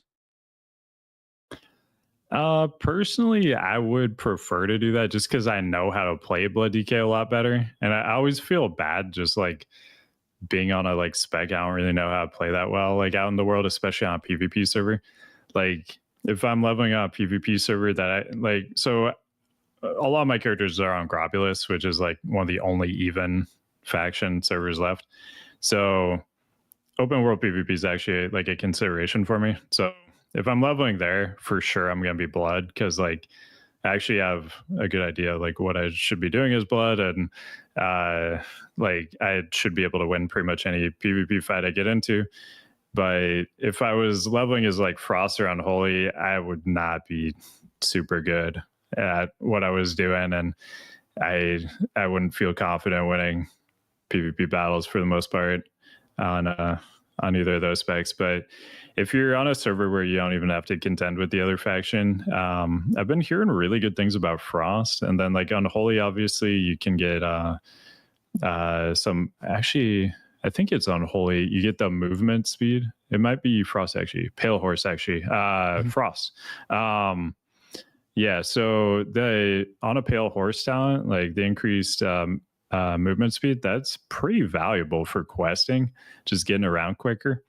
[SPEAKER 3] Personally, I would prefer to do that just because I know how to play blood DK a lot better, and I always feel bad just like being on a like spec. I don't really know how to play that well, like out in the world, especially on a PvP server. Like if I'm leveling on a PvP server that I like, so a lot of my characters are on Globulus, which is like one of the only even faction servers left. So open world PvP is actually like a consideration for me. So if I'm leveling there, for sure I'm gonna be blood because like I actually have a good idea like what I should be doing as blood, and like I should be able to win pretty much any PvP fight I get into. But if I was leveling as like Frost or Unholy, I would not be super good at what I was doing, and I wouldn't feel confident winning PvP battles for the most part on either of those specs. But if you're on a server where you don't even have to contend with the other faction, I've been hearing really good things about Frost. And then like Unholy, obviously you can get some, actually I think it's Unholy, you get the movement speed. It might be Frost actually, Pale Horse actually, Frost. Yeah, so on a Pale Horse talent, like the increased movement speed, that's pretty valuable for questing, just getting around quicker.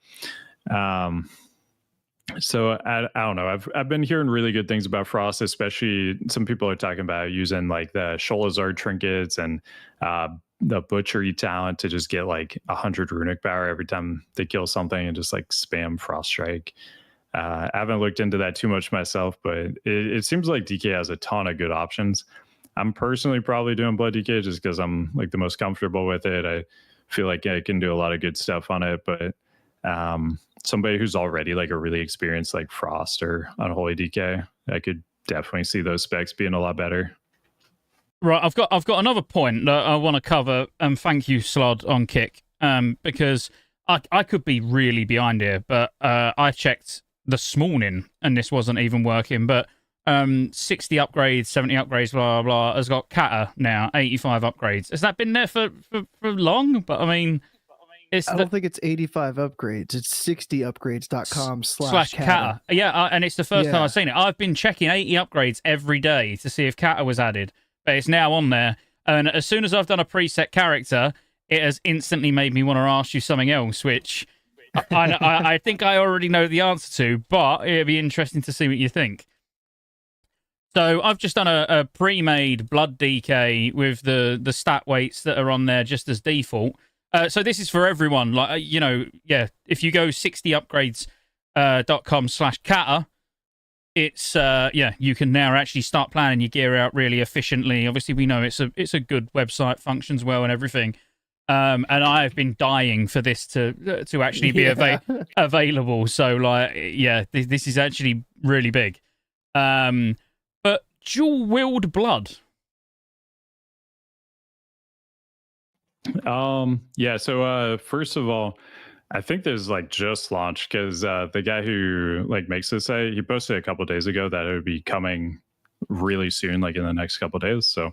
[SPEAKER 3] So I don't know. I've been hearing really good things about Frost, especially some people are talking about using like the Sholazar trinkets and the butchery talent to just get like 100 runic power every time they kill something and just like spam Frost Strike. I haven't looked into that too much myself, but it seems like DK has a ton of good options. I'm personally probably doing Blood DK just because I'm like the most comfortable with it. I feel like I can do a lot of good stuff on it, but somebody who's already like a really experienced like Frost or Unholy DK, I could definitely see those specs being a lot better.
[SPEAKER 1] Right, I've got another point that I want to cover, and thank you, Slod, on Kick, because I could be really behind here, but I checked this morning and this wasn't even working, but 60 upgrades, 70 upgrades, blah, blah, blah, has got Cata now, 85 upgrades. Has that been there for long? But I mean,
[SPEAKER 2] I don't think it's 85 upgrades. It's 60upgrades.com/Cata.
[SPEAKER 1] Yeah, and it's the first time I've seen it. I've been checking 80 upgrades every day to see if Cata was added, but it's now on there. And as soon as I've done a preset character, it has instantly made me want to ask you something else, which I think I already know the answer to, but it'd be interesting to see what you think. So I've just done a pre-made blood DK with the stat weights that are on there just as default. So this is for everyone. Like yeah, if you go 60upgrades.com/Cata, it's you can now actually start planning your gear out really efficiently. Obviously, we know it's a good website, functions well and everything. And I've been dying for this to actually be available. So like, yeah, this is actually really big. But dual-wield blood.
[SPEAKER 3] Yeah, so first of all, I think this like just launched because the guy who like makes this site, he posted a couple of days ago that it would be coming really soon, like in the next couple of days. So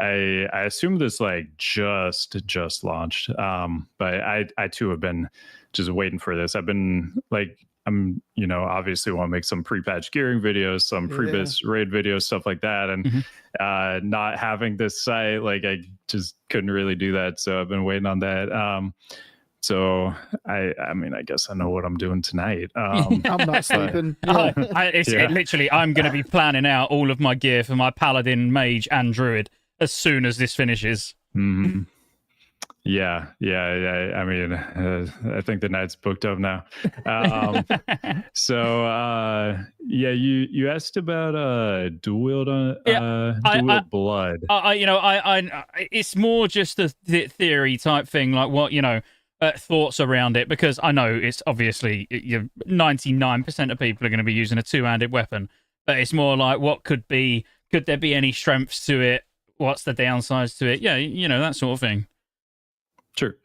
[SPEAKER 3] I assume this like just launched. But I too have been just waiting for this. I've been like, I'm obviously want to make some pre-patch gearing videos, some previous raid videos, stuff like that, and not having this site, like I just couldn't really do that. So I've been waiting on that. So I mean, I guess I know what I'm doing tonight.
[SPEAKER 2] I'm not sleeping.
[SPEAKER 1] Literally, I'm going to be planning out all of my gear for my paladin, mage, and druid as soon as this finishes.
[SPEAKER 3] Mm-hmm. Yeah. I mean, I think the night's booked up now. So you asked about dual wield blood.
[SPEAKER 1] It's more just a theory type thing, like what thoughts around it, because I know it's obviously 99% of people are going to be using a two-handed weapon, but it's more like could there be any strengths to it? What's the downsides to it? Yeah, that sort of thing.
[SPEAKER 3] Sure.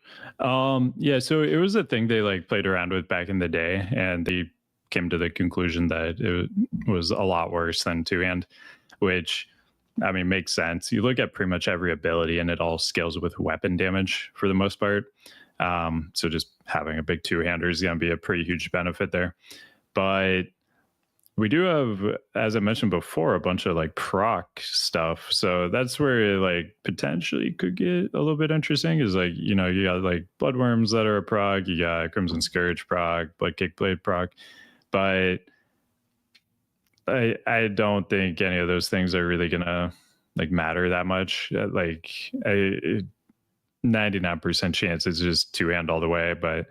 [SPEAKER 3] Yeah, so it was a thing they like played around with back in the day, and they came to the conclusion that it was a lot worse than two-hand, which, I mean, makes sense. You look at pretty much every ability and it all scales with weapon damage for the most part. So just having a big two-hander is going to be a pretty huge benefit there. But we do have, as I mentioned before, a bunch of like proc stuff. So that's where it like potentially could get a little bit interesting, is like, you got like Bloodworms that are a proc, you got Crimson Scourge proc, Blood Kickblade proc. But I don't think any of those things are really gonna like matter that much. Like 99% chance it's just two-hand all the way. But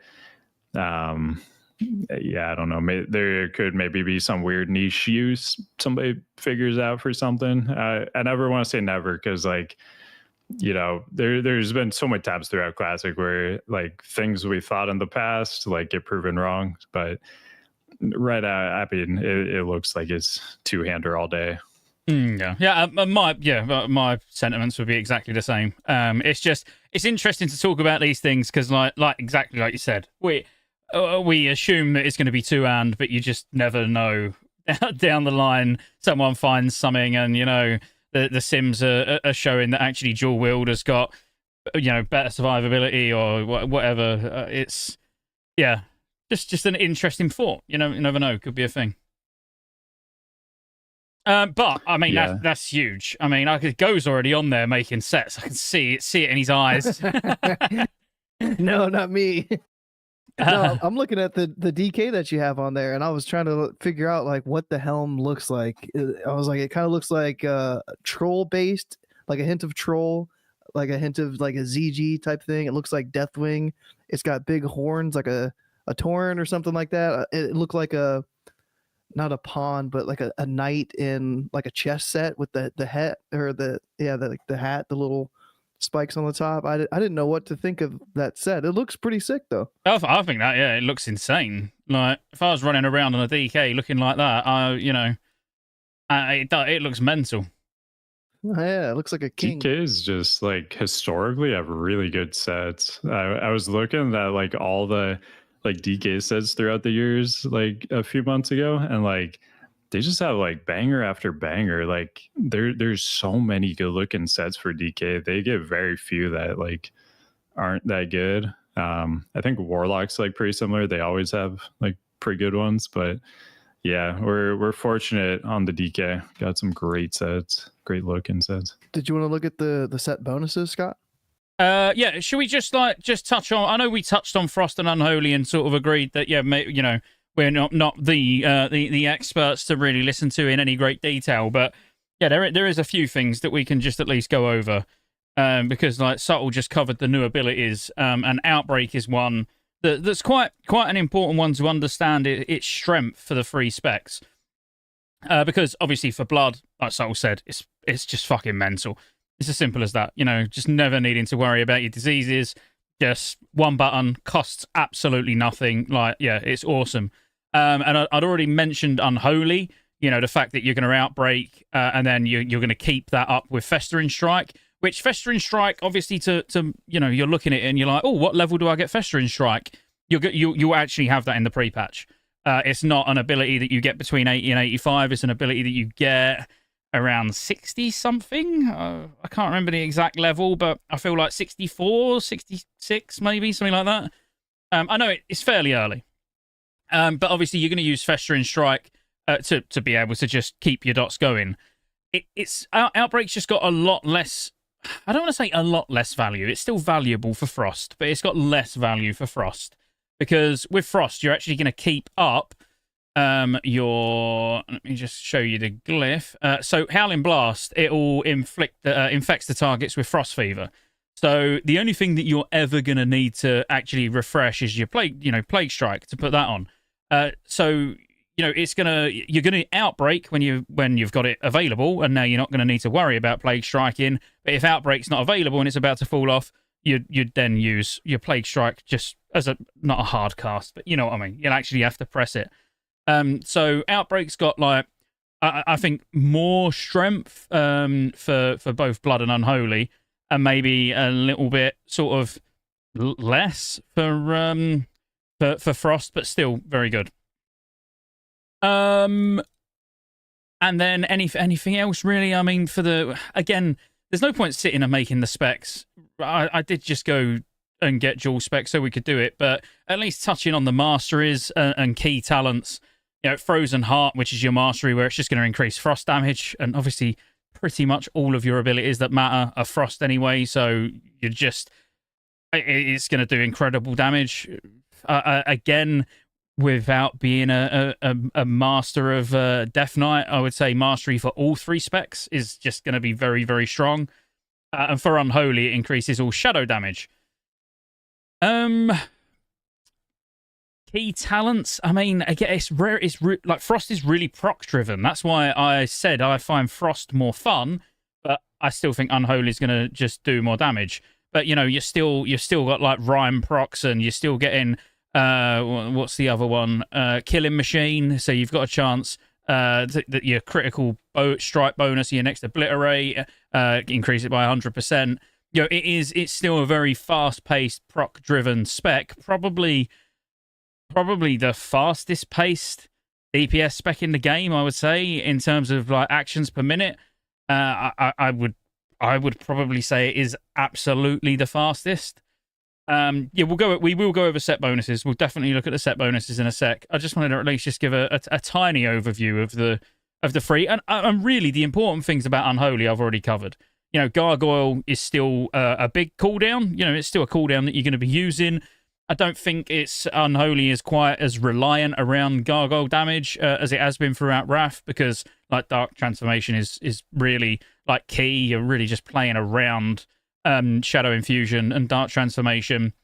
[SPEAKER 3] yeah, I don't know. There could maybe be some weird niche use somebody figures out for something. I never want to say never, because like, there's been so many times throughout Classic where like things we thought in the past like get proven wrong. But right out, I mean, it looks like it's two-hander all day. My sentiments would be exactly the same. It's interesting to talk about these things because, like exactly like you said, we assume that it's going to be two-hand, but you just never know. Down the line, someone finds something, and the Sims are showing that actually dual wield has got better survivability or whatever. It's just an interesting thought. You never know. Could be a thing. But I mean, that's huge. I mean, Go's already on there making sets. I can see it in his eyes.
[SPEAKER 2] No, not me. No, I'm looking at the DK that you have on there, and I was trying to figure out like what the helm looks like. I was like, it kind of looks like troll based, like a hint of troll, like a hint of like a ZG type thing. It looks like Deathwing. It's got big horns, like a Tauren or something like that. It looked like not a pawn, but like a knight in like a chess set with the hat, or the hat, the little spikes on the top. I didn't know what to think of that set. It looks pretty sick though.
[SPEAKER 1] I think that it looks insane. Like if I was running around on a DK looking like that, it looks mental.
[SPEAKER 2] Yeah, it looks like a king.
[SPEAKER 3] DKs just like historically have really good sets. I was looking at like all the like DK sets throughout the years, like a few months ago, and like they just have like banger after banger. Like there's so many good looking sets for DK. They get very few that like aren't that good. I think Warlock's like pretty similar. They always have like pretty good ones, but yeah, we're fortunate on the DK. Got some great sets, great looking sets.
[SPEAKER 2] Did you want to look at the set bonuses, Scott?
[SPEAKER 1] Yeah, should we just touch on? I know we touched on Frost and Unholy and sort of agreed that we're not the experts to really listen to in any great detail, but yeah, there is a few things that we can just at least go over, because like Subtle just covered the new abilities, and Outbreak is one that's quite an important one to understand its strength for the free specs, because obviously for Blood, like Subtle said, it's just fucking mental. It's as simple as that, just never needing to worry about your diseases. Just one button, costs absolutely nothing. Like, yeah, it's awesome. And I'd already mentioned Unholy, the fact that you're going to Outbreak, and then you're going to keep that up with Festering Strike, which Festering Strike, obviously, you're looking at it and you're like, oh, what level do I get Festering Strike? You'll actually have that in the pre-patch. It's not an ability that you get between 80 and 85. It's an ability that you get around 60 something. I can't remember the exact level, but I feel like 64, 66 maybe, something like that. I know it's fairly early, but obviously you're going to use Festering Strike to be able to just keep your dots going. It's Outbreak's just got a lot less. I don't want to say a lot less value. It's still valuable for Frost, but it's got less value for Frost, because with Frost you're actually going to keep up let me just show you the glyph. So Howling Blast, it will infects the targets with Frost Fever. So the only thing that you're ever going to need to actually refresh is your Plague Strike to put that on. So you're gonna Outbreak when you've got it available, and now you're not going to need to worry about Plague Striking. But if Outbreak's not available and it's about to fall off, you'd then use your Plague Strike just as not a hard cast, but you know what I mean. You'll actually have to press it. So Outbreak's got like I think more strength for both Blood and Unholy, and maybe a little bit sort of less for Frost, but still very good. And then anything else really? I mean, again, there's no point sitting and making the specs. I did just go and get dual specs so we could do it, but at least touching on the masteries and key talents. You know, Frozen Heart, which is your mastery, where it's just going to increase frost damage, and obviously pretty much all of your abilities that matter are frost anyway, so it's going to do incredible damage. Again, without being a master of Deathknight, I would say mastery for all 3 specs is just going to be very, very strong. And for Unholy, it increases all shadow damage. Key talents, I mean, again, it's rare. Like Frost is really proc driven. That's why I said I find Frost more fun, but I still think Unholy is going to just do more damage. But you know, you've still got like Rhyme procs, and you're still getting what's the other one? Killing Machine. So you've got a chance that your critical strike bonus, your next Obliterate, increase it by 100%. You know, it's still a very fast paced proc driven spec. Probably the fastest paced DPS spec in the game, I would say, in terms of like actions per minute. I would probably say it is absolutely the fastest. Yeah, we will go over set bonuses. We'll definitely look at the set bonuses in a sec. I just wanted to at least just give a tiny overview of the 3, and really the important things about Unholy I've already covered. You know, Gargoyle is still a big cooldown. You know, it's still a cooldown that you're going to be using. I don't think Unholy is quite as reliant around Gargoyle damage as it has been throughout Wrath, because like Dark Transformation is really like key. You're really just playing around Shadow Infusion and Dark Transformation.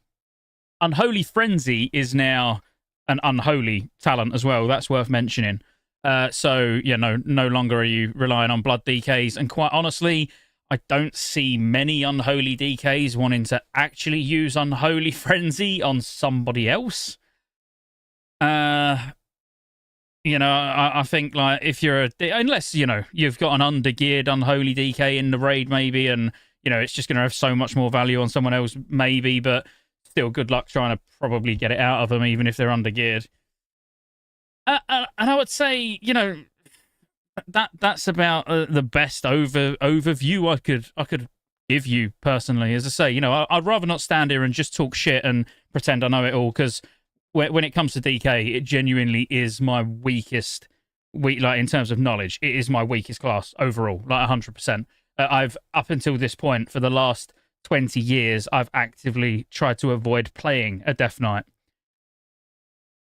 [SPEAKER 1] Unholy Frenzy is now an Unholy talent as well. That's worth mentioning. So yeah, no longer are you relying on blood DKs, and quite honestly, I don't see many Unholy DKs wanting to actually use Unholy Frenzy on somebody else. You know, I think like if you're unless you know you've got an undergeared Unholy DK in the raid maybe, and you know it's just going to have so much more value on someone else maybe, but still good luck trying to probably get it out of them even if they're undergeared. And I would say, you know, that's about the best overview I could give you personally. As I say, you know, I'd rather not stand here and just talk shit and pretend I know it all, because when it comes to DK, it genuinely is my weakest, like in terms of knowledge, it is my weakest class overall, like 100%. I've up until this point for the last 20 years, I've actively tried to avoid playing a Deathknight.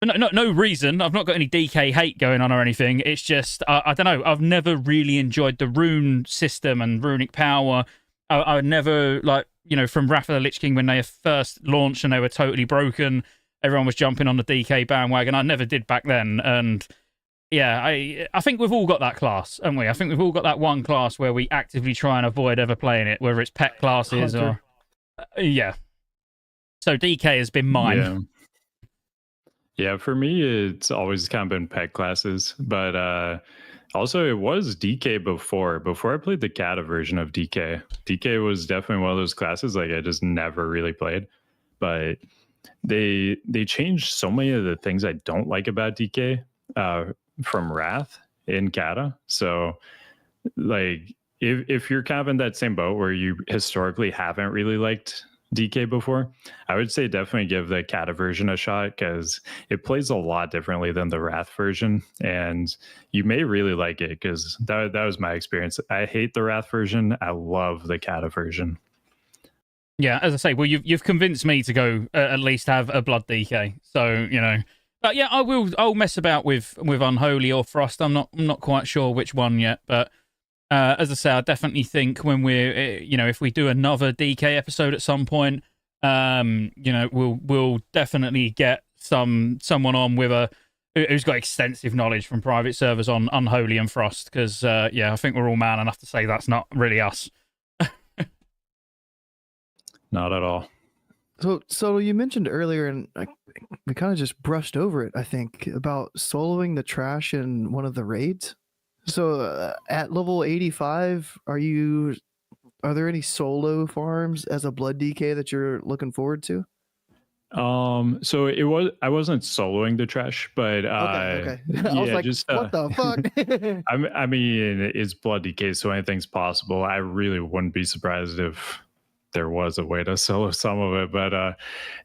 [SPEAKER 1] No reason. I've not got any DK hate going on or anything. It's just, I don't know. I've never really enjoyed the rune system and runic power. I never, like, you know, from Wrath of the Lich King when they first launched and they were totally broken, everyone was jumping on the DK bandwagon. I never did back then. And yeah, I think we've all got that class, haven't we? I think we've all got that one class where we actively try and avoid ever playing it, whether it's pet classes or... yeah. So DK has been mine.
[SPEAKER 3] Yeah. Yeah, for me, it's always kind of been pet classes, but also it was DK before I played the Cata version of DK. DK was definitely one of those classes like I just never really played, but they changed so many of the things I don't like about DK from Wrath in Cata. So like if you're kind of in that same boat where you historically haven't really liked DK before, I would say definitely give the Cata version a shot, because it plays a lot differently than the Wrath version, and you may really like it, because that was my experience. I hate the Wrath version. I love the Cata version.
[SPEAKER 1] Yeah, as I say, well, you've convinced me to go at least have a blood DK. So you know, but yeah, I'll mess about with Unholy or Frost. I'm not quite sure which one yet, but. As I say, I definitely think when we're, you know, if we do another DK episode at some point, you know, we'll definitely get someone on with who's got extensive knowledge from private servers on Unholy and Frost, because yeah, I think we're all man enough to say that's not really us.
[SPEAKER 3] not at all.
[SPEAKER 2] So you mentioned earlier, and we kind of just brushed over it, I think, about soloing the trash in one of the raids. So at level 85, are there any solo farms as a blood DK that you're looking forward to?
[SPEAKER 3] So I wasn't soloing the trash, but
[SPEAKER 2] okay.
[SPEAKER 3] Yeah,
[SPEAKER 2] I was like,
[SPEAKER 3] just
[SPEAKER 2] what the fuck?
[SPEAKER 3] I mean, it's blood DK, so anything's possible. I really wouldn't be surprised if there was a way to solo some of it, but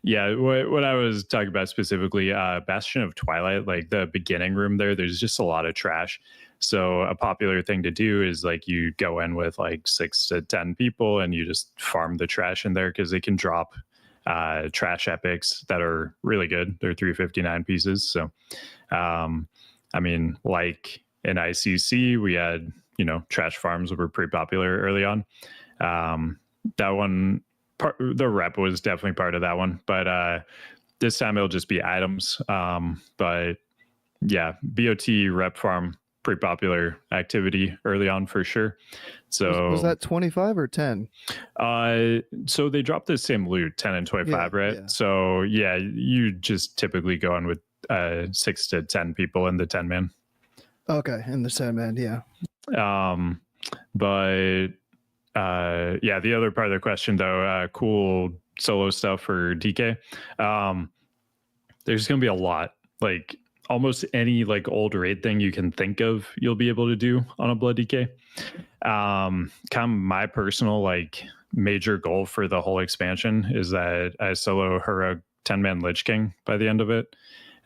[SPEAKER 3] yeah, what I was talking about specifically, Bastion of Twilight, like the beginning room there's just a lot of trash. So a popular thing to do is like you go in with like 6 to 10 people and you just farm the trash in there, because they can drop trash epics that are really good. They're 359 pieces. So I mean, like in ICC, we had, trash farms were pretty popular early on. That one, the rep was definitely part of that one, but this time it'll just be items. But yeah, BOT rep farm, pretty popular activity early on for sure. So
[SPEAKER 2] was that 25 or 10?
[SPEAKER 3] So they dropped the same loot, 10 and 25, right?
[SPEAKER 2] Yeah.
[SPEAKER 3] So yeah, you just typically go on with 6 to 10 people in the 10 man.
[SPEAKER 2] Okay, in the 10 man, yeah.
[SPEAKER 3] But yeah, the other part of the question though, cool solo stuff for DK. There's gonna be a lot, like almost any like old raid thing you can think of, you'll be able to do on a blood DK. Kind of my personal like major goal for the whole expansion is that I solo her 10-man Lich King by the end of it.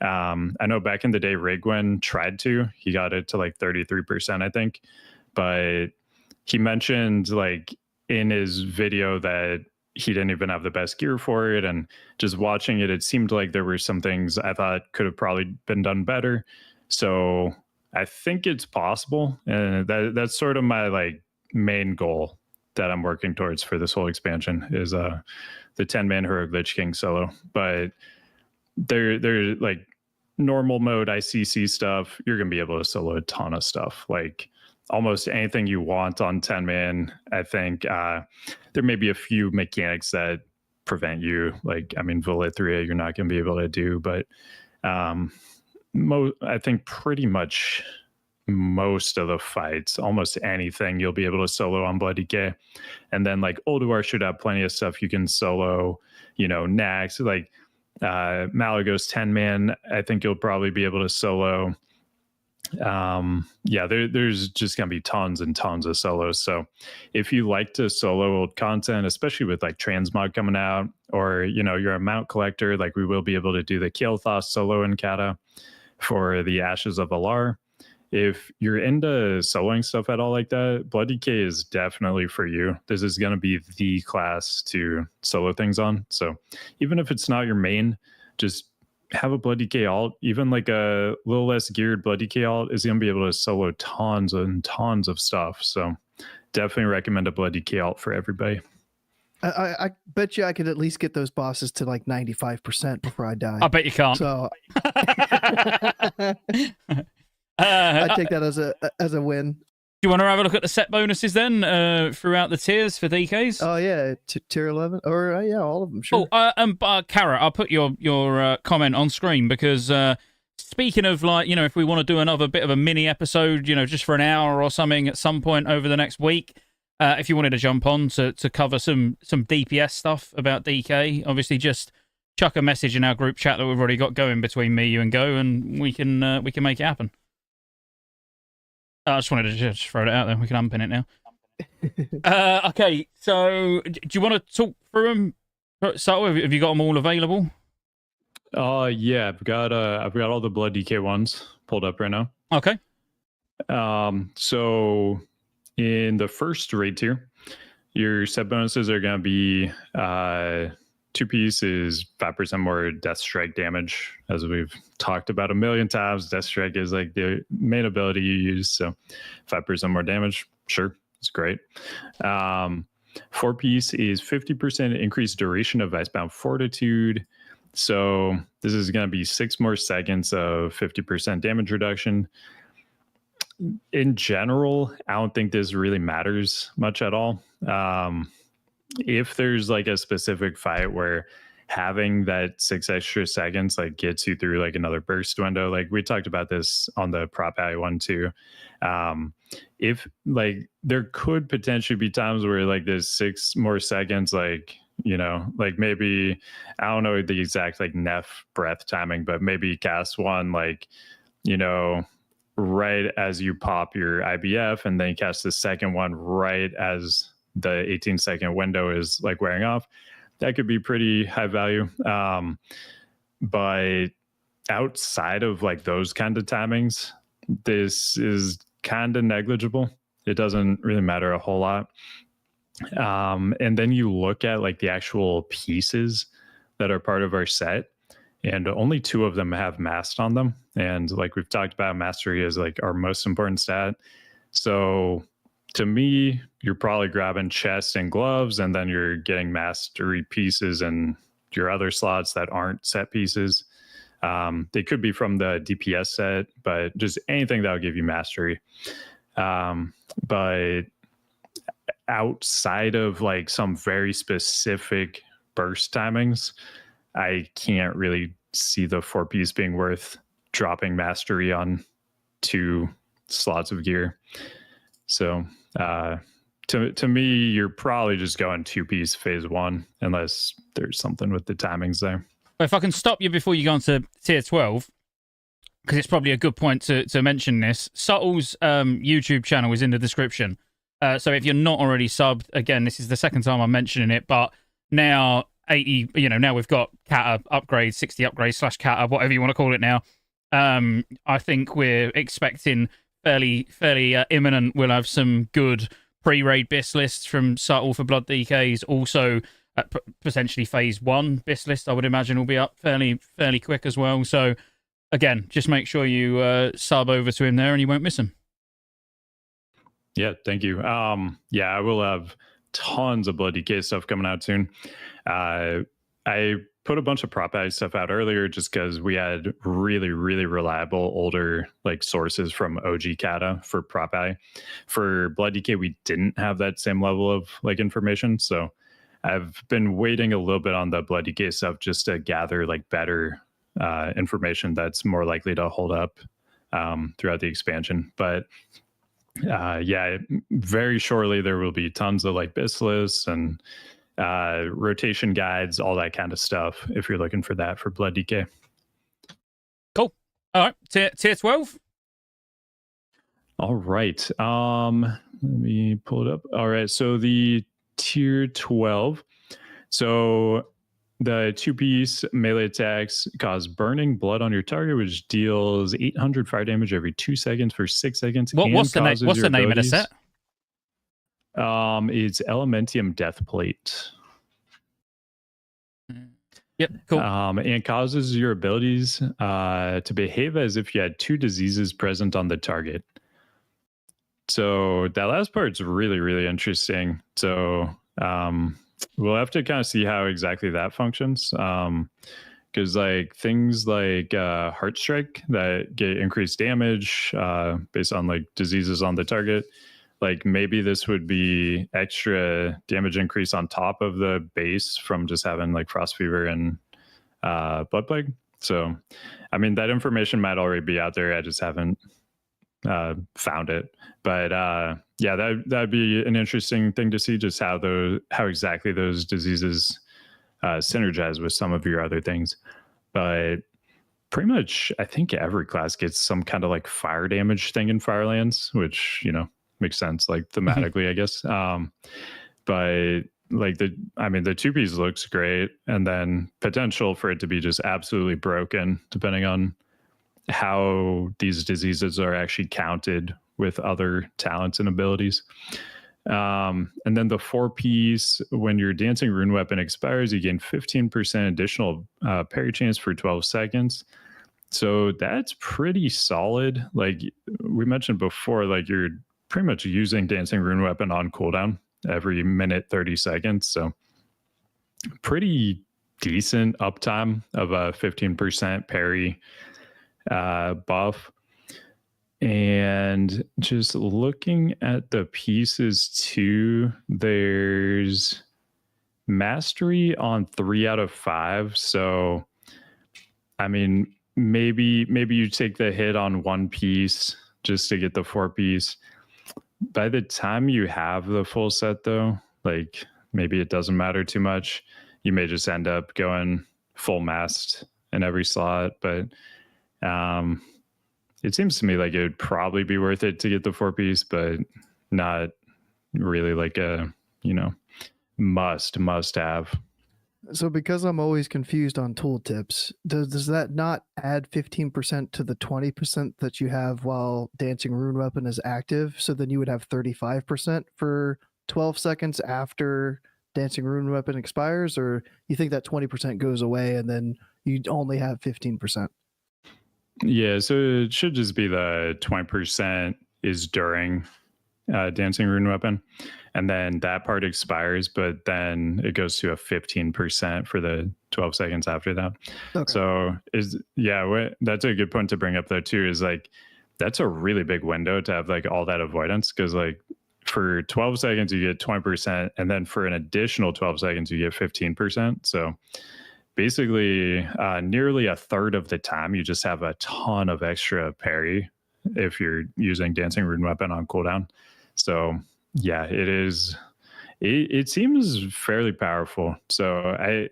[SPEAKER 3] I know back in the day Rigwin tried to, he got it to like 33%, I think, but he mentioned like in his video that he didn't even have the best gear for it, and just watching it, it seemed like there were some things I thought could have probably been done better. So I think it's possible, and that's sort of my like main goal that I'm working towards for this whole expansion is the 10-man Heroic Lich King solo. But they're like normal mode ICC stuff, you're gonna be able to solo a ton of stuff, like almost anything you want on 10-man. I think there may be a few mechanics that prevent you, like, I mean, Volithria you're not going to be able to do, but I think pretty much most of the fights, almost anything you'll be able to solo on Blood DK. And then like Ulduar should have plenty of stuff you can solo, Nax, like Malagos 10-man, I think you'll probably be able to solo. Yeah, there's just gonna be tons and tons of solos. So if you like to solo old content, especially with like transmog coming out, or you're a mount collector, like we will be able to do the Keel'thas solo in Cata for the Ashes of Alar. If you're into soloing stuff at all like that, Blood DK is definitely for you. This is going to be the class to solo things on. So even if it's not your main, just have a Blood DK alt. Even like a little less geared Blood DK alt is going to be able to solo tons and tons of stuff. So definitely recommend a Blood DK alt for everybody.
[SPEAKER 2] I bet you I could at least get those bosses to like 95% before I die.
[SPEAKER 1] I bet you can't.
[SPEAKER 2] So I take that as a win.
[SPEAKER 1] Do you want to have a look at the set bonuses then throughout the tiers for DKs?
[SPEAKER 2] Oh yeah, tier 11, or yeah, all of them. Sure.
[SPEAKER 1] Oh, Kara, I'll put your comment on screen because speaking of like if we want to do another bit of a mini episode, just for an hour or something at some point over the next week, if you wanted to jump on to cover some DPS stuff about DK, obviously just chuck a message in our group chat that we've already got going between me, you, and Go, and we can make it happen. I just wanted to just throw it out there. We can unpin it now. Okay, so do you want to talk through them? So have you got them all available?
[SPEAKER 3] Yeah, I've got all the Blood DK ones pulled up right now.
[SPEAKER 1] Okay.
[SPEAKER 3] So in the first raid tier, your set bonuses are going to be 2-piece is 5% more Death Strike damage. As we've talked about a million times, Death Strike is like the main ability you use. So 5% more damage, sure, it's great. 4-piece is 50% increased duration of Icebound Fortitude. So this is going to be 6 more seconds of 50% damage reduction. In general, I don't think this really matters much at all. if there's like a specific fight where having that 6 extra seconds like gets you through like another burst window, like we talked about this on the prop ally one too. If like there could potentially be times where like there's 6 more seconds, like, you know, like maybe I don't know the exact like Neff breath timing, but maybe cast one like, you know, right as you pop your IBF, and then cast the second one right as the 18-second window is like wearing off. That could be pretty high value. But outside of like those kind of timings, this is kind of negligible. It doesn't really matter a whole lot. And then you look at like the actual pieces that are part of our set, and only 2 of them have mast on them. And like we've talked about, mastery is like our most important stat. So to me, you're probably grabbing chest and gloves, and then you're getting mastery pieces and your other slots that aren't set pieces. They could be from the DPS set, but just anything that will give you mastery. But outside of like some very specific burst timings, I can't really see the 4-piece being worth dropping mastery on 2 slots of gear. So to me, you're probably just going 2-piece phase 1, unless there's something with the timings there.
[SPEAKER 1] If I can stop you before you go on to tier 12, because it's probably a good point to mention this. Subtle's YouTube channel is in the description. So if you're not already subbed, again, this is the second time I'm mentioning it, but now 80, now we've got Cata upgrade, 60 upgrades / Cata, whatever you want to call it now. I think we're expecting fairly imminent. We'll have some good pre-raid BIS lists from Subtle for Blood DKs. Also, potentially phase 1 BIS list, I would imagine, will be up fairly quick as well. So again, just make sure you sub over to him there and you won't miss him.
[SPEAKER 3] Yeah, thank you. Yeah, I will have tons of Blood DK stuff coming out soon. I put a bunch of prop ally stuff out earlier just because we had really reliable older like sources from OG Cata for prop ally. For Blood DK, we didn't have that same level of like information, so I've been waiting a little bit on the Blood DK stuff just to gather like better information that's more likely to hold up throughout the expansion. But yeah, very shortly there will be tons of like BIS lists and rotation guides, all that kind of stuff, if you're looking for that for Blood DK.
[SPEAKER 1] Cool. All right, tier 12.
[SPEAKER 3] All right. Let me pull it up. All right, so the tier 12. So the 2-piece melee attacks cause burning blood on your target, which deals 800 fire damage every 2 seconds for 6 seconds.
[SPEAKER 1] What's the name of the set?
[SPEAKER 3] It's Elementium Deathplate.
[SPEAKER 1] Yep, cool.
[SPEAKER 3] And causes your abilities to behave as if you had 2 diseases present on the target. So that last part's really interesting. So we'll have to kind of see how exactly that functions. Because like things like Heartstrike that get increased damage based on like diseases on the target, like maybe this would be extra damage increase on top of the base from just having like Frost Fever and Blood Plague. So, I mean, that information might already be out there. I just haven't found it. But yeah, that'd be an interesting thing to see, just how exactly those diseases synergize with some of your other things. But pretty much, I think every class gets some kind of like fire damage thing in Firelands, which, you know, makes sense, like thematically, I guess. But like the 2-piece looks great, and then potential for it to be just absolutely broken, depending on how these diseases are actually counted with other talents and abilities. And then the 4-piece, when your dancing rune weapon expires, you gain 15% additional parry chance for 12 seconds. So that's pretty solid. Like we mentioned before, like you're pretty much using dancing rune weapon on cooldown every minute 30 seconds. So pretty decent uptime of a 15% parry buff. And just looking at the pieces too, there's mastery on 3 out of 5. So, I mean, maybe you take the hit on one piece just to get the 4-piece. By the time you have the full set, though, like maybe it doesn't matter too much. You may just end up going full mast in every slot, but it seems to me like it would probably be worth it to get the 4-piece, but not really like a, must have.
[SPEAKER 2] So because I'm always confused on tooltips, does that not add 15% to the 20% that you have while Dancing Rune Weapon is active? So then you would have 35% for 12 seconds after Dancing Rune Weapon expires, or you think that 20% goes away and then you only have 15%?
[SPEAKER 3] Yeah, so it should just be the 20% is during Dancing Rune Weapon, and then that part expires, but then it goes to a 15% for the 12 seconds after that. Okay. So that's a good point to bring up though too, is like that's a really big window to have like all that avoidance, because like for 12 seconds you get 20%, and then for an additional 12 seconds you get 15%. So basically nearly a third of the time you just have a ton of extra parry if you're using Dancing Rune Weapon on cooldown. So yeah, it seems fairly powerful. So I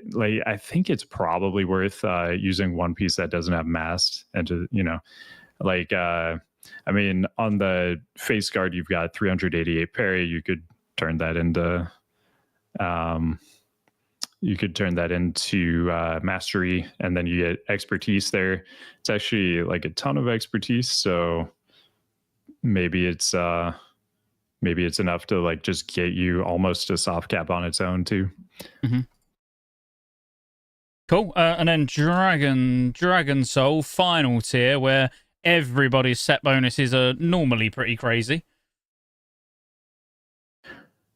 [SPEAKER 3] think it's probably worth using one piece that doesn't have mast, and to I mean, on the face guard you've got 388 parry. You could turn that into mastery, and then you get expertise there. It's actually like a ton of expertise, so maybe it's enough to like just get you almost a soft cap on its own too.
[SPEAKER 1] Mm-hmm. Cool. And then Dragon Soul final tier, where everybody's set bonuses are normally pretty crazy.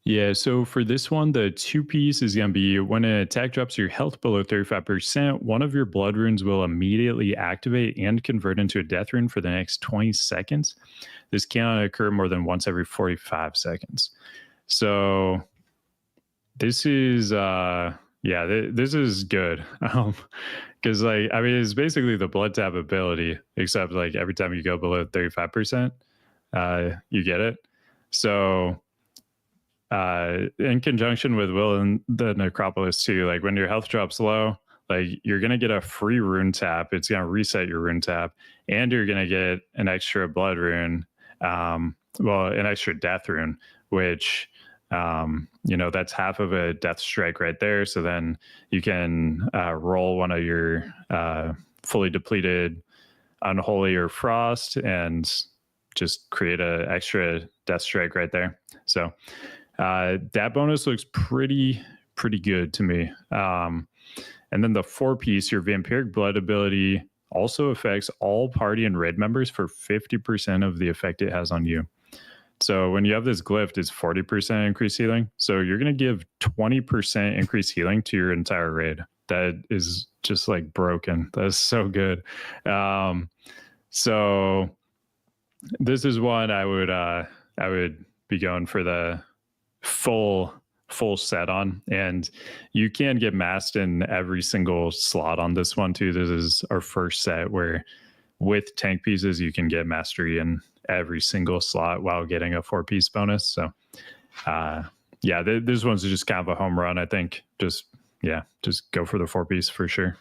[SPEAKER 3] Yeah, so for this one, the 2-piece is going to be when an attack drops your health below 35%, one of your blood runes will immediately activate and convert into a death rune for the next 20 seconds. This cannot occur more than once every 45 seconds. So this is, this is good. Because it's basically the blood tab ability, except like every time you go below 35%, you get it. So in conjunction with Will and the Necropolis too, like when your health drops low, like you're going to get a free rune tap. It's going to reset your rune tap, and you're going to get an extra blood rune, an extra death rune, which, that's half of a death strike right there. So then you can roll one of your fully depleted Unholy or Frost and just create an extra death strike right there. So that bonus looks pretty good to me. And then the 4-piece, your Vampiric Blood ability also affects all party and raid members for 50% of the effect it has on you. So when you have this glyph, it's 40% increased healing. So you're going to give 20% increased healing to your entire raid. That is just like broken. That's so good. So this is one I would be going for the full set on, and you can get masked in every single slot on this one too. This is our first set where with tank pieces you can get mastery in every single slot while getting a 4-piece bonus. So this one's just kind of a home run, I think. Just go for the 4-piece for sure.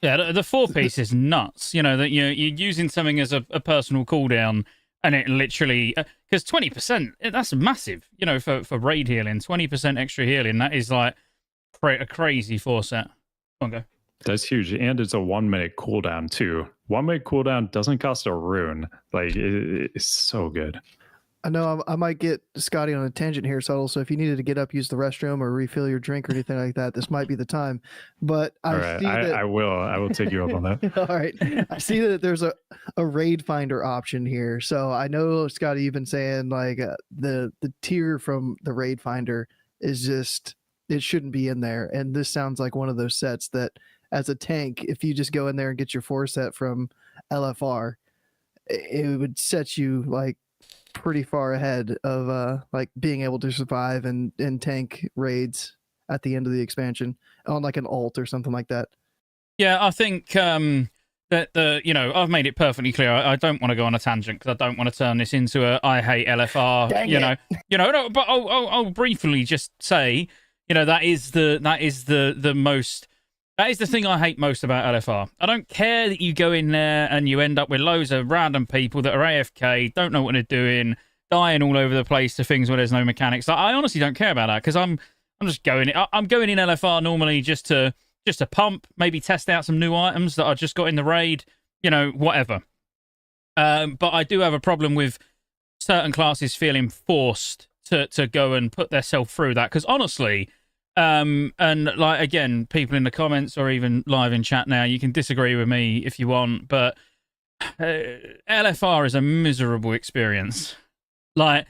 [SPEAKER 1] Yeah, the 4-piece is nuts. That you're using something as a personal cooldown, and it literally, because 20%, that's massive. For raid healing, 20% extra healing, that is like a crazy 4-set. Go on, go.
[SPEAKER 3] That's huge, and it's a 1-minute cooldown too. 1-minute cooldown doesn't cost a rune. Like it's so good.
[SPEAKER 2] I know I might get Scotty on a tangent here, Subtle. So if you needed to get up, use the restroom, or refill your drink or anything like that, this might be the time. But
[SPEAKER 3] I will take you up on that.
[SPEAKER 2] All right. I see that there's a raid finder option here. So I know, Scotty, you've been saying like the tier from the raid finder is just, it shouldn't be in there. And this sounds like one of those sets that as a tank, if you just go in there and get your 4-set from LFR, it would set you like pretty far ahead of like being able to survive and tank raids at the end of the expansion on like an alt or something like that.
[SPEAKER 1] Yeah, I think that I've made it perfectly clear. I don't want to go on a tangent because I don't want to turn this into a I hate LFR.
[SPEAKER 2] Dang
[SPEAKER 1] No, but I'll briefly just say, that is the thing I hate most about LFR. I don't care that you go in there and you end up with loads of random people that are AFK, don't know what they're doing, dying all over the place to things where there's no mechanics. I honestly don't care about that because I'm just going. I'm going in LFR normally just to pump, maybe test out some new items that I just got in the raid, whatever. But I do have a problem with certain classes feeling forced to go and put themselves through that because honestly. And like again, people in the comments or even live in chat now, you can disagree with me if you want, but LFR is a miserable experience. Like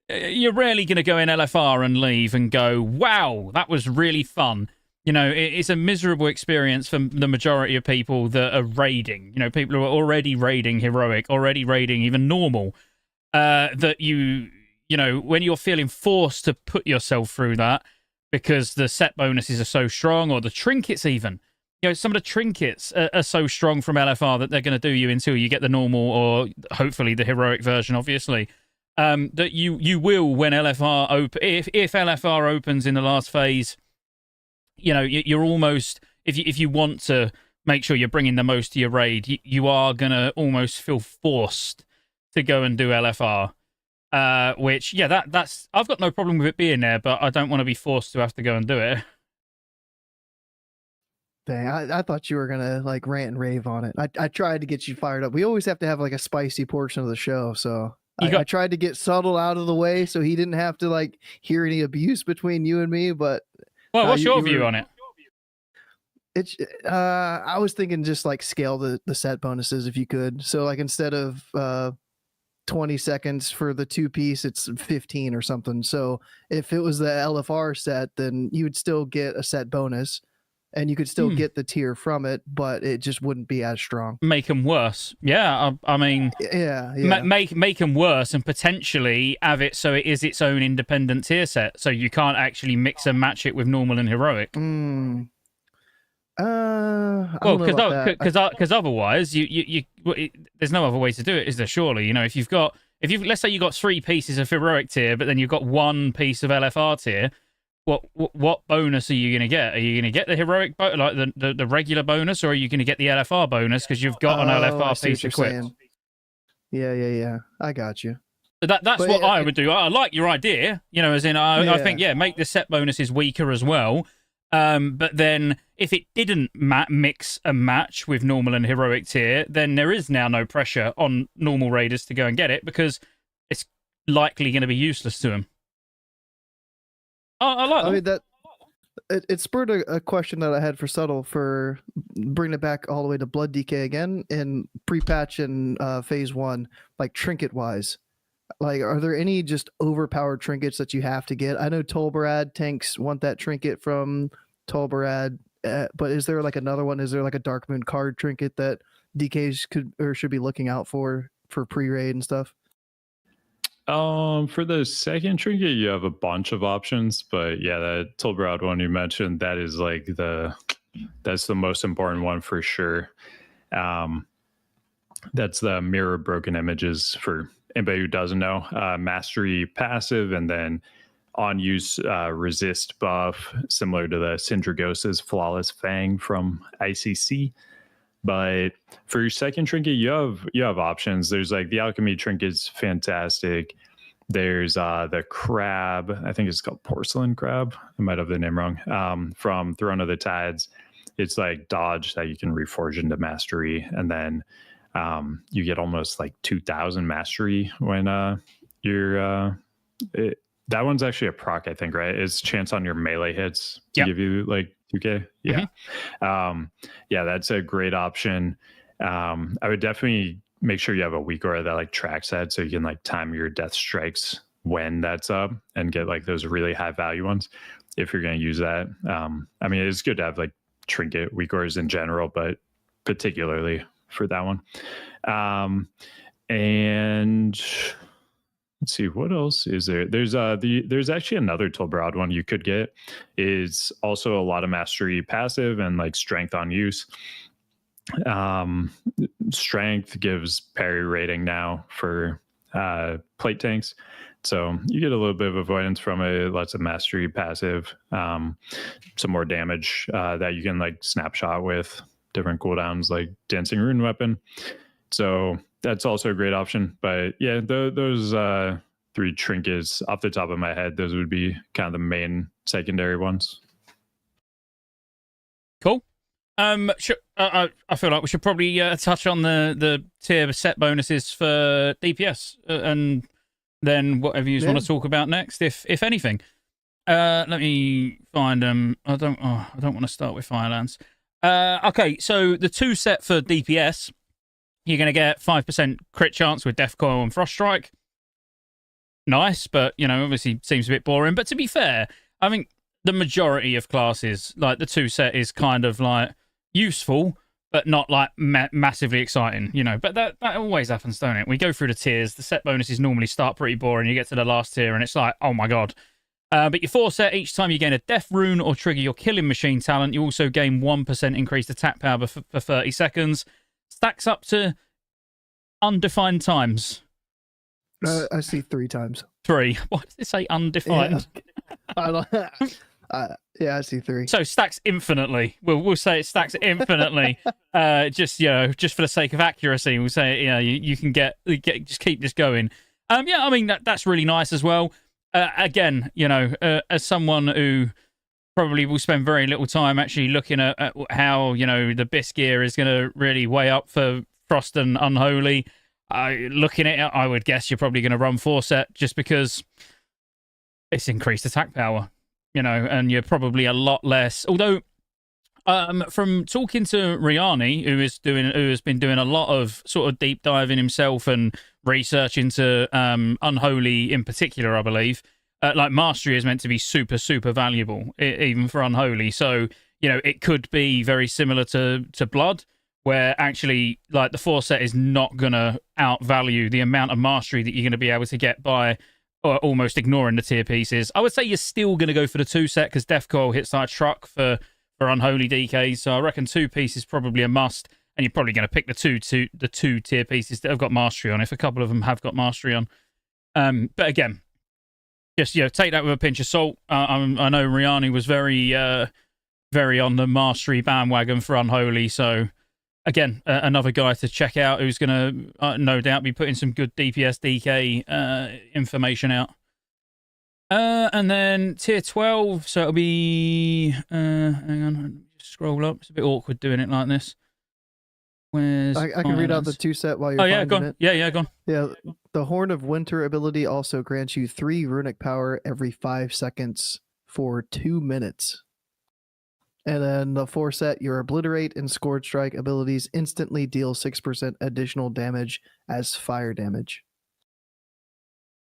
[SPEAKER 1] you're rarely going to go in LFR and leave and go, "Wow, that was really fun." It's a miserable experience for the majority of people that are raiding. People who are already raiding heroic, already raiding even normal. That when you're feeling forced to put yourself through that. Because the set bonuses are so strong, or the trinkets even. Some of the trinkets are so strong from LFR that they're going to do you until you get the normal, or hopefully the heroic version, obviously. That you will, when LFR if LFR opens in the last phase, you're almost, if you want to make sure you're bringing the most to your raid, you are going to almost feel forced to go and do LFR. Which, that's I've got no problem with it being there, but I don't want to be forced to have to go and do it.
[SPEAKER 2] Dang, I thought you were gonna like rant and rave on it. I tried to get you fired up. We always have to have like a spicy portion of the show, so I tried to get Subtle out of the way so he didn't have to like hear any abuse between you and me. But
[SPEAKER 1] what's your view on it?
[SPEAKER 2] It's I was thinking just like scale the set bonuses if you could. So like instead of 20 seconds for the 2-piece, it's 15 or something. So if it was the LFR set, then you would still get a set bonus and you could still get the tier from it, but it just wouldn't be as strong.
[SPEAKER 1] Make them worse. Yeah, I mean, make them worse and potentially have it so it is its own independent tier set. So you can't actually mix and match it with normal and heroic. Because otherwise, there's no other way to do it, is there? Surely, let's say you got 3 pieces of heroic tier, but then you've got 1 piece of LFR tier. What bonus are you going to get? Are you going to get the heroic, like the regular bonus, or are you going to get the LFR bonus because you've got an LFR piece equipped?
[SPEAKER 2] Yeah. I got you.
[SPEAKER 1] That's what I would do. I like your idea, as in I think make the set bonuses weaker as well. But then if it didn't mix and match with normal and heroic tier, then there is now no pressure on normal raiders to go and get it because it's likely going to be useless to them. I like that.
[SPEAKER 2] I mean, it spurred a question that I had for Subtle for bringing it back all the way to Blood DK again in pre-patch and phase 1, like trinket wise. Like, are there any just overpowered trinkets that you have to get? I know Tolbarad tanks want that trinket from Tolbarad, but is there like another one? Is there like a Dark Moon card trinket that DKs could or should be looking out for pre-raid and stuff?
[SPEAKER 3] For the second trinket, you have a bunch of options, but yeah, that Tolbarad one you mentioned, that is like that's the most important one for sure. That's the mirror broken images for anybody who doesn't know. Mastery passive, and then on use resist buff, similar to the Syndragosa's Flawless Fang from ICC. But for your second trinket, you have options. There's like the alchemy trinket's fantastic. There's the crab, I think it's called porcelain crab. I might have the name wrong. From Throne of the Tides. It's like dodge that you can reforge into mastery, and then you get almost like 2,000 mastery when that one's actually a proc, I think, right? It's chance on your melee hits to give you like 2k. Yeah. Yeah, that's a great option. I would definitely make sure you have a weak aura that like tracks that, so you can like time your death strikes when that's up and get like those really high value ones if you're going to use that. I mean, it's good to have like trinket weak auras in general, but particularly for that one. And let's let's see, what else is there? There's actually another Tolbrod one you could get. Is also a lot of mastery passive and like strength on use. Strength gives parry rating now for plate tanks, so you get a little bit of avoidance from it. Lots of mastery passive, some more damage that you can like snapshot with different cooldowns, like dancing rune weapon. So that's also a great option. But yeah, those 3 trinkets off the top of my head, those would be kind of the main secondary ones.
[SPEAKER 1] Cool. I feel like we should probably touch on the tier set bonuses for DPS, and then whatever you want to talk about next, if anything. Let me find them. I don't want to start with Firelands. Okay, so the 2 set for DPS, you're going to get 5% crit chance with Death Coil and Frost Strike. Nice, but obviously seems a bit boring. But to be fair, I think the majority of classes, like the 2 set, is kind of like useful, but not like massively exciting, But that always happens, don't it? We go through the tiers. The set bonuses normally start pretty boring. You get to the last tier, and it's like, oh my god. But your 4 set, each time you gain a death rune or trigger your killing machine talent, you also gain 1% increased attack power for 30 seconds. Stacks up to undefined times.
[SPEAKER 2] I see 3 times.
[SPEAKER 1] 3. Why does it say undefined?
[SPEAKER 2] Yeah, I see 3.
[SPEAKER 1] So stacks infinitely. We'll say it stacks infinitely. Just for the sake of accuracy, we'll say you can get just keep this going. Yeah, I mean that's really nice as well. Again, as someone who probably will spend very little time actually looking at how the BIS gear is going to really weigh up for Frost and Unholy. Looking at it, I would guess you're probably going to run 4 set just because it's increased attack power, and you're probably a lot less. Although, from talking to Riani, who has been doing a lot of sort of deep diving himself and research into Unholy in particular, I believe, like mastery is meant to be super, super valuable, even for Unholy. So, it could be very similar to Blood, where actually like the 4 set is not going to outvalue the amount of mastery that you're going to be able to get by almost ignoring the tier pieces. I would say you're still going to go for the 2 set because Death Coil hits like a truck for Unholy DKs. So I reckon 2 piece is probably a must, and you're probably going to pick the two tier pieces that have got mastery on, if a couple of them have got mastery on. But again, just take that with a pinch of salt. I know Riani was very on the mastery bandwagon for Unholy, so again, another guy to check out who's going to no doubt be putting some good DPS DK information out. And then tier 12, so it'll be hang on, just scroll up. It's a bit awkward doing it like this.
[SPEAKER 2] I can read out the 2 set while you're
[SPEAKER 1] finding
[SPEAKER 2] go on.
[SPEAKER 1] It. Yeah, go on.
[SPEAKER 2] Yeah, the Horn of Winter ability also grants you 3 runic power every 5 seconds for 2 minutes. And then the 4 set, your Obliterate and Scourge Strike abilities instantly deal 6% additional damage as fire damage.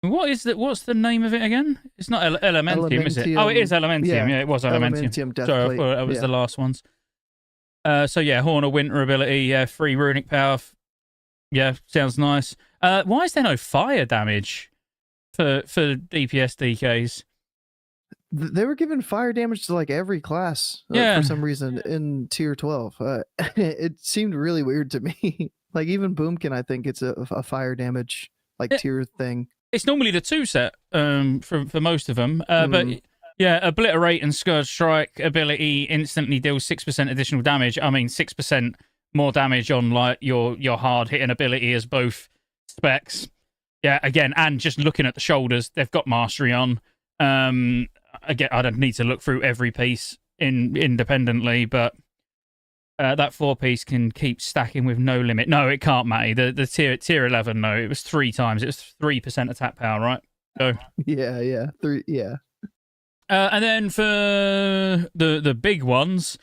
[SPEAKER 1] What's the name of it again? It's not Elementium, is it? Oh, it is Elementium. Yeah, it was Elementium. Sorry, I thought that was the last ones. So yeah, Horn of Winter ability, yeah, 3 runic power. Yeah, sounds nice. Why is there no fire damage for DPS DKs?
[SPEAKER 2] They were giving fire damage to like every class for some reason in tier 12. It seemed really weird to me. Like even Boomkin, I think it's a fire damage tier thing.
[SPEAKER 1] It's normally the 2 set for most of them. But yeah, Obliterate and Scourge Strike ability instantly deals 6% additional damage. I mean, 6% more damage on like your hard hitting ability as both specs. Yeah, again, and just looking at the shoulders, they've got mastery on. Again, I don't need to look through every piece independently, but that 4 piece can keep stacking with no limit. No, it can't, Matty. The tier 11, no, it was 3 times. It was 3% attack power, right? So
[SPEAKER 2] yeah, 3, yeah.
[SPEAKER 1] And then for the big ones,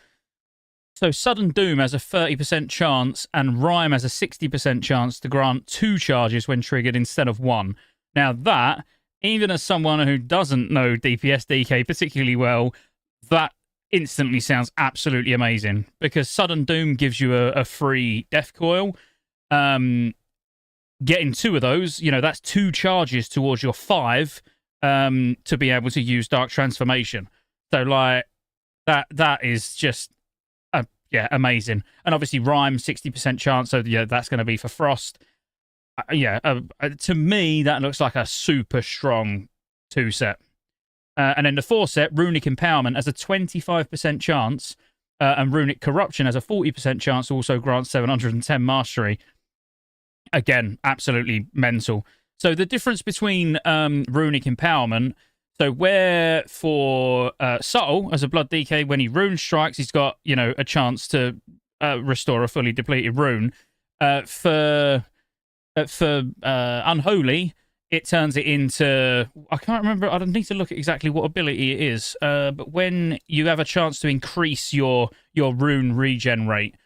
[SPEAKER 1] so Sudden Doom has a 30% chance, and Rhyme has a 60% chance to grant 2 charges when triggered instead of 1. Now that, even as someone who doesn't know DPS DK particularly well, that instantly sounds absolutely amazing, because Sudden Doom gives you a free Death Coil, getting 2 of those, that's 2 charges towards your 5 to be able to use Dark Transformation. So like that is just amazing. And obviously Rhyme 60% chance, so yeah, that's going to be for Frost. To me that looks like a super strong 2 set. And then the 4 set, Runic Empowerment, has a 25% chance, and Runic Corruption has a 40% chance, also grants 710 mastery. Again, absolutely mental. So the difference between Runic Empowerment, so where for Subtle, as a Blood DK, when he Rune strikes, he's got, a chance to restore a fully depleted Rune. For Unholy, it turns it into, I can't remember, I don't need to look at exactly what ability it is, but when you have a chance to increase your Rune regen rate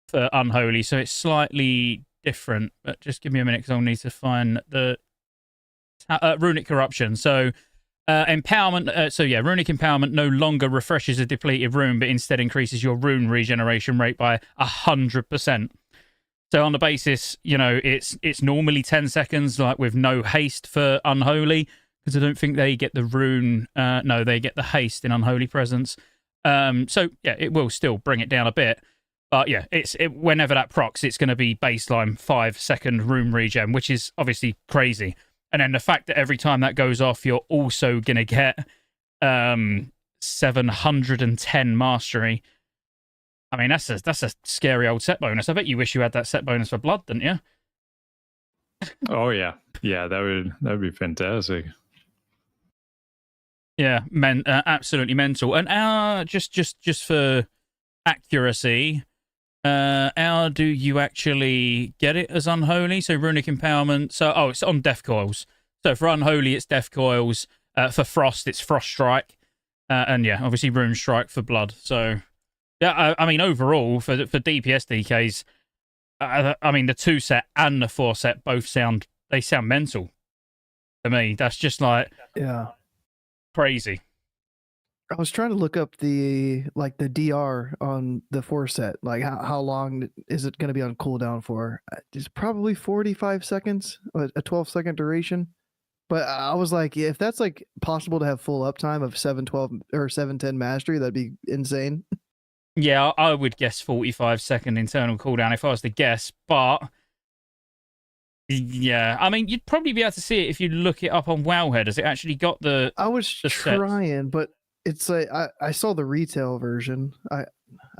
[SPEAKER 1] for Unholy, so it's slightly different, but just give me a minute because I'll need to find the Runic Corruption. So Empowerment, Runic Empowerment no longer refreshes a depleted rune, but instead increases your rune regeneration rate by 100%. So on the basis, it's normally 10 seconds, like with no haste for Unholy, because I don't think they get the rune. No, they get the haste in Unholy Presence. It will still bring it down a bit. But yeah, whenever that procs, it's going to be baseline 5-second rune regen, which is obviously crazy. And then the fact that every time that goes off, you're also going to get 710 mastery. I mean, that's a scary old set bonus. I bet you wish you had that set bonus for Blood, didn't you?
[SPEAKER 3] Oh yeah, that would be fantastic.
[SPEAKER 1] Yeah, absolutely mental. And just for accuracy, how do you actually get it as Unholy? So Runic Empowerment. So it's on Death Coils. So for Unholy, it's Death Coils. For Frost, it's Frost Strike. And yeah, obviously Rune Strike for Blood. So yeah, I mean overall for DPS DKs, I mean the 2 set and the 4 set both sound mental to me. That's just like crazy.
[SPEAKER 2] I was trying to look up the DR on the 4 set. Like how long is it going to be on cooldown for? It's probably 45 seconds, a 12-second duration. But I was like, if that's like possible to have full uptime of 712 or 710 mastery, that'd be insane.
[SPEAKER 1] Yeah, I would guess 45-second internal cooldown if I was to guess, but yeah, I mean, you'd probably be able to see it if you look it up on Wowhead. Has it actually got the?
[SPEAKER 2] I was trying, but it's like I saw the retail version. I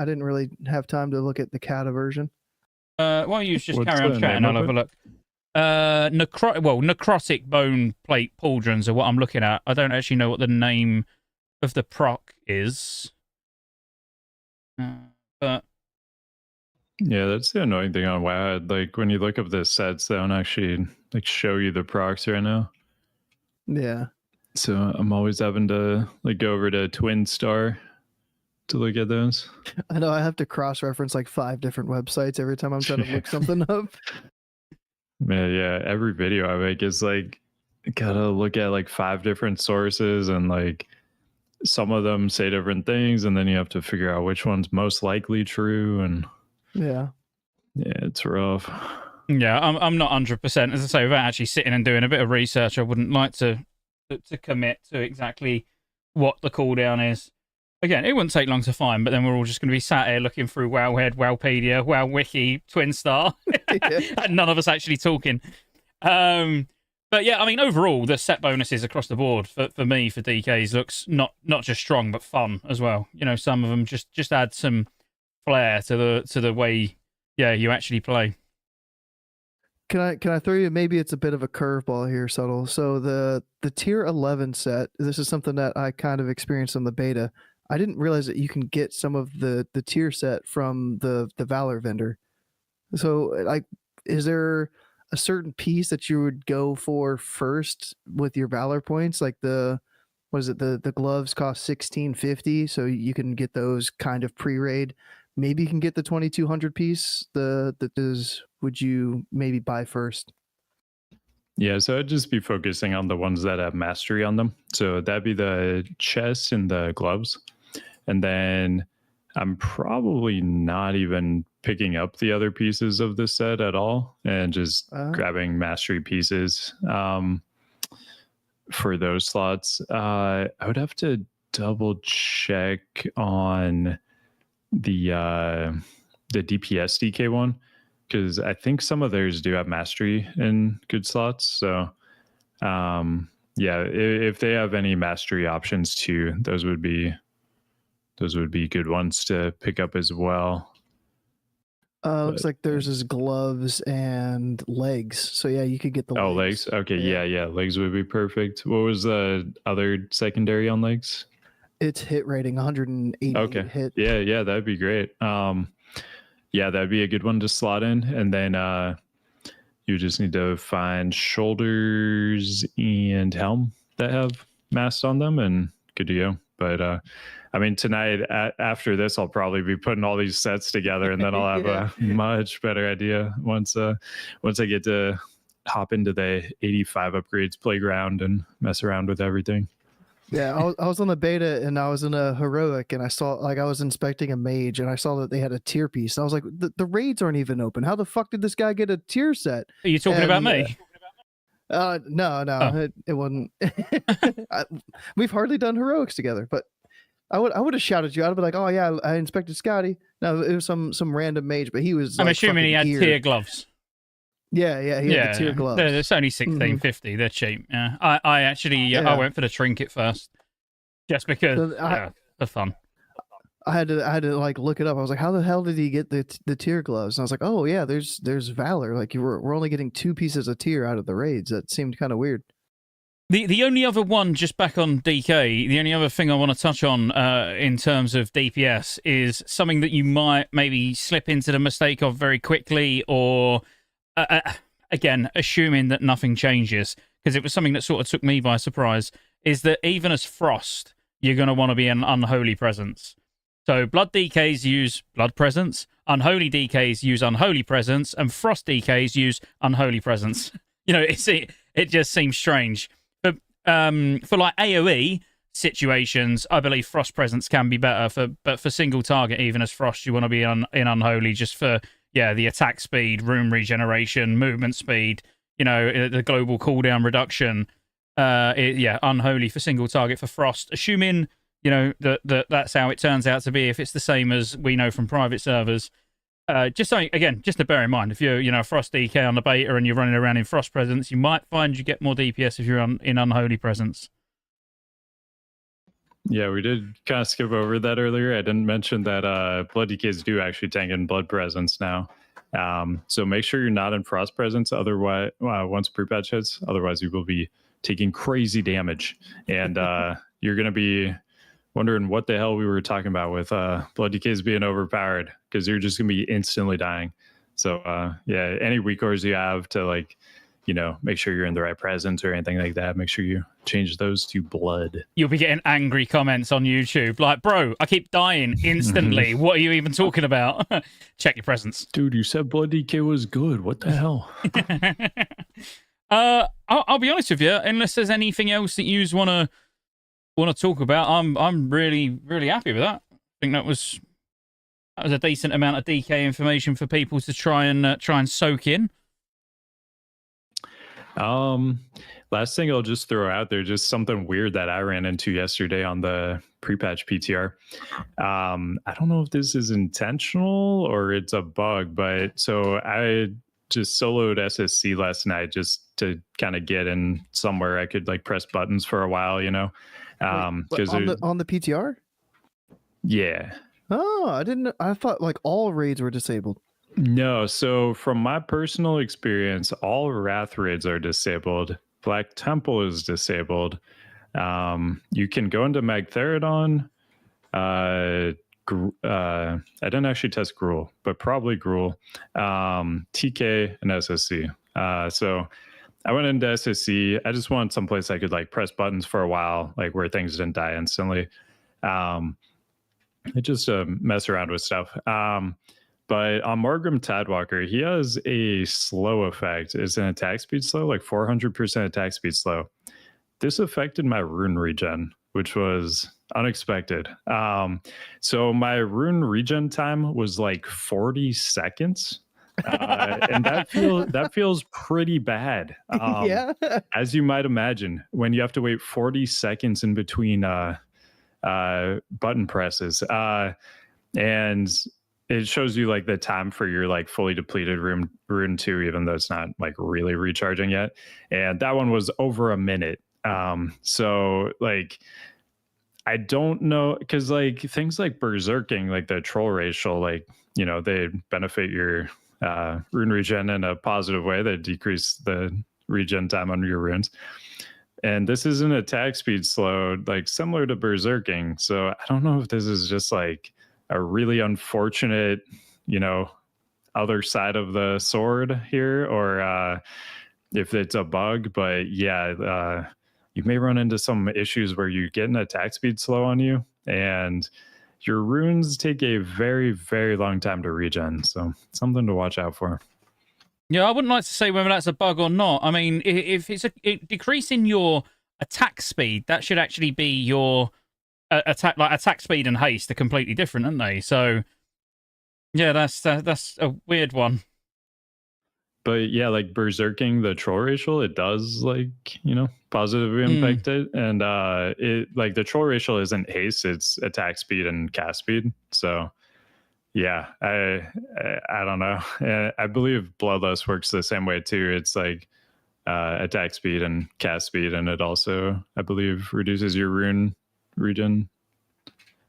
[SPEAKER 2] didn't really have time to look at the Cata version.
[SPEAKER 1] Why don't you just carry on chatting? I'll have a look. Necrotic Bone Plate Pauldrons are what I'm looking at. I don't actually know what the name of the proc is. But
[SPEAKER 3] yeah, that's the annoying thing on WoW. Like when you look up the sets, they don't actually like show you the procs right now.
[SPEAKER 2] Yeah.
[SPEAKER 3] So I'm always having to like go over to Twin Star to look at those.
[SPEAKER 2] I know I have to cross-reference like 5 different websites every time I'm trying to look something up.
[SPEAKER 3] Man, yeah, every video I make is like gotta look at like 5 different sources, and like some of them say different things, and then you have to figure out which one's most likely true. And
[SPEAKER 2] yeah,
[SPEAKER 3] it's rough.
[SPEAKER 1] Yeah, I'm not 100%. As I say, without actually sitting and doing a bit of research, I wouldn't like to commit to exactly what the cooldown is. Again, it wouldn't take long to find, but then we're all just going to be sat here looking through Wowhead, Wowpedia, WowWiki, Twinstar, and none of us actually talking. But yeah, I mean, overall, the set bonuses across the board for me, for DKs, looks not just strong, but fun as well. You know, some of them just add some flair to the way, you actually play.
[SPEAKER 2] Can I throw you? Maybe it's a bit of a curveball here, Subtle. So the tier 11 set, this is something that I kind of experienced on the beta. I didn't realize that you can get some of the tier set from the Valor vendor. So, like, is there a certain piece that you would go for first with your Valor points? Like the gloves cost 1650, so you can get those kind of pre-raid. Maybe you can get the 2200 piece. Would you maybe buy first?
[SPEAKER 3] Yeah, so I'd just be focusing on the ones that have mastery on them. So that'd be the chest and the gloves. And then I'm probably not even picking up the other pieces of the set at all and just grabbing mastery pieces for those slots. I would have to double check on the DPS DK one, because I think some of theirs do have mastery in good slots. So yeah, if they have any mastery options too, those would be good ones to pick up as well.
[SPEAKER 2] Looks like there's his gloves and legs. So yeah, you could get the
[SPEAKER 3] legs. Okay, yeah, legs would be perfect. What was the other secondary on legs?
[SPEAKER 2] It's hit rating 180.
[SPEAKER 3] Okay.
[SPEAKER 2] Hit.
[SPEAKER 3] Yeah, that'd be great. Yeah, that'd be a good one to slot in, and then you just need to find shoulders and helm that have masks on them, and good to go. But I mean, tonight after this, I'll probably be putting all these sets together, and then I'll have a much better idea once I get to hop into the 85 upgrades playground and mess around with everything.
[SPEAKER 2] Yeah, I was on the beta and I was in a heroic, and I saw, like, I was inspecting a mage and I saw that they had a tier piece. And I was like, the raids aren't even open. How the fuck did this guy get a tier set?
[SPEAKER 1] Are you talking about me?
[SPEAKER 2] No, it wasn't. We've hardly done heroics together, but I would have shouted you out. I'd be like, oh yeah, I inspected Scotty. No, it was some random mage, but he was.
[SPEAKER 1] I'm assuming he had tier gloves.
[SPEAKER 2] Yeah, he had the tier gloves.
[SPEAKER 1] It's only 1650. They're cheap. Yeah, I actually I went for the trinket first, just because for fun.
[SPEAKER 2] I had to like look it up. I was like, how the hell did he get the tier gloves? And I was like, oh yeah, there's Valor. Like we're only getting 2 pieces of tier out of the raids. That seemed kind of weird.
[SPEAKER 1] The only other one, just back on DK, the only other thing I want to touch on in terms of DPS is something that you might maybe slip into the mistake of very quickly, or again, assuming that nothing changes, because it was something that sort of took me by surprise, is that even as Frost, you're going to want to be an Unholy Presence. So Blood DKs use Blood Presence, Unholy DKs use Unholy Presence, and Frost DKs use Unholy Presence. You know, it just seems strange. But for like AoE situations, I believe Frost Presence can be better. But for single target, even as Frost, you want to be in Unholy just for the attack speed, rune regeneration, movement speed. You know, the global cooldown reduction. Unholy for single target for Frost, assuming that's how it turns out to be. If it's the same as we know from private servers, just to bear in mind, if you're a Frost DK on the beta and you're running around in Frost Presence, you might find you get more DPS if you're in Unholy Presence.
[SPEAKER 3] Yeah, we did kind of skip over that earlier. I didn't mention that Blood DKs do actually tank in Blood Presence now. So make sure you're not in Frost Presence. Otherwise, once pre-patch hits, otherwise you will be taking crazy damage, and you're going to be wondering what the hell we were talking about with Blood DKs being overpowered, because you're just going to be instantly dying. So any weak cores you have to make sure you're in the right presence or anything like that, make sure you change those to blood.
[SPEAKER 1] You'll be getting angry comments on YouTube like, bro, I keep dying instantly. What are you even talking about? Check your presence.
[SPEAKER 3] Dude, you said Blood DK was good. What the hell?
[SPEAKER 1] I'll be honest with you, unless there's anything else that you want to talk about, I'm really, really happy with that. I think that was a decent amount of DK information for people to try and soak in.
[SPEAKER 3] Last thing I'll just throw out there, just something weird that I ran into yesterday on the pre-patch PTR. I don't know if this is intentional or it's a bug, but so I just soloed SSC last night just to kind of get in somewhere I could press buttons for a while,
[SPEAKER 2] because on the PTR.
[SPEAKER 3] Yeah.
[SPEAKER 2] Oh, I thought all raids were disabled.
[SPEAKER 3] No, so from my personal experience, all Wrath raids are disabled. Black Temple is disabled. You can go into Magtheridon. I didn't actually test Gruul, but probably Gruul. TK and SSC. So I went into SSC. I just wanted someplace I could press buttons for a while, where things didn't die instantly. Just mess around with stuff. But on Morgrim Tadwalker, he has a slow effect. It's an attack speed slow, 400% attack speed slow. This affected my rune regen. which was unexpected. So my rune regen time was like 40 seconds. And that feels pretty bad.
[SPEAKER 2] Yeah.
[SPEAKER 3] As you might imagine, when you have to wait 40 seconds in between button presses. And it shows you like the time for your like fully depleted rune 2, even though it's not like really recharging yet. And that one was over a minute. So like I don't know, because like things like berserking, like the troll racial, like, you know, they benefit your rune regen in a positive way. That decrease the regen time on your runes. And this is an attack speed slow, like similar to berserking. So I don't know if this is just like a really unfortunate, you know, other side of the sword here, or if it's a bug. But yeah, you may run into some issues where you get an attack speed slow on you, and your runes take a very, very long time to regen. So something to watch out for.
[SPEAKER 1] Yeah, I wouldn't like to say whether that's a bug or not. I mean, if it's decreasing your attack speed, that should actually be your attack speed and haste are completely different, aren't they? So yeah, that's a weird one.
[SPEAKER 3] But yeah, like berserking the troll racial, it does like, you know, positively impact it. And it like the troll racial isn't haste, it's attack speed and cast speed. So yeah, I don't know. I believe Bloodlust works the same way too. It's like attack speed and cast speed, and it also, I believe, reduces your rune regen,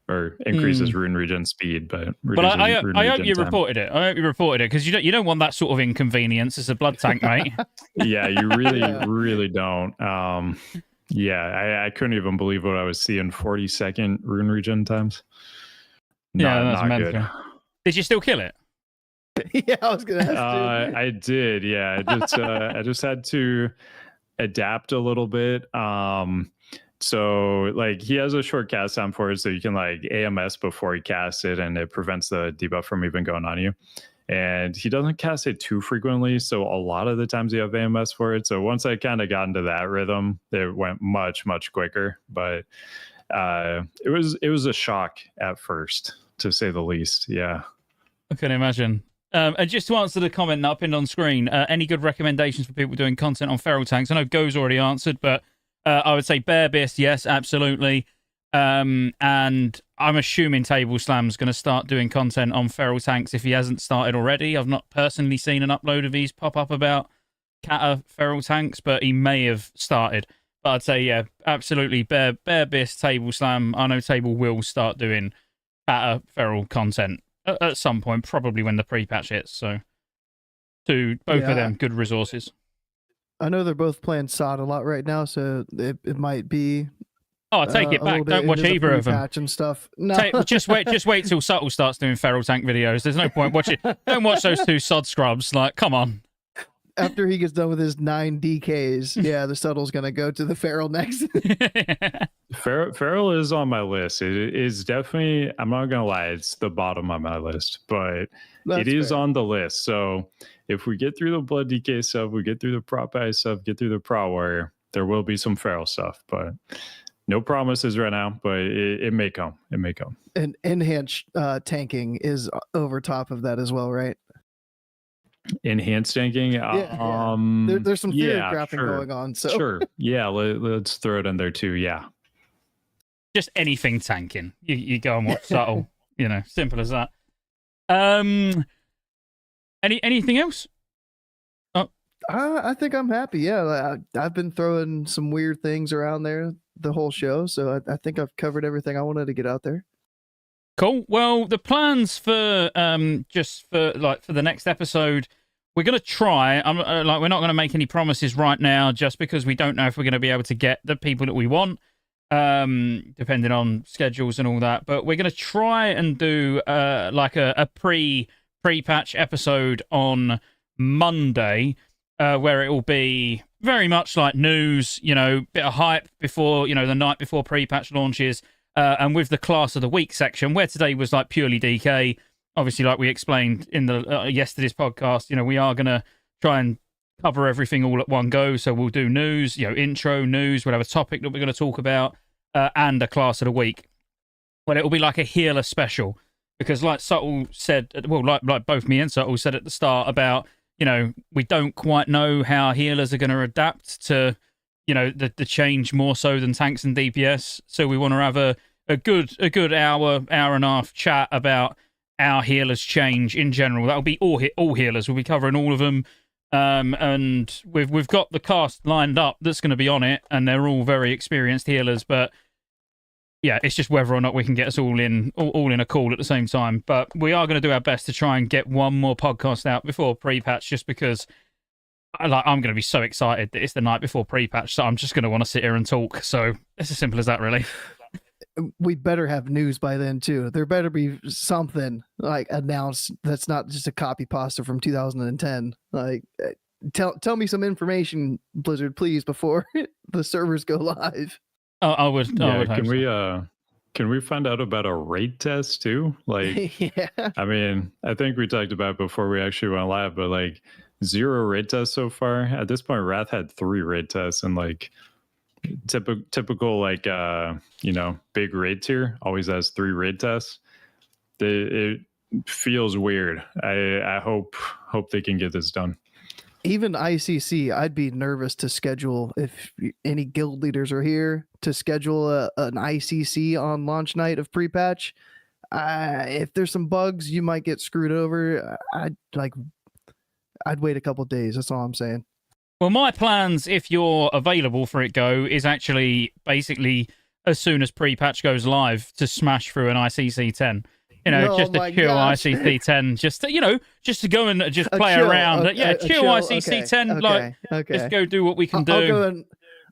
[SPEAKER 3] or increases rune regen speed, but
[SPEAKER 1] I hope you reported it. I hope you reported it, because you don't want that sort of inconvenience as a blood tank, mate.
[SPEAKER 3] Yeah, you really don't. Yeah, I couldn't even believe what I was seeing. 40-second rune regen times.
[SPEAKER 1] That's mental. Good. Did you still kill it?
[SPEAKER 2] Yeah, I was gonna ask.
[SPEAKER 3] I did. Yeah, I just had to adapt a little bit. So like he has a short cast time for it, so you can like AMS before he casts it, and it prevents the debuff from even going on you. And he doesn't cast it too frequently, so a lot of the times you have AMS for it. So once I kind of got into that rhythm, it went much quicker. But it was a shock at first, to say the least. Yeah,
[SPEAKER 1] I can imagine. And just to answer the comment that I pinned on screen, any good recommendations for people doing content on feral tanks? I know Go's already answered, but I would say Bear Beast, yes, absolutely. And I'm assuming Table Slam's going to start doing content on feral tanks if he hasn't started already. I've not personally seen an upload of his pop up about Cata feral tanks, but he may have started. But I'd say, yeah, absolutely. Bear Beast, Table Slam. I know Table will start doing Cata feral content at some point, probably when the pre-patch hits. So, both of them, good resources.
[SPEAKER 2] I know they're both playing SOD a lot right now, so it might be.
[SPEAKER 1] Oh, I take it back. Don't watch either of them.
[SPEAKER 2] Patch and stuff. No.
[SPEAKER 1] Just wait till Subtle starts doing feral tank videos. There's no point watching. Don't watch those two sod scrubs. Like, come on.
[SPEAKER 2] After he gets done with his 9 DKs, yeah, the Subtle's gonna go to the feral next.
[SPEAKER 3] Feral is on my list. It is definitely. I'm not gonna lie, it's the bottom of my list, but it is on the list. So if we get through the blood DK stuff, we get through the prop eye stuff, get through the Pro Warrior, there will be some feral stuff, but no promises right now. But it may come. It may come.
[SPEAKER 2] And enhanced tanking is over top of that as well, right?
[SPEAKER 3] Enhanced tanking.
[SPEAKER 2] There's some theory crafting going on. So
[SPEAKER 3] sure, yeah, let's throw it in there too. Yeah,
[SPEAKER 1] just anything tanking. You go and watch Subtle. You know, simple as that. Anything else? Oh,
[SPEAKER 2] I think I'm happy. Yeah, I've been throwing some weird things around there the whole show, so I think I've covered everything I wanted to get out there.
[SPEAKER 1] Cool. Well, the plans for just for the next episode, we're going to try. We're not going to make any promises right now, just because we don't know if we're going to be able to get the people that we want, depending on schedules and all that. But we're going to try and do like a pre-patch episode on Monday, where it will be very much like news, you know, bit of hype before, you know, the night before pre-patch launches. And with the class of the week section, where today was like purely DK, obviously, like we explained in the yesterday's podcast, you know, we are going to try and cover everything all at one go. So we'll do news, you know, intro news, we'll have a topic that we're going to talk about. and a class of the week. Well, it will be like a healer special, because like Subtle said, well, like both me and Subtle said at the start about, we don't quite know how healers are going to adapt to, the change more so than tanks and DPS. So we want to have a good hour and a half chat about our healers change in general. That'll be all healers. We'll be covering all of them. And we've got the cast lined up that's going to be on it, and they're all very experienced healers. But yeah, it's just whether or not we can get us all in a call at the same time. But we are going to do our best to try and get one more podcast out before pre-patch, just because I'm going to be so excited that it's the night before pre-patch, so I'm just going to want to sit here and talk. So it's as simple as that, really.
[SPEAKER 2] We better have news by then too. There better be something like announced that's not just a copy pasta from 2010. Like, tell me some information, Blizzard, please, before the servers go live.
[SPEAKER 1] I would.
[SPEAKER 3] Can we find out about a raid test too? Like,
[SPEAKER 2] yeah.
[SPEAKER 3] I mean, I think we talked about it before we actually went live, but like 0 raid tests so far. At this point, Wrath had 3 raid tests, and like typical like big raid tier always has 3 raid tests. It feels weird. I hope they can get this done.
[SPEAKER 2] Even ICC, I'd be nervous to schedule, if any guild leaders are here, to schedule an ICC on launch night of pre-patch. If there's some bugs, you might get screwed over. I'd wait a couple days. That's all I'm saying.
[SPEAKER 1] Well, my plans, if you're available for it go, is actually basically as soon as pre-patch goes live to smash through an ICC 10. Just a chill ICC 10, just to go and just play around.
[SPEAKER 2] Okay,
[SPEAKER 1] chill ICC 10. Just go do what we can do.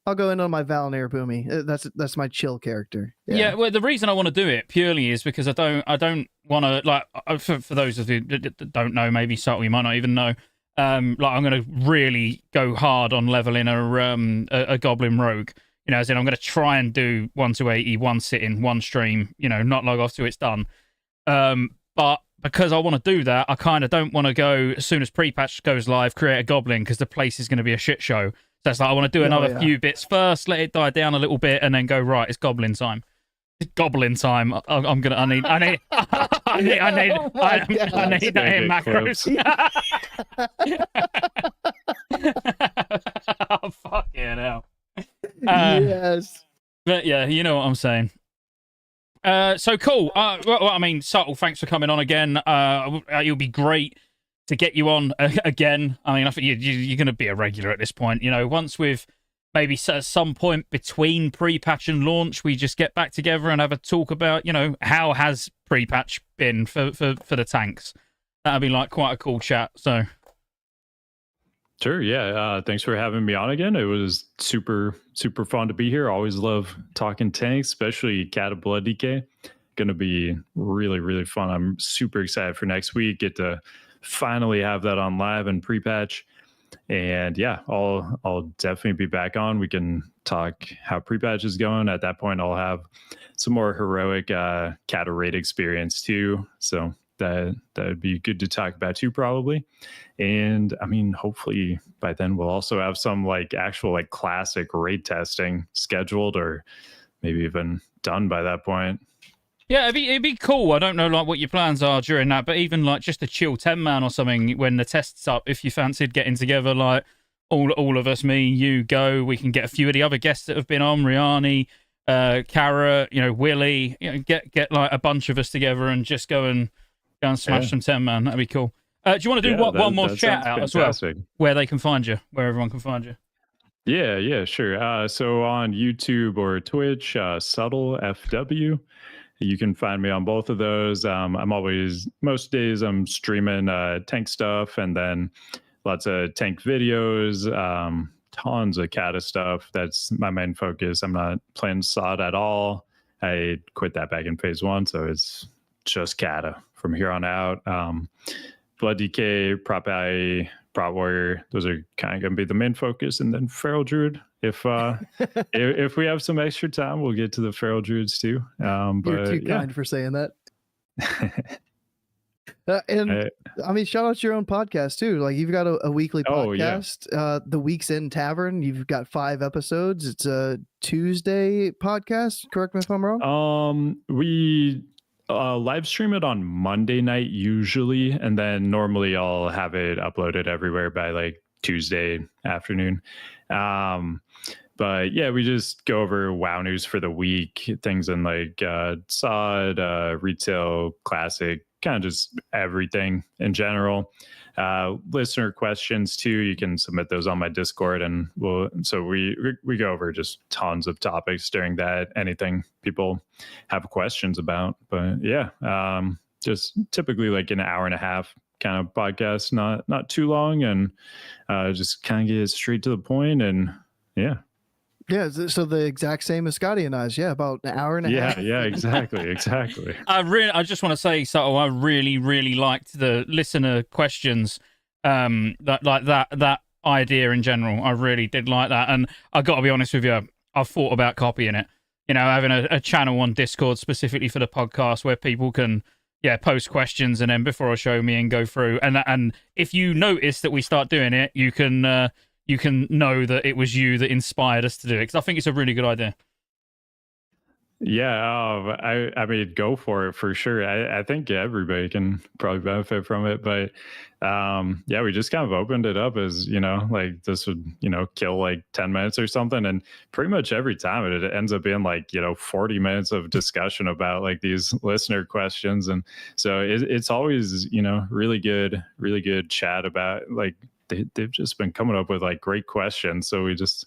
[SPEAKER 2] I'll go in on my Valnir Boomy. That's my chill character.
[SPEAKER 1] Yeah. Well, the reason I want to do it purely is because I don't want to for those of you that don't know, maybe Subtle, you might not even know. I'm going to really go hard on leveling a Goblin Rogue. As in I'm going to try and do 1 to 80, 1 sit-in, 1 stream. Not log off till it's done. But because I want to do that, I kind of don't want to go as soon as pre-patch goes live, create a Goblin, because the place is going to be a shit show. So it's like I want to do another few bits first, let it die down a little bit, and then go, right, it's Goblin time. It's Goblin time. I need that in macros. Oh, fucking hell.
[SPEAKER 2] Yes.
[SPEAKER 1] But yeah, you know what I'm saying. So cool. Subtle, thanks for coming on again. It'll be great to get you on again. I think you're going to be a regular at this point. Once we've maybe at some point between pre-patch and launch, we just get back together and have a talk about, how has pre-patch been for the tanks. That'd be like quite a cool chat. So.
[SPEAKER 3] Sure. Yeah. Thanks for having me on again. It was super, super fun to be here. Always love talking tanks, especially Cata Blood DK. Going to be really, really fun. I'm super excited for next week. Get to finally have that on live and pre-patch. And yeah, I'll definitely be back on. We can talk how pre-patch is going. At that point, I'll have some more heroic Cata raid experience too. So that would be good to talk about too, probably. And I mean, hopefully by then we'll also have some actual classic raid testing scheduled, or maybe even done by that point.
[SPEAKER 1] Yeah, it'd be cool. I don't know what your plans are during that, but even just a chill 10-man or something when the test's up, if you fancied getting together, all of us, me, you, go, we can get a few of the other guests that have been on, Riani, Kara, Willie, get a bunch of us together and just go and smash some 10-man. That'd be cool. Do you want to do one more shout out as well, where they can find you, where everyone can find you?
[SPEAKER 3] Yeah, sure. So on YouTube or Twitch, Subtle FW. You can find me on both of those. Most days I'm streaming tank stuff, and then lots of tank videos, tons of Cata stuff. That's my main focus. I'm not playing SOD at all. I quit that back in phase 1, so it's just Cata from here on out. Blood DK, Prop I, Prop Warrior, those are kind of going to be the main focus, and then Feral Druid. If we have some extra time, we'll get to the Feral Druids too.
[SPEAKER 2] You're too kind for saying that. And I mean, shout out to your own podcast too. Like you've got a weekly podcast, the Week's End Tavern. You've got 5 episodes. It's a Tuesday podcast. Correct me if I'm wrong.
[SPEAKER 3] We live stream it on Monday night usually, and then normally I'll have it uploaded everywhere by like Tuesday afternoon. But yeah, we just go over WoW news for the week, things in like SOD, retail, classic, kind of just everything in general. Listener questions too, you can submit those on my Discord, and we go over just tons of topics during that, anything people have questions about. But yeah, just typically like an hour and a half kind of podcast, not too long, and just kind of get straight to the point. And yeah,
[SPEAKER 2] so the exact same as Scotty and I's. Yeah, about an hour and a half.
[SPEAKER 3] Yeah, exactly.
[SPEAKER 1] I just want to say, Subtle, I really liked the listener questions. That idea in general, I really did like that, and I got to be honest with you, I've thought about copying it. You know, having a channel on Discord specifically for the podcast where people can post questions, and then before I show me and go through, and if you notice that we start doing it, you can know that it was you that inspired us to do it, because I think it's a really good idea.
[SPEAKER 3] Yeah, I mean, go for it for sure. I think everybody can probably benefit from it, but we just kind of opened it up as, like this would, kill like 10 minutes or something, and pretty much every time it ends up being like 40 minutes of discussion about like these listener questions, and so it's always really good chat about like they've just been coming up with like great questions, so we just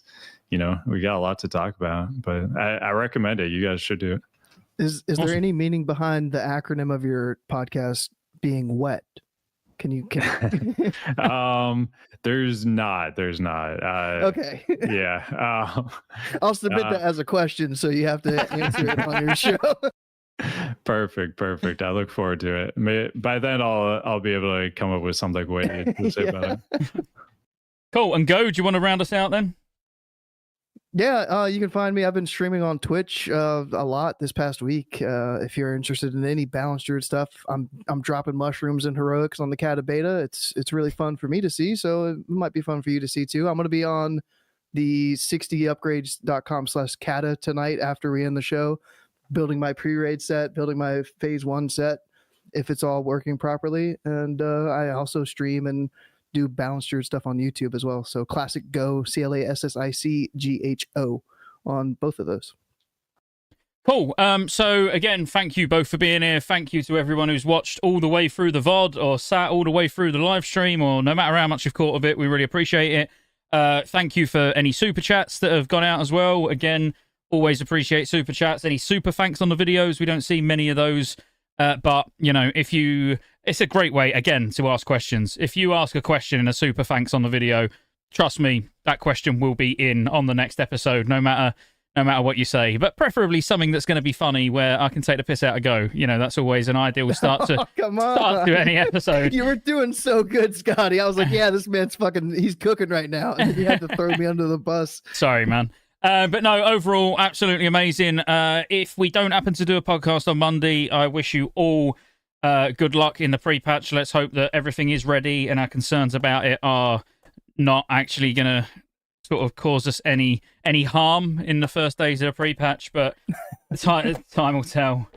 [SPEAKER 3] we got a lot to talk about, but I recommend it. You guys should do it.
[SPEAKER 2] Is there any meaning behind the acronym of your podcast being WET? Can
[SPEAKER 3] There's not.
[SPEAKER 2] Okay.
[SPEAKER 3] Yeah.
[SPEAKER 2] I'll submit that as a question, so you have to answer it on your show.
[SPEAKER 3] Perfect. I look forward to it. By then I'll be able to come up with something witty to say about it.
[SPEAKER 1] Cool. And Go, do you want to round us out then?
[SPEAKER 2] Yeah, you can find me. I've been streaming on Twitch a lot this past week. If you're interested in any balanced druid stuff, I'm dropping mushrooms and heroics on the Cata beta. It's really fun for me to see, so it might be fun for you to see too. I'm going to be on the 60upgrades.com/Cata tonight after we end the show, building my pre-raid set, building my phase 1 set, if it's all working properly. And I also stream and do balanced druid stuff on YouTube as well. So Classic Go, ClassickGho on both of those.
[SPEAKER 1] Cool. So again, thank you both for being here. Thank you to everyone who's watched all the way through the VOD or sat all the way through the live stream, or no matter how much you've caught of it, we really appreciate it. Thank you for any super chats that have gone out as well. Again, always appreciate super chats. Any super thanks on the videos. We don't see many of those. But, it's a great way, again, to ask questions. If you ask a question in a super thanks on the video, trust me, that question will be in on the next episode, no matter what you say. But preferably something that's going to be funny, where I can take the piss out of Go. That's always an ideal start to any episode.
[SPEAKER 2] You were doing so good, Scotty. I was like, yeah, this man's he's cooking right now. And you had to throw me under the bus.
[SPEAKER 1] Sorry, man. But no, overall, absolutely amazing. If we don't happen to do a podcast on Monday, I wish you all good luck in the pre-patch. Let's hope that everything is ready and our concerns about it are not actually going to sort of cause us any harm in the first days of the pre-patch, but time will tell.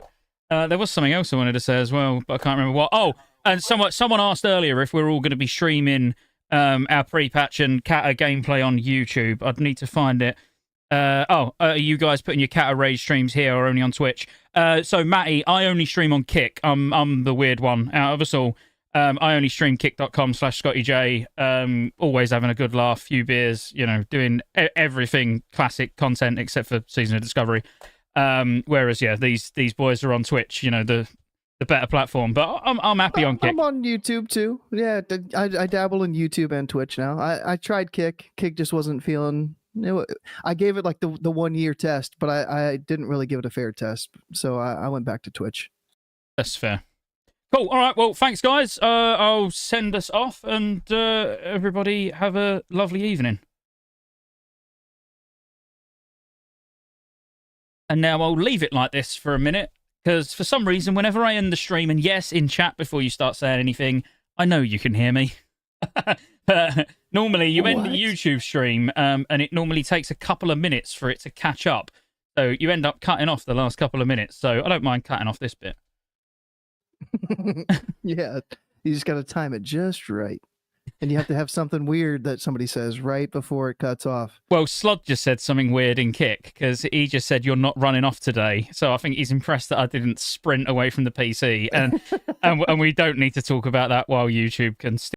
[SPEAKER 1] There was something else I wanted to say as well, but I can't remember what. Oh, and someone asked earlier if we're all going to be streaming our pre-patch and Cata gameplay on YouTube. I'd need to find it. Are you guys putting your Cata raid streams here or only on Twitch? So Matty, I only stream on Kick. I'm the weird one out of us all. I only stream kick.com/Scottejaye. Always having a good laugh, few beers, doing everything classic content except for Season of Discovery. Whereas these boys are on Twitch, the better platform. But I'm happy on Kick.
[SPEAKER 2] I'm on YouTube too. Yeah, I dabble in YouTube and Twitch now. I tried Kick. Kick just wasn't feeling. I gave it like the 1 year test, but I didn't really give it a fair test, so I went back to Twitch.
[SPEAKER 1] That's fair. Cool. All right. Well, thanks, guys. I'll send us off, and everybody have a lovely evening. And now I'll leave it like this for a minute because for some reason, whenever I end the stream, and yes, in chat before you start saying anything, I know you can hear me. But normally you end the YouTube stream, and it normally takes a couple of minutes for it to catch up. So you end up cutting off the last couple of minutes. So I don't mind cutting off this bit.
[SPEAKER 2] Yeah, you just got to time it just right. And you have to have something weird that somebody says right before it cuts off.
[SPEAKER 1] Well, Slod just said something weird in Kick, because he just said, "You're not running off today." So I think he's impressed that I didn't sprint away from the PC. And we don't need to talk about that while YouTube can still